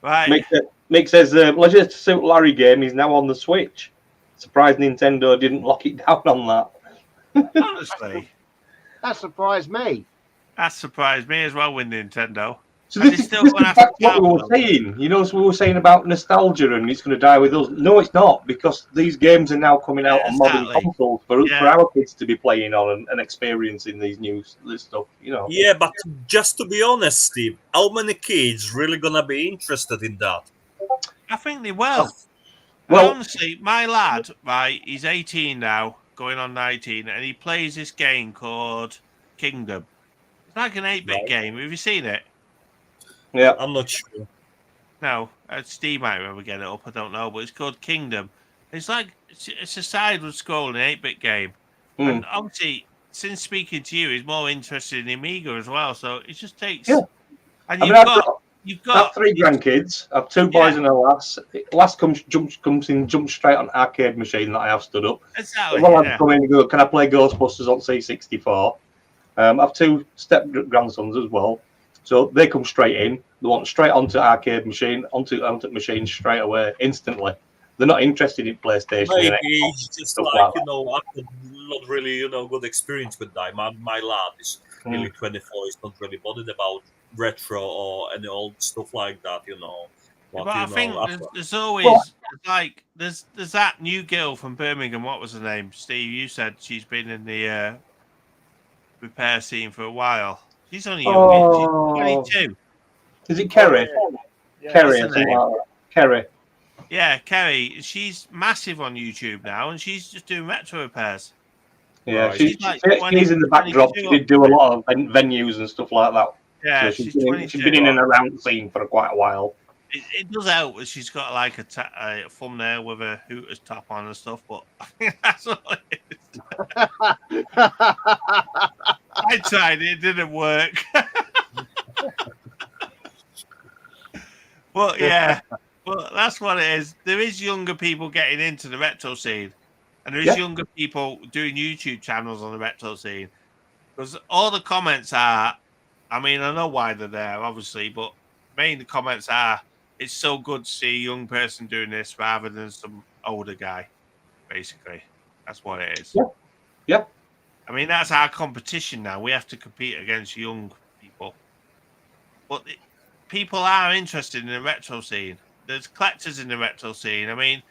[SPEAKER 1] Right.
[SPEAKER 3] Mick says Legit of Suit Larry game is now on the Switch. Surprised Nintendo didn't lock it down on that.
[SPEAKER 1] Honestly,
[SPEAKER 2] That surprised me.
[SPEAKER 1] that surprised me as well with Nintendo.
[SPEAKER 3] So
[SPEAKER 1] And
[SPEAKER 3] this
[SPEAKER 1] it's
[SPEAKER 3] is,
[SPEAKER 1] still
[SPEAKER 3] this
[SPEAKER 1] gonna
[SPEAKER 3] is
[SPEAKER 1] have to
[SPEAKER 3] back to what we were
[SPEAKER 1] count.
[SPEAKER 3] saying. You know, so we were saying about nostalgia and it's going to die with us. No, it's not, because these games are now coming out on modern
[SPEAKER 1] Exactly.
[SPEAKER 3] consoles for
[SPEAKER 1] Yeah.
[SPEAKER 3] our kids to be playing on and experiencing these this stuff. You know.
[SPEAKER 5] Yeah, but just to be honest, Steve, how many kids really gonna be interested in that?
[SPEAKER 1] I think they will.
[SPEAKER 3] Well-
[SPEAKER 1] And honestly, my lad, right, he's 18 now, going on 19, and he plays this game called Kingdom. It's like an 8-bit
[SPEAKER 5] Right.
[SPEAKER 1] game. Have you seen it?
[SPEAKER 3] Yeah.
[SPEAKER 5] I'm not sure.
[SPEAKER 1] No, Steve might ever get it up. I don't know, but it's called Kingdom. It's like it's a sideward scrolling 8-bit game,
[SPEAKER 3] Mm.
[SPEAKER 1] and obviously, since speaking to you, he's more interested in the Amiga as well. So it just takes.
[SPEAKER 3] Yeah.
[SPEAKER 1] And
[SPEAKER 3] I
[SPEAKER 1] you've
[SPEAKER 3] mean, I've
[SPEAKER 1] got
[SPEAKER 3] got
[SPEAKER 1] you've
[SPEAKER 3] I have
[SPEAKER 1] got
[SPEAKER 3] 3 grandkids. I have 2 boys and a lass. Lass comes straight on arcade machine that I have stood up.
[SPEAKER 1] exactly.
[SPEAKER 3] Well, I've
[SPEAKER 1] Yeah.
[SPEAKER 3] come in and go, can I play Ghostbusters on C64? I have 2 step grandsons as well. So they come straight in. They want straight onto arcade machine, onto machine straight away, instantly. They're not interested in PlayStation.
[SPEAKER 5] Maybe
[SPEAKER 3] and
[SPEAKER 5] it's just
[SPEAKER 3] stuff
[SPEAKER 5] like,
[SPEAKER 3] like
[SPEAKER 5] you know, I've not really, good experience with that. My lad is nearly 24. He's not really bothered about retro or any old stuff like that, you know.
[SPEAKER 1] But I think there's always
[SPEAKER 3] Well-
[SPEAKER 1] like there's that new girl from Birmingham. What was her name? Steve, you said she's been in the repair scene for a while. She's only young.
[SPEAKER 3] Oh.
[SPEAKER 1] She's 22.
[SPEAKER 3] Is it Kerry?
[SPEAKER 4] Yeah.
[SPEAKER 3] Kerry,
[SPEAKER 1] What's her
[SPEAKER 3] something
[SPEAKER 1] name?
[SPEAKER 3] like that. Kerry.
[SPEAKER 1] Yeah, Kerry. She's massive on YouTube now, and she's just doing retro repairs.
[SPEAKER 3] Yeah,
[SPEAKER 5] Right.
[SPEAKER 3] she's
[SPEAKER 1] like
[SPEAKER 3] in the backdrop. She
[SPEAKER 1] 22.
[SPEAKER 3] did do a lot of venues and stuff like that.
[SPEAKER 1] Yeah,
[SPEAKER 3] So
[SPEAKER 1] she's
[SPEAKER 3] she's
[SPEAKER 1] 22.
[SPEAKER 3] been in and around the scene for quite a while.
[SPEAKER 1] It does help that she's got like a thumbnail with a Hooters top on and stuff, but I think that's all it is. I tried it didn't work. But yeah, well, that's what it is. There is younger people getting into the retro scene, and there is
[SPEAKER 3] Yeah.
[SPEAKER 1] younger people doing YouTube channels on the retro scene. Because all the comments are, I mean, I know why they're there, obviously, but main the comments are, it's so good to see a young person doing this rather than some older guy. Basically, that's what it is.
[SPEAKER 3] Yeah. Yeah.
[SPEAKER 1] I mean, that's our competition now. We have to compete against young people. But people are interested in the retro scene. There's collectors in the retro scene. I mean,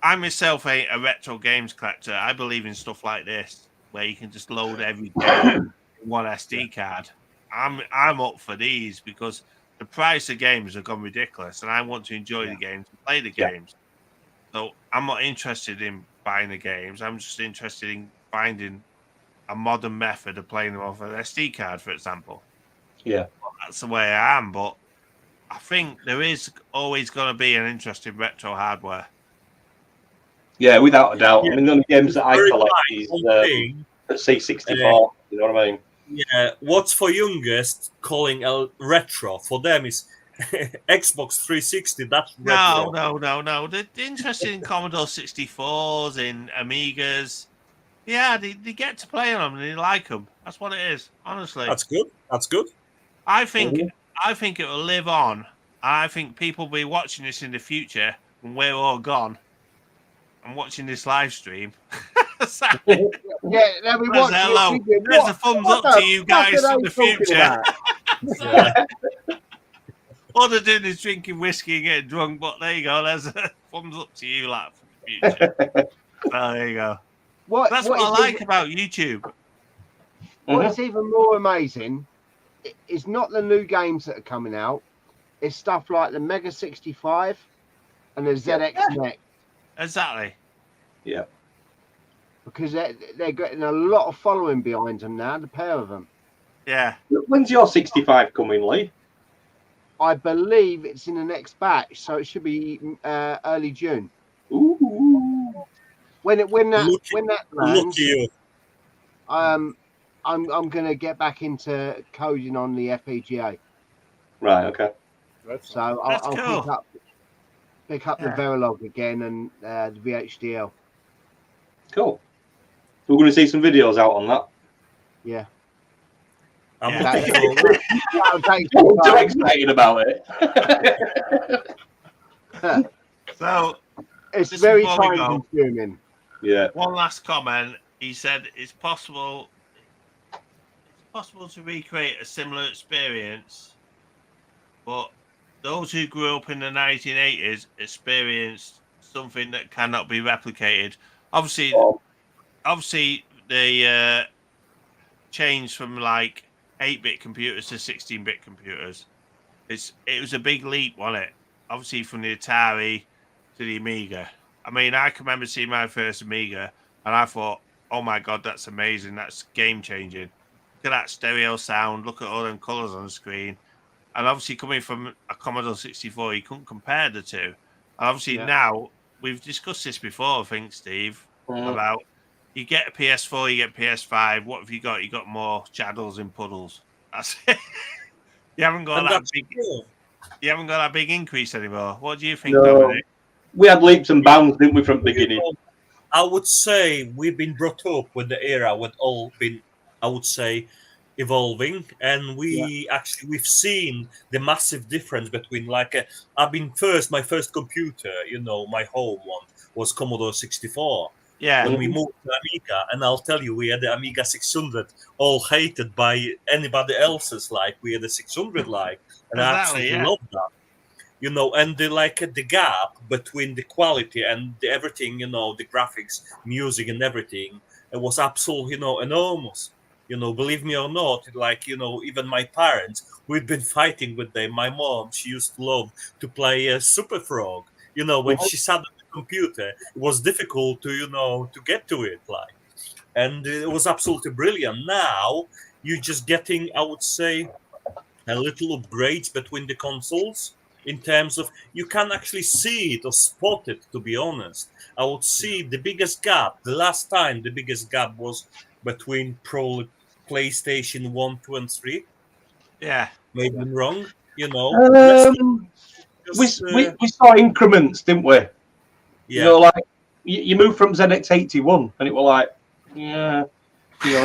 [SPEAKER 1] I myself ain't a retro games collector. I believe in stuff like this, where you can just load every game in one SD card. I'm up for these because the price of games have gone ridiculous, and I want to enjoy the games and play the
[SPEAKER 3] Yeah.
[SPEAKER 1] games. So I'm not interested in buying the games. I'm just interested in finding a modern method of playing them off an SD card, for example.
[SPEAKER 3] Yeah.
[SPEAKER 1] That's the way I am, but I think there is always going to be an interest in retro hardware.
[SPEAKER 3] Yeah, without a doubt.
[SPEAKER 5] Yeah.
[SPEAKER 3] I mean, the only games that I
[SPEAKER 5] Very
[SPEAKER 3] collect
[SPEAKER 5] nice
[SPEAKER 3] is
[SPEAKER 5] one thing.
[SPEAKER 3] at C64. You know what I mean?
[SPEAKER 5] Yeah, what's for youngest calling a retro for them is Xbox 360. That's retro.
[SPEAKER 1] No. They're interested in Commodore 64s, in Amigas. Yeah, they get to play on them and they like them. That's what it is, honestly.
[SPEAKER 5] That's good. That's good.
[SPEAKER 1] I think it will live on. I think people will be watching this in the future when we're all gone and watching this live stream. So,
[SPEAKER 2] Yeah, they'll be
[SPEAKER 1] there's
[SPEAKER 2] watching
[SPEAKER 1] a hello.
[SPEAKER 2] it thinking,
[SPEAKER 1] There's a thumbs
[SPEAKER 2] what
[SPEAKER 1] up
[SPEAKER 2] the
[SPEAKER 1] to you
[SPEAKER 2] fuck
[SPEAKER 1] guys
[SPEAKER 2] are
[SPEAKER 1] from
[SPEAKER 2] they
[SPEAKER 1] the
[SPEAKER 2] talking
[SPEAKER 1] future.
[SPEAKER 2] about?
[SPEAKER 5] Yeah.
[SPEAKER 1] All they're doing is drinking whiskey and getting drunk, but there you go. There's a thumbs up to you, lad, from the future. Oh, there you go. That's what I like about YouTube.
[SPEAKER 2] What's even more amazing is not the new games that are coming out. It's stuff like the Mega 65 and the ZX Next.
[SPEAKER 1] Exactly.
[SPEAKER 3] Yeah.
[SPEAKER 2] Because they're getting a lot of following behind them now, the pair of them.
[SPEAKER 1] Yeah.
[SPEAKER 3] When's your 65 coming, Lee?
[SPEAKER 2] I believe it's in the next batch, so it should be early June.
[SPEAKER 3] Ooh.
[SPEAKER 2] When that lands,
[SPEAKER 5] Look you.
[SPEAKER 2] I'm gonna get back into coding on the FPGA.
[SPEAKER 3] Right. Okay.
[SPEAKER 2] So
[SPEAKER 1] That's
[SPEAKER 2] I'll
[SPEAKER 1] cool.
[SPEAKER 2] pick up the Verilog again and the VHDL.
[SPEAKER 3] Cool. We're going to see some videos out on that.
[SPEAKER 2] Yeah.
[SPEAKER 5] I'm
[SPEAKER 1] Yeah.
[SPEAKER 5] looking forward.
[SPEAKER 2] That'll take
[SPEAKER 3] I'm
[SPEAKER 2] some
[SPEAKER 3] too
[SPEAKER 2] time.
[SPEAKER 3] excited about it.
[SPEAKER 1] So,
[SPEAKER 2] It's
[SPEAKER 1] Just
[SPEAKER 2] very
[SPEAKER 1] before we
[SPEAKER 2] time
[SPEAKER 1] go.
[SPEAKER 2] consuming.
[SPEAKER 3] Yeah.
[SPEAKER 1] one last comment. He said it's possible to recreate a similar experience, but those who grew up in the 1980s experienced something that cannot be replicated. Obviously, the change from like 8-bit computers to 16-bit computers. It was a big leap, wasn't it? Obviously, from the Atari to the Amiga. I mean, I can remember seeing my first Amiga, and I thought, "Oh my god, that's amazing! That's game changing! Look at that stereo sound! Look at all them colors on the screen!" And obviously, coming from a Commodore 64, you couldn't compare the two. And obviously, now we've discussed this before, I think, Steve, about you get a PS4, you get PS5. What have you got? You got more shadows and puddles. That's it. You haven't got that big.
[SPEAKER 5] Cool.
[SPEAKER 1] You haven't got that big increase anymore. What do you think,
[SPEAKER 3] No.
[SPEAKER 1] Dominic?
[SPEAKER 3] We had leaps and bounds, didn't we, from the beginning?
[SPEAKER 5] I would say we've been brought up with the era with all been, I would say, evolving, and we've seen the massive difference between my first computer, my home one was Commodore 64.
[SPEAKER 1] Yeah.
[SPEAKER 5] When we moved to Amiga, and I'll tell you, we had the Amiga 600, all hated by anybody else's. Like we had the 600, and I absolutely loved that. And the gap between the quality and everything, the graphics, music, and everything, it was absolutely, enormous. Believe me or not, even my parents, we'd been fighting with them. My mom, she used to love to play Super Frog. When she sat at the computer, it was difficult to get to it, and it was absolutely brilliant. Now you're just getting, I would say, a little upgrades between the consoles. In terms of, you can actually see it or spot it, to be honest. I would see the biggest gap. The last time the biggest gap was between PlayStation 1, 2, and 3.
[SPEAKER 1] Yeah.
[SPEAKER 5] Maybe I'm wrong,
[SPEAKER 3] We saw increments, didn't we?
[SPEAKER 5] Yeah.
[SPEAKER 3] You moved from ZX81 and it was like, and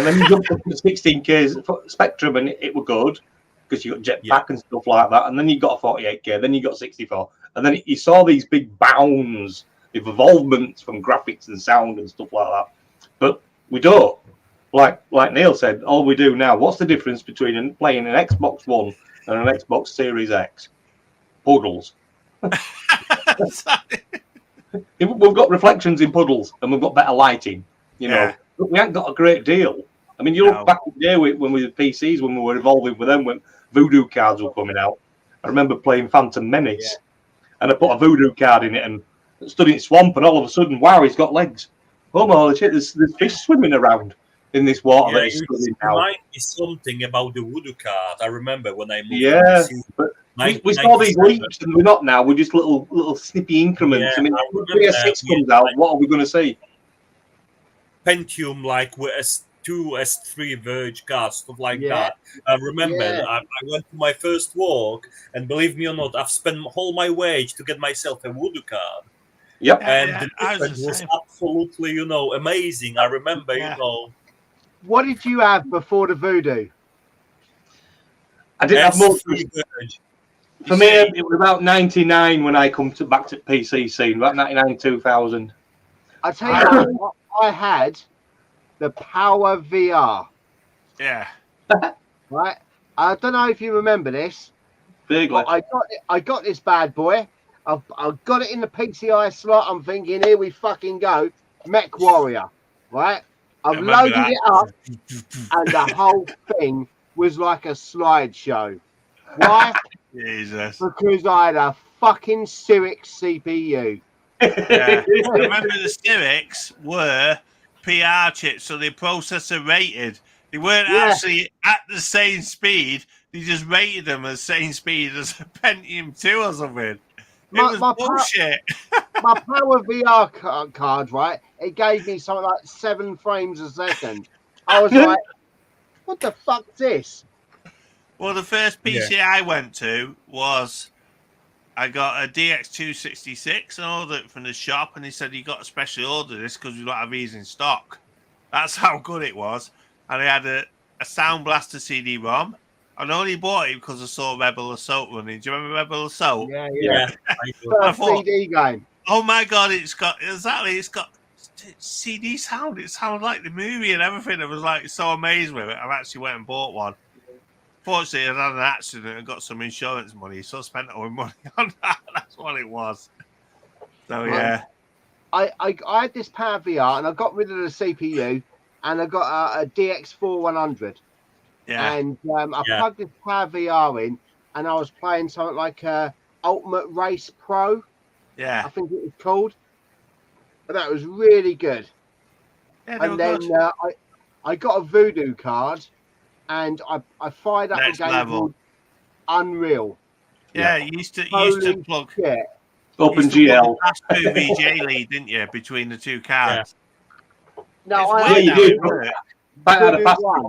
[SPEAKER 3] then you jumped up to 16K Spectrum and it was good. Because you got jetpack and stuff like that, and then you got a 48K, then you got 64, and then you saw these big bounds of evolvements from graphics and sound and stuff like that. But we don't. Like Neil said, all we do now. What's the difference between playing an Xbox One and an Xbox Series X? Puddles. We've got reflections in puddles, and we've got better lighting. But we haven't got a great deal. I mean, you look back in the day when we had PCs, when we were evolving with them, when Voodoo cards were coming out. I remember playing Phantom Menace, and I put a Voodoo card in it and stood in swamp, and all of a sudden, wow, he's got legs. Oh my shit, there's fish swimming around in this water that he's swimming now.
[SPEAKER 5] Remind me something about the Voodoo card. I remember when I moved.
[SPEAKER 3] Yeah, but we saw these leaps, and we're not now. We're just little snippy increments.
[SPEAKER 5] Yeah,
[SPEAKER 3] I mean, when PS6 comes out, what are we going to see?
[SPEAKER 5] Pentium with S2, S3 Verge cards, stuff like that. I remember I went to my first walk, and believe me or not, I've spent all my wage to get myself a Voodoo card.
[SPEAKER 3] Yep.
[SPEAKER 5] And
[SPEAKER 1] Yeah,
[SPEAKER 5] the
[SPEAKER 1] I was
[SPEAKER 5] difference
[SPEAKER 1] the
[SPEAKER 5] was
[SPEAKER 1] same.
[SPEAKER 5] absolutely, amazing. I remember,
[SPEAKER 1] Yeah.
[SPEAKER 2] What did you have before the Voodoo?
[SPEAKER 3] I didn't have much.
[SPEAKER 5] S3 Verge.
[SPEAKER 3] For me, it was about 99 when I come back to PC scene, about 99, 2000.
[SPEAKER 2] I tell you what, I had the Power VR,
[SPEAKER 1] Yeah.
[SPEAKER 2] right? I don't know if you remember this.
[SPEAKER 3] Vaguely.
[SPEAKER 2] I got this bad boy. I've got it in the PCI slot. I'm thinking, here we fucking go. Mech Warrior, right? I've
[SPEAKER 1] remember
[SPEAKER 2] loaded
[SPEAKER 1] that.
[SPEAKER 2] it up, and the whole thing was like a slideshow. Why?
[SPEAKER 1] Jesus.
[SPEAKER 2] Because I had a fucking Cyrix CPU.
[SPEAKER 1] Yeah. I remember the Cyrix were PR chips, so they processor rated. They weren't
[SPEAKER 2] Yeah.
[SPEAKER 1] actually at the same speed. They just rated them as same speed as a Pentium 2 or something. It was bullshit.
[SPEAKER 2] My Power VR card, right? It gave me something like 7 frames a second. I was like, what the fuck's this?
[SPEAKER 1] Well, the first PC I went to was I got a DX266 and ordered it from the shop, and he said, you got to specially order this because we don't have these in stock. That's how good it was. And I had a Sound Blaster CD-ROM. And I only bought it because I saw Rebel Assault running. Do you remember Rebel Assault?
[SPEAKER 2] Yeah. First CD game.
[SPEAKER 1] Oh my god, it's got CD sound. It sounded like the movie and everything. I was like so amazed with it. I actually went and bought one. Fortunately, I had an accident and got some insurance money, so I spent all my money on that. That's what it was. So yeah.
[SPEAKER 2] I had this Power VR and I got rid of the CPU and I got a DX4100.
[SPEAKER 1] Yeah.
[SPEAKER 2] And I plugged this Power VR in and I was playing something like Ultimate Race Pro.
[SPEAKER 1] Yeah.
[SPEAKER 2] I think it was called. But that was really good.
[SPEAKER 1] Yeah,
[SPEAKER 2] and then I got a Voodoo card and I fired up
[SPEAKER 1] Next
[SPEAKER 2] a game
[SPEAKER 1] level.
[SPEAKER 2] called Unreal.
[SPEAKER 1] Yeah, you used to plug
[SPEAKER 3] OpenGL.
[SPEAKER 1] pass-through VJ lead, didn't you, between the two cards?
[SPEAKER 2] No,
[SPEAKER 1] it's weird how it worked.
[SPEAKER 2] I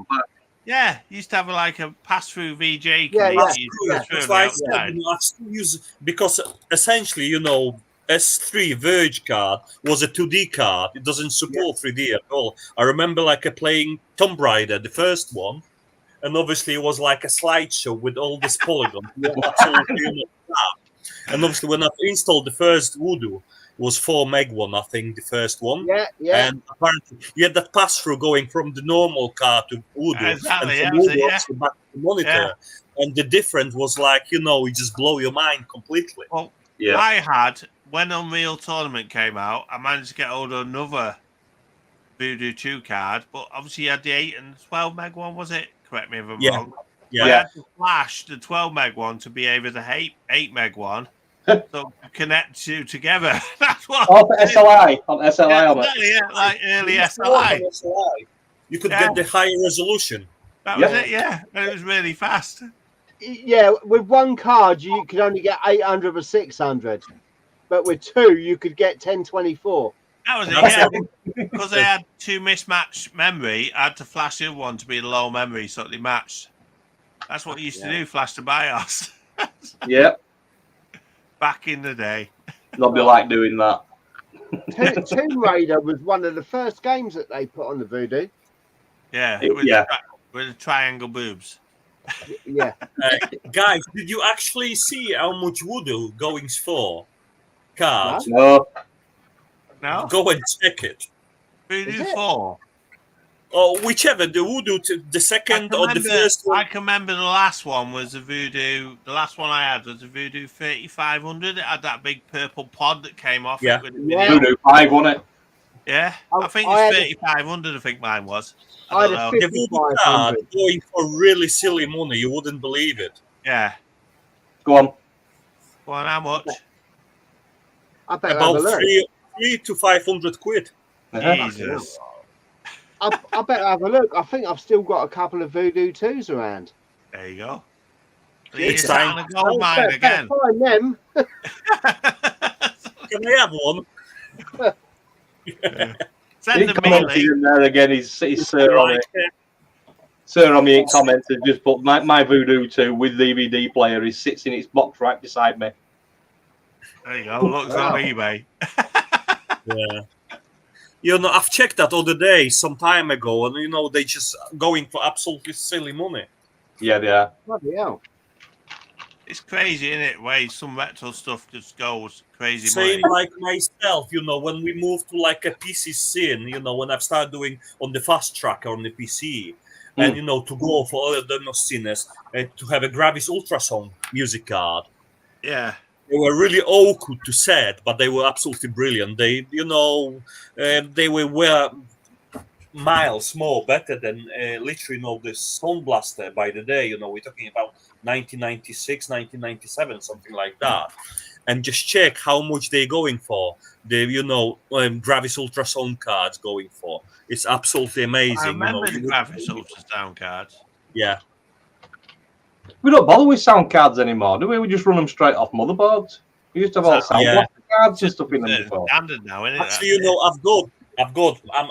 [SPEAKER 1] Yeah, you used to have like a pass-through VJ.
[SPEAKER 5] That's why I said, I still use, because essentially, S3 Verge card was a 2D card. It doesn't support 3D at all. I remember playing Tomb Raider, the first one, and obviously it was like a slideshow with all this polygons. And obviously when I installed the first Voodoo, it was 4 meg one, I think, the first one.
[SPEAKER 2] Yeah.
[SPEAKER 1] And
[SPEAKER 5] apparently you had that pass-through going from the normal card to Voodoo,
[SPEAKER 1] exactly,
[SPEAKER 5] and from Voodoo back to the monitor. Yeah. And the difference was it just blow your mind completely.
[SPEAKER 1] Well, I had, when Unreal Tournament came out, I managed to get hold of another Voodoo 2 card, but obviously you had the 8 and 12 meg one, was it? Correct me if I'm wrong.
[SPEAKER 5] Yeah.
[SPEAKER 1] I had to flash the 12 meg one to be able to 8 meg one, so connect two together. That's what.
[SPEAKER 3] Oh, for SLI. On SLI.
[SPEAKER 1] Like early SLI.
[SPEAKER 5] You could get the higher resolution.
[SPEAKER 1] That was it, and it was really fast.
[SPEAKER 2] Yeah, with one card you could only get 800 or 600, but with 2 you could get 1024.
[SPEAKER 1] That was it, because they had 2 mismatched memory. I had to flash the other one to be the low memory so they matched. That's what we used to do, flash the BIOS.
[SPEAKER 3] Yeah.
[SPEAKER 1] Back in the day.
[SPEAKER 3] Nobody liked doing that.
[SPEAKER 2] Tomb Raider was one of the first games that they put on the Voodoo.
[SPEAKER 1] Yeah, with the triangle boobs.
[SPEAKER 2] Yeah.
[SPEAKER 5] Guys, did you actually see how much Voodoo goings for? Cards?
[SPEAKER 3] No.
[SPEAKER 1] No?
[SPEAKER 5] Go and check it.
[SPEAKER 1] Voodoo 4.
[SPEAKER 5] Or whichever, the Voodoo, the second or the first one.
[SPEAKER 1] I can remember the last one was a Voodoo. The last one I had was a Voodoo 3500. It had that big purple pod that came off.
[SPEAKER 5] Yeah.
[SPEAKER 3] Voodoo 5, wasn't it?
[SPEAKER 1] Yeah. I think it's 3500, I think mine was.
[SPEAKER 2] I had a
[SPEAKER 5] The Voodoo card going for really silly money. You wouldn't believe it.
[SPEAKER 1] Yeah.
[SPEAKER 3] Go on.
[SPEAKER 1] Go on, how much?
[SPEAKER 2] I bet
[SPEAKER 5] about 3 to 500 quid.
[SPEAKER 1] Jesus.
[SPEAKER 2] I better have a look. I think I've still got a couple of Voodoo 2s around.
[SPEAKER 1] There you go.
[SPEAKER 5] It's time
[SPEAKER 1] to gold mine again.
[SPEAKER 2] Find them.
[SPEAKER 5] Can I have one?
[SPEAKER 1] Send them me.
[SPEAKER 3] In there again. He's Sir on it. Sir on me commented just put my Voodoo 2 with DVD player. He sits in its box right beside me.
[SPEAKER 1] There you go. Looks on eBay.
[SPEAKER 5] Yeah. You know, I've checked that other day, some time ago, and you know they just going for absolutely silly money.
[SPEAKER 3] Yeah, they are.
[SPEAKER 2] Bloody hell.
[SPEAKER 1] It's crazy, isn't it? Way some retro stuff just goes crazy
[SPEAKER 5] Same
[SPEAKER 1] money.
[SPEAKER 5] like myself, you know, when we moved to like a PC scene, you know, when I've started doing on the fast track on the PC, and you know, to go for other demo scenes, to have a Gravis Ultrasound music card.
[SPEAKER 1] Yeah.
[SPEAKER 5] They were really awkward to set, but they were absolutely brilliant. They, you know, they were miles more better than literally, you know, the Sound Blaster by the day. You know, we're talking about 1996, 1997, something like that. And just check how much they're going for. The, you know, Gravis Ultrasound cards going for. It's absolutely amazing.
[SPEAKER 1] I remember
[SPEAKER 5] you know,
[SPEAKER 1] the Gravis ultrasound cards.
[SPEAKER 5] Yeah.
[SPEAKER 3] We don't bother with sound cards anymore, do we? We just run them straight off motherboards. We used to have all sound
[SPEAKER 5] Yeah.
[SPEAKER 3] blaster cards and stuff in them
[SPEAKER 1] It's
[SPEAKER 3] before.
[SPEAKER 1] standard now, isn't it?
[SPEAKER 5] Actually, you know,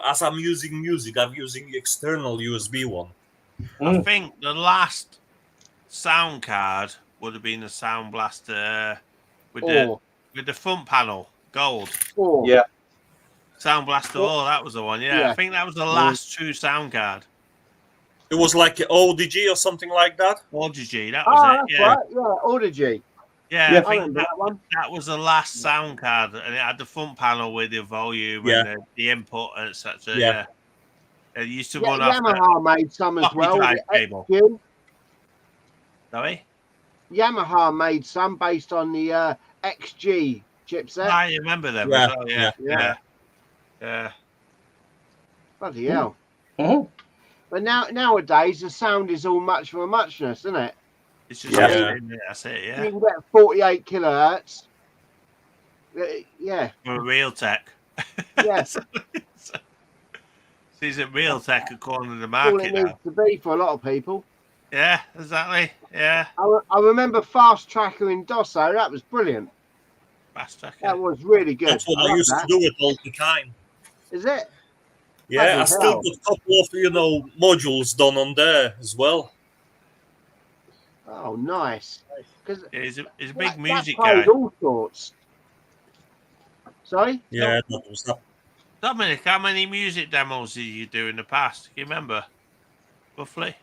[SPEAKER 5] as I'm using music, I'm using the external USB one.
[SPEAKER 1] I think the last sound card would have been the Sound Blaster with the front panel, gold.
[SPEAKER 3] Yeah.
[SPEAKER 1] Sound Blaster, that was the one. Yeah, I think that was the last true sound card.
[SPEAKER 5] It was like ODG or something like that.
[SPEAKER 1] ODG, that was it. Yeah,
[SPEAKER 2] Right. Yeah, ODG.
[SPEAKER 1] yeah. I
[SPEAKER 2] I
[SPEAKER 1] think
[SPEAKER 2] remember that one.
[SPEAKER 1] that was the last sound card, and it had the front panel with the volume and the input and etc.
[SPEAKER 5] Yeah.
[SPEAKER 1] It used to
[SPEAKER 2] Yeah,
[SPEAKER 1] run off
[SPEAKER 2] Yamaha made some as
[SPEAKER 1] floppy
[SPEAKER 2] well.
[SPEAKER 1] drive
[SPEAKER 2] the
[SPEAKER 1] cable.
[SPEAKER 2] XQ.
[SPEAKER 1] Sorry,
[SPEAKER 2] Yamaha made some based on the XG chipset.
[SPEAKER 1] I remember them.
[SPEAKER 5] Yeah,
[SPEAKER 1] As well. Yeah.
[SPEAKER 2] Bloody hell.
[SPEAKER 3] Mhm.
[SPEAKER 2] But nowadays the sound is all much for a muchness, isn't it?
[SPEAKER 1] It's just
[SPEAKER 5] Yeah.
[SPEAKER 1] that's it.
[SPEAKER 2] You
[SPEAKER 1] Yeah,
[SPEAKER 2] can get 48 kilohertz. Yeah,
[SPEAKER 1] for real tech.
[SPEAKER 2] yes.
[SPEAKER 1] Sees it real tech according to the
[SPEAKER 2] All it
[SPEAKER 1] market
[SPEAKER 2] needs
[SPEAKER 1] now.
[SPEAKER 2] to be for a lot of people.
[SPEAKER 1] Yeah, exactly. Yeah,
[SPEAKER 2] I remember Fast Tracker in Dosso. That was brilliant.
[SPEAKER 1] fast tracker.
[SPEAKER 2] That was really good.
[SPEAKER 5] That's what I
[SPEAKER 2] like
[SPEAKER 5] used
[SPEAKER 2] that.
[SPEAKER 5] to do it all the time.
[SPEAKER 2] Is it?
[SPEAKER 5] Yeah, I
[SPEAKER 2] Bloody
[SPEAKER 5] still
[SPEAKER 2] hell.
[SPEAKER 5] got a couple of, you know, modules done on there as well.
[SPEAKER 2] Oh, nice. Because
[SPEAKER 1] Yeah, he's a big music
[SPEAKER 2] played
[SPEAKER 1] guy.
[SPEAKER 2] all sorts. Sorry?
[SPEAKER 5] Yeah, that was that.
[SPEAKER 1] Dominik, how many music demos did you do in the past? Can you remember? Roughly?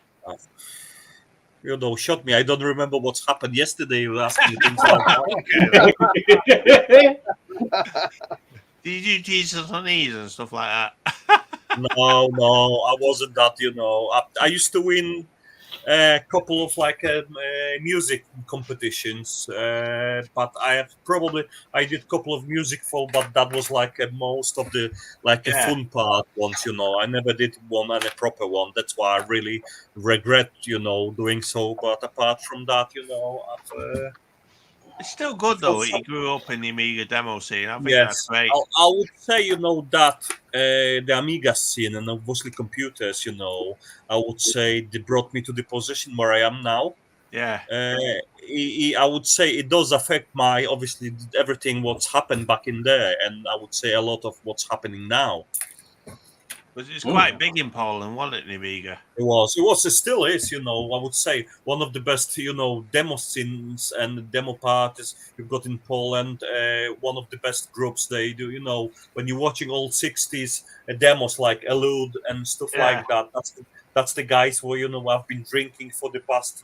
[SPEAKER 5] You know, shot me. I don't remember what's happened yesterday. You were asking me things like that.
[SPEAKER 1] Did you do Jesus on E's and stuff like that?
[SPEAKER 5] No, I wasn't that, you know. I used to win a couple of like music competitions, but I did a couple of music for, but that was like most of the like a fun part ones, you know. I never did one and a proper one. That's why I really regret, you know, doing so. But apart from that, you know,
[SPEAKER 1] It's still good though. That you grew up in the Amiga demo scene. I think
[SPEAKER 5] yes,
[SPEAKER 1] that's great.
[SPEAKER 5] I would say, you know, that the Amiga scene and obviously computers, you know, I would say they brought me to the position where I am now.
[SPEAKER 1] Yeah.
[SPEAKER 5] I would say it does affect my, obviously, everything what's happened back in there, and I would say a lot of what's happening now.
[SPEAKER 1] Because it's quite big in Poland, wasn't it, the Amiga?
[SPEAKER 5] It still is, you know, I would say one of the best, you know, demo scenes and demo parties you've got in Poland. One of the best groups they do, you know, when you're watching old 60s demos like Elude and stuff like that, that's the guys who, you know, I've been drinking for the past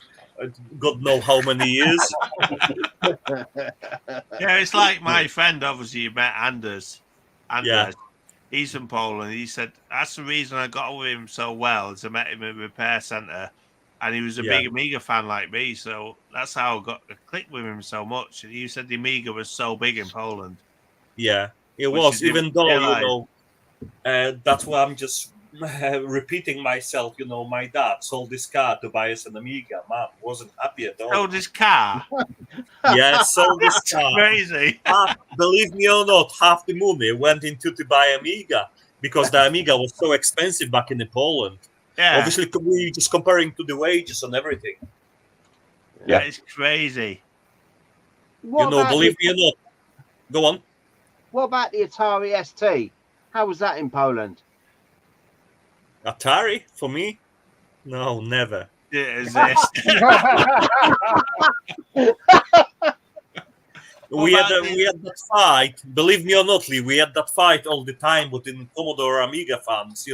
[SPEAKER 5] God know how many years.
[SPEAKER 1] Yeah, it's like my friend, obviously, you met Anders.
[SPEAKER 5] Yeah.
[SPEAKER 1] He's from Poland. He said that's the reason I got with him so well. Is I met him at a repair centre, and he was a big Amiga fan like me. So that's how I got to click with him so much. And he said the Amiga was so big in Poland.
[SPEAKER 5] Yeah, it was. Even though
[SPEAKER 1] realize.
[SPEAKER 5] you know, that's why I'm just repeating myself. You know, my dad sold this car to buy us an Amiga. Mom wasn't happy at all.
[SPEAKER 1] Oh, this car.
[SPEAKER 5] Yeah, sold this car.
[SPEAKER 1] Crazy.
[SPEAKER 5] Believe me or not, half the money went into to buy Amiga because the Amiga was so expensive back in Poland.
[SPEAKER 1] Yeah.
[SPEAKER 5] Obviously, we just comparing to the wages and everything.
[SPEAKER 1] Yeah, it's crazy.
[SPEAKER 2] What
[SPEAKER 5] you know,
[SPEAKER 2] about
[SPEAKER 5] believe me or not. Go on.
[SPEAKER 2] What about the Atari ST? How was that in Poland?
[SPEAKER 5] Atari for me? No, never.
[SPEAKER 1] It exists.
[SPEAKER 5] We had that fight. Believe me or not, Lee, we had that fight all the time within Commodore Amiga fans,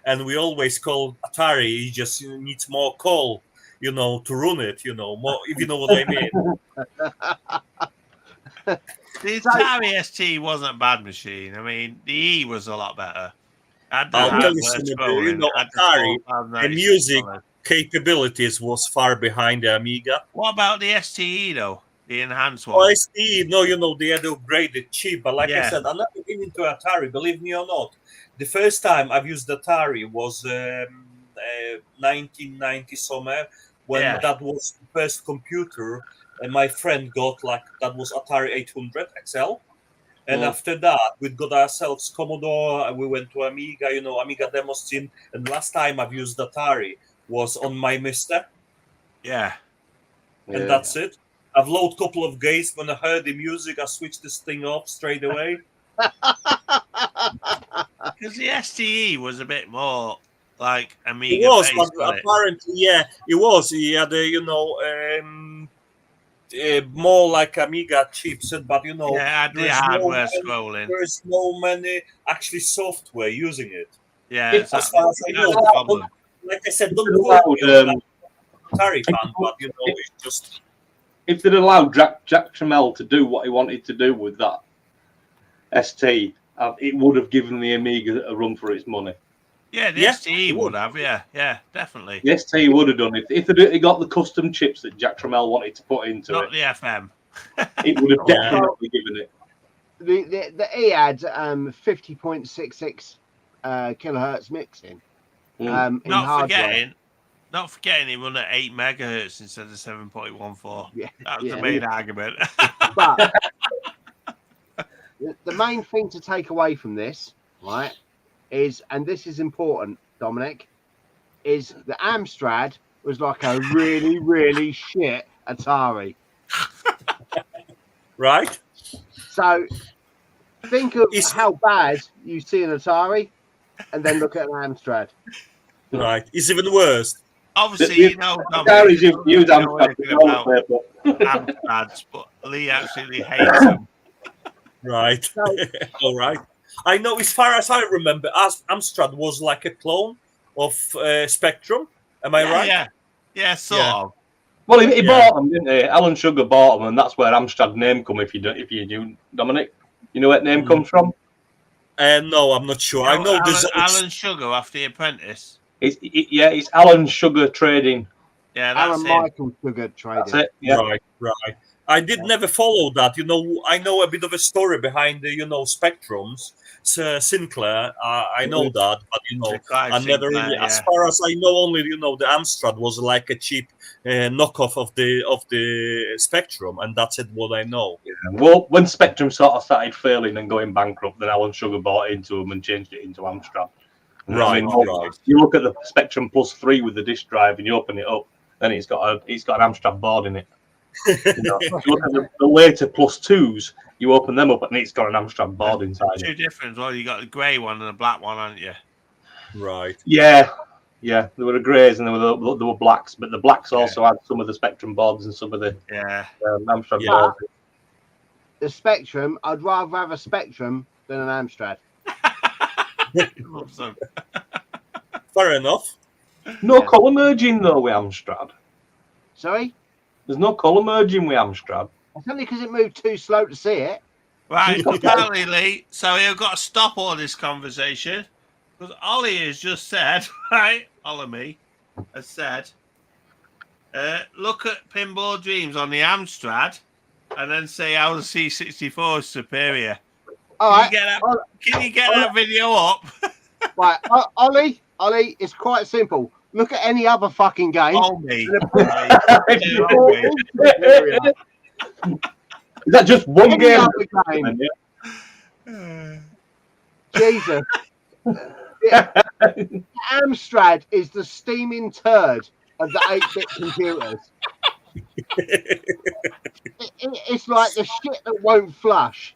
[SPEAKER 5] and we always call Atari. He just needs more coal, to run it, more, if you know what I mean.
[SPEAKER 1] The Atari ST wasn't a bad machine. I mean, the E was a lot better.
[SPEAKER 5] I'll tell you something, Atari, the music capabilities was far behind the Amiga.
[SPEAKER 1] What about the STE though? The enhanced one?
[SPEAKER 5] Oh, STE, no, they had upgraded chip. But like I said, I'm not getting into Atari, believe me or not. The first time I've used Atari was 1990 somewhere, when that was the first computer and my friend got, that was Atari 800 XL. And after that, we got ourselves Commodore, and we went to Amiga, Amiga demo scene. And last time I've used Atari was on my Mister.
[SPEAKER 1] Yeah.
[SPEAKER 5] And that's it. I've loaded a couple of games. When I heard the music, I switched this thing off straight away.
[SPEAKER 1] Because the STE was a bit more like Amiga.
[SPEAKER 5] It was, but apparently, it was. He had more like Amiga chips, but the
[SPEAKER 1] hardware scrolling.
[SPEAKER 5] There's no many actually software using it.
[SPEAKER 1] Yeah,
[SPEAKER 5] as far as I know. Like I said, don't go Atari fan, but it's just.
[SPEAKER 3] If they'd allowed Jack Trammell to do what he wanted to do with that ST, it would have given the Amiga a run for its money.
[SPEAKER 1] Yeah, the STE would have, yeah, definitely.
[SPEAKER 3] The ST would have done it. If they'd got the custom chips that Jack Trammell wanted to put into
[SPEAKER 1] Not the FM.
[SPEAKER 3] It would have definitely given it.
[SPEAKER 2] The E had 50.66 kilohertz mixing.
[SPEAKER 1] Not forgetting it run at 8 megahertz instead of 7.14.
[SPEAKER 2] Yeah,
[SPEAKER 1] that was the main argument.
[SPEAKER 2] But the main thing to take away from this, right, is, and this is important, Dominik, is the Amstrad was like a really, really shit Atari.
[SPEAKER 5] Right.
[SPEAKER 2] So think of how bad you see an Atari, and then look at an Amstrad.
[SPEAKER 5] Right. It's even worse.
[SPEAKER 1] Obviously,
[SPEAKER 3] Atari's used
[SPEAKER 1] Amstrads, but Lee absolutely hates them.
[SPEAKER 5] Right. All right. I know, as far as I remember, Amstrad was like a clone of Spectrum. Am I right?
[SPEAKER 1] Yeah, sort of.
[SPEAKER 3] Well, he bought them, didn't he? Alan Sugar bought them, and that's where Amstrad name come. If you do, Dominik, you know where that name comes from?
[SPEAKER 5] No, I'm not sure. I know there's
[SPEAKER 1] Alan Sugar after The Apprentice.
[SPEAKER 3] It's Alan Sugar Trading.
[SPEAKER 1] Yeah, that's
[SPEAKER 2] Alan Michael Sugar Trading.
[SPEAKER 3] That's it. Yeah.
[SPEAKER 5] Right. I did never follow that. I know a bit of a story behind the, Spectrums. Sinclair, I know that, but I never really. As far as I know, only the Amstrad was like a cheap knockoff of the Spectrum, and that's it. What I know.
[SPEAKER 3] Yeah. Well, when Spectrum sort of started failing and going bankrupt, then Alan Sugar bought into them and changed it into Amstrad.
[SPEAKER 5] Right.
[SPEAKER 3] You look at the Spectrum Plus 3 with the disk drive, and you open it up, then it's got an Amstrad board in it. You look at the later Plus 2s, you open them up, and it's got an Amstrad board inside.
[SPEAKER 1] Two different. Well, you got the grey one and the black one, haven't you?
[SPEAKER 5] Right.
[SPEAKER 3] Yeah. There were the greys and there were blacks, but the blacks also had some of the Spectrum boards and some of the Amstrad boards.
[SPEAKER 2] The Spectrum, I'd rather have a Spectrum than an Amstrad.
[SPEAKER 5] Fair enough.
[SPEAKER 3] No colour merging though with Amstrad.
[SPEAKER 2] Sorry?
[SPEAKER 3] There's no colour merging with Amstrad.
[SPEAKER 2] It's only because it moved too slow to see it.
[SPEAKER 1] Right, apparently, Lee. So you've got to stop all this conversation because Ollie has just said, right? Ollie has said, look at Pinball Dreams on the Amstrad, and then say how the C64 is superior.
[SPEAKER 2] All right.
[SPEAKER 1] Can you get that video up?
[SPEAKER 2] Right, Ollie, it's quite simple. Look at any other fucking game.
[SPEAKER 3] Is that just one game?
[SPEAKER 2] Jesus. Amstrad is the steaming turd of the 8-bit computers. It's like the shit that won't flush.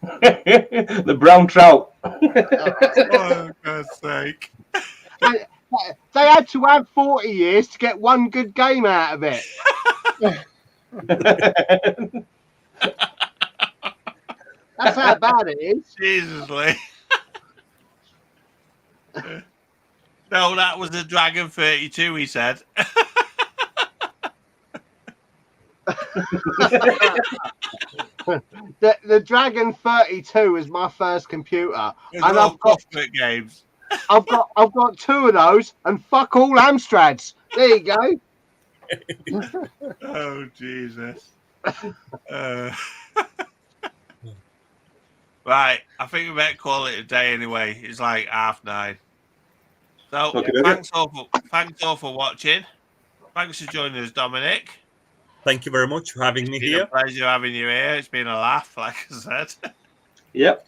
[SPEAKER 3] The brown trout.
[SPEAKER 1] Oh, God's sake.
[SPEAKER 2] They had to have 40 years to get one good game out of it. That's how bad it is.
[SPEAKER 1] Jesus, Lee. No, that was the Dragon 32, he said.
[SPEAKER 2] The Dragon 32 is my first computer,
[SPEAKER 1] There's
[SPEAKER 2] and
[SPEAKER 1] no Cuthbert games.
[SPEAKER 2] I've got two of those, and fuck all Amstrads. There you go.
[SPEAKER 1] Oh, Jesus. Right, I think we better call it a day anyway. It's like 9:30. So
[SPEAKER 3] Okay.
[SPEAKER 1] thanks all for watching. Thanks for joining us, Dominic.
[SPEAKER 5] Thank you very much for having me
[SPEAKER 1] It's been
[SPEAKER 5] here.
[SPEAKER 1] a pleasure having you here. It's been a laugh, like I said.
[SPEAKER 3] Yep.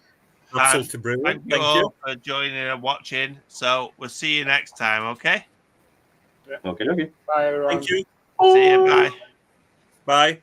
[SPEAKER 5] Absolutely brilliant.
[SPEAKER 1] Thank you all for joining and watching. So we'll see you next time, okay?
[SPEAKER 3] Okay.
[SPEAKER 4] Bye, everyone.
[SPEAKER 5] Thank you.
[SPEAKER 1] See you, bye.
[SPEAKER 5] Bye.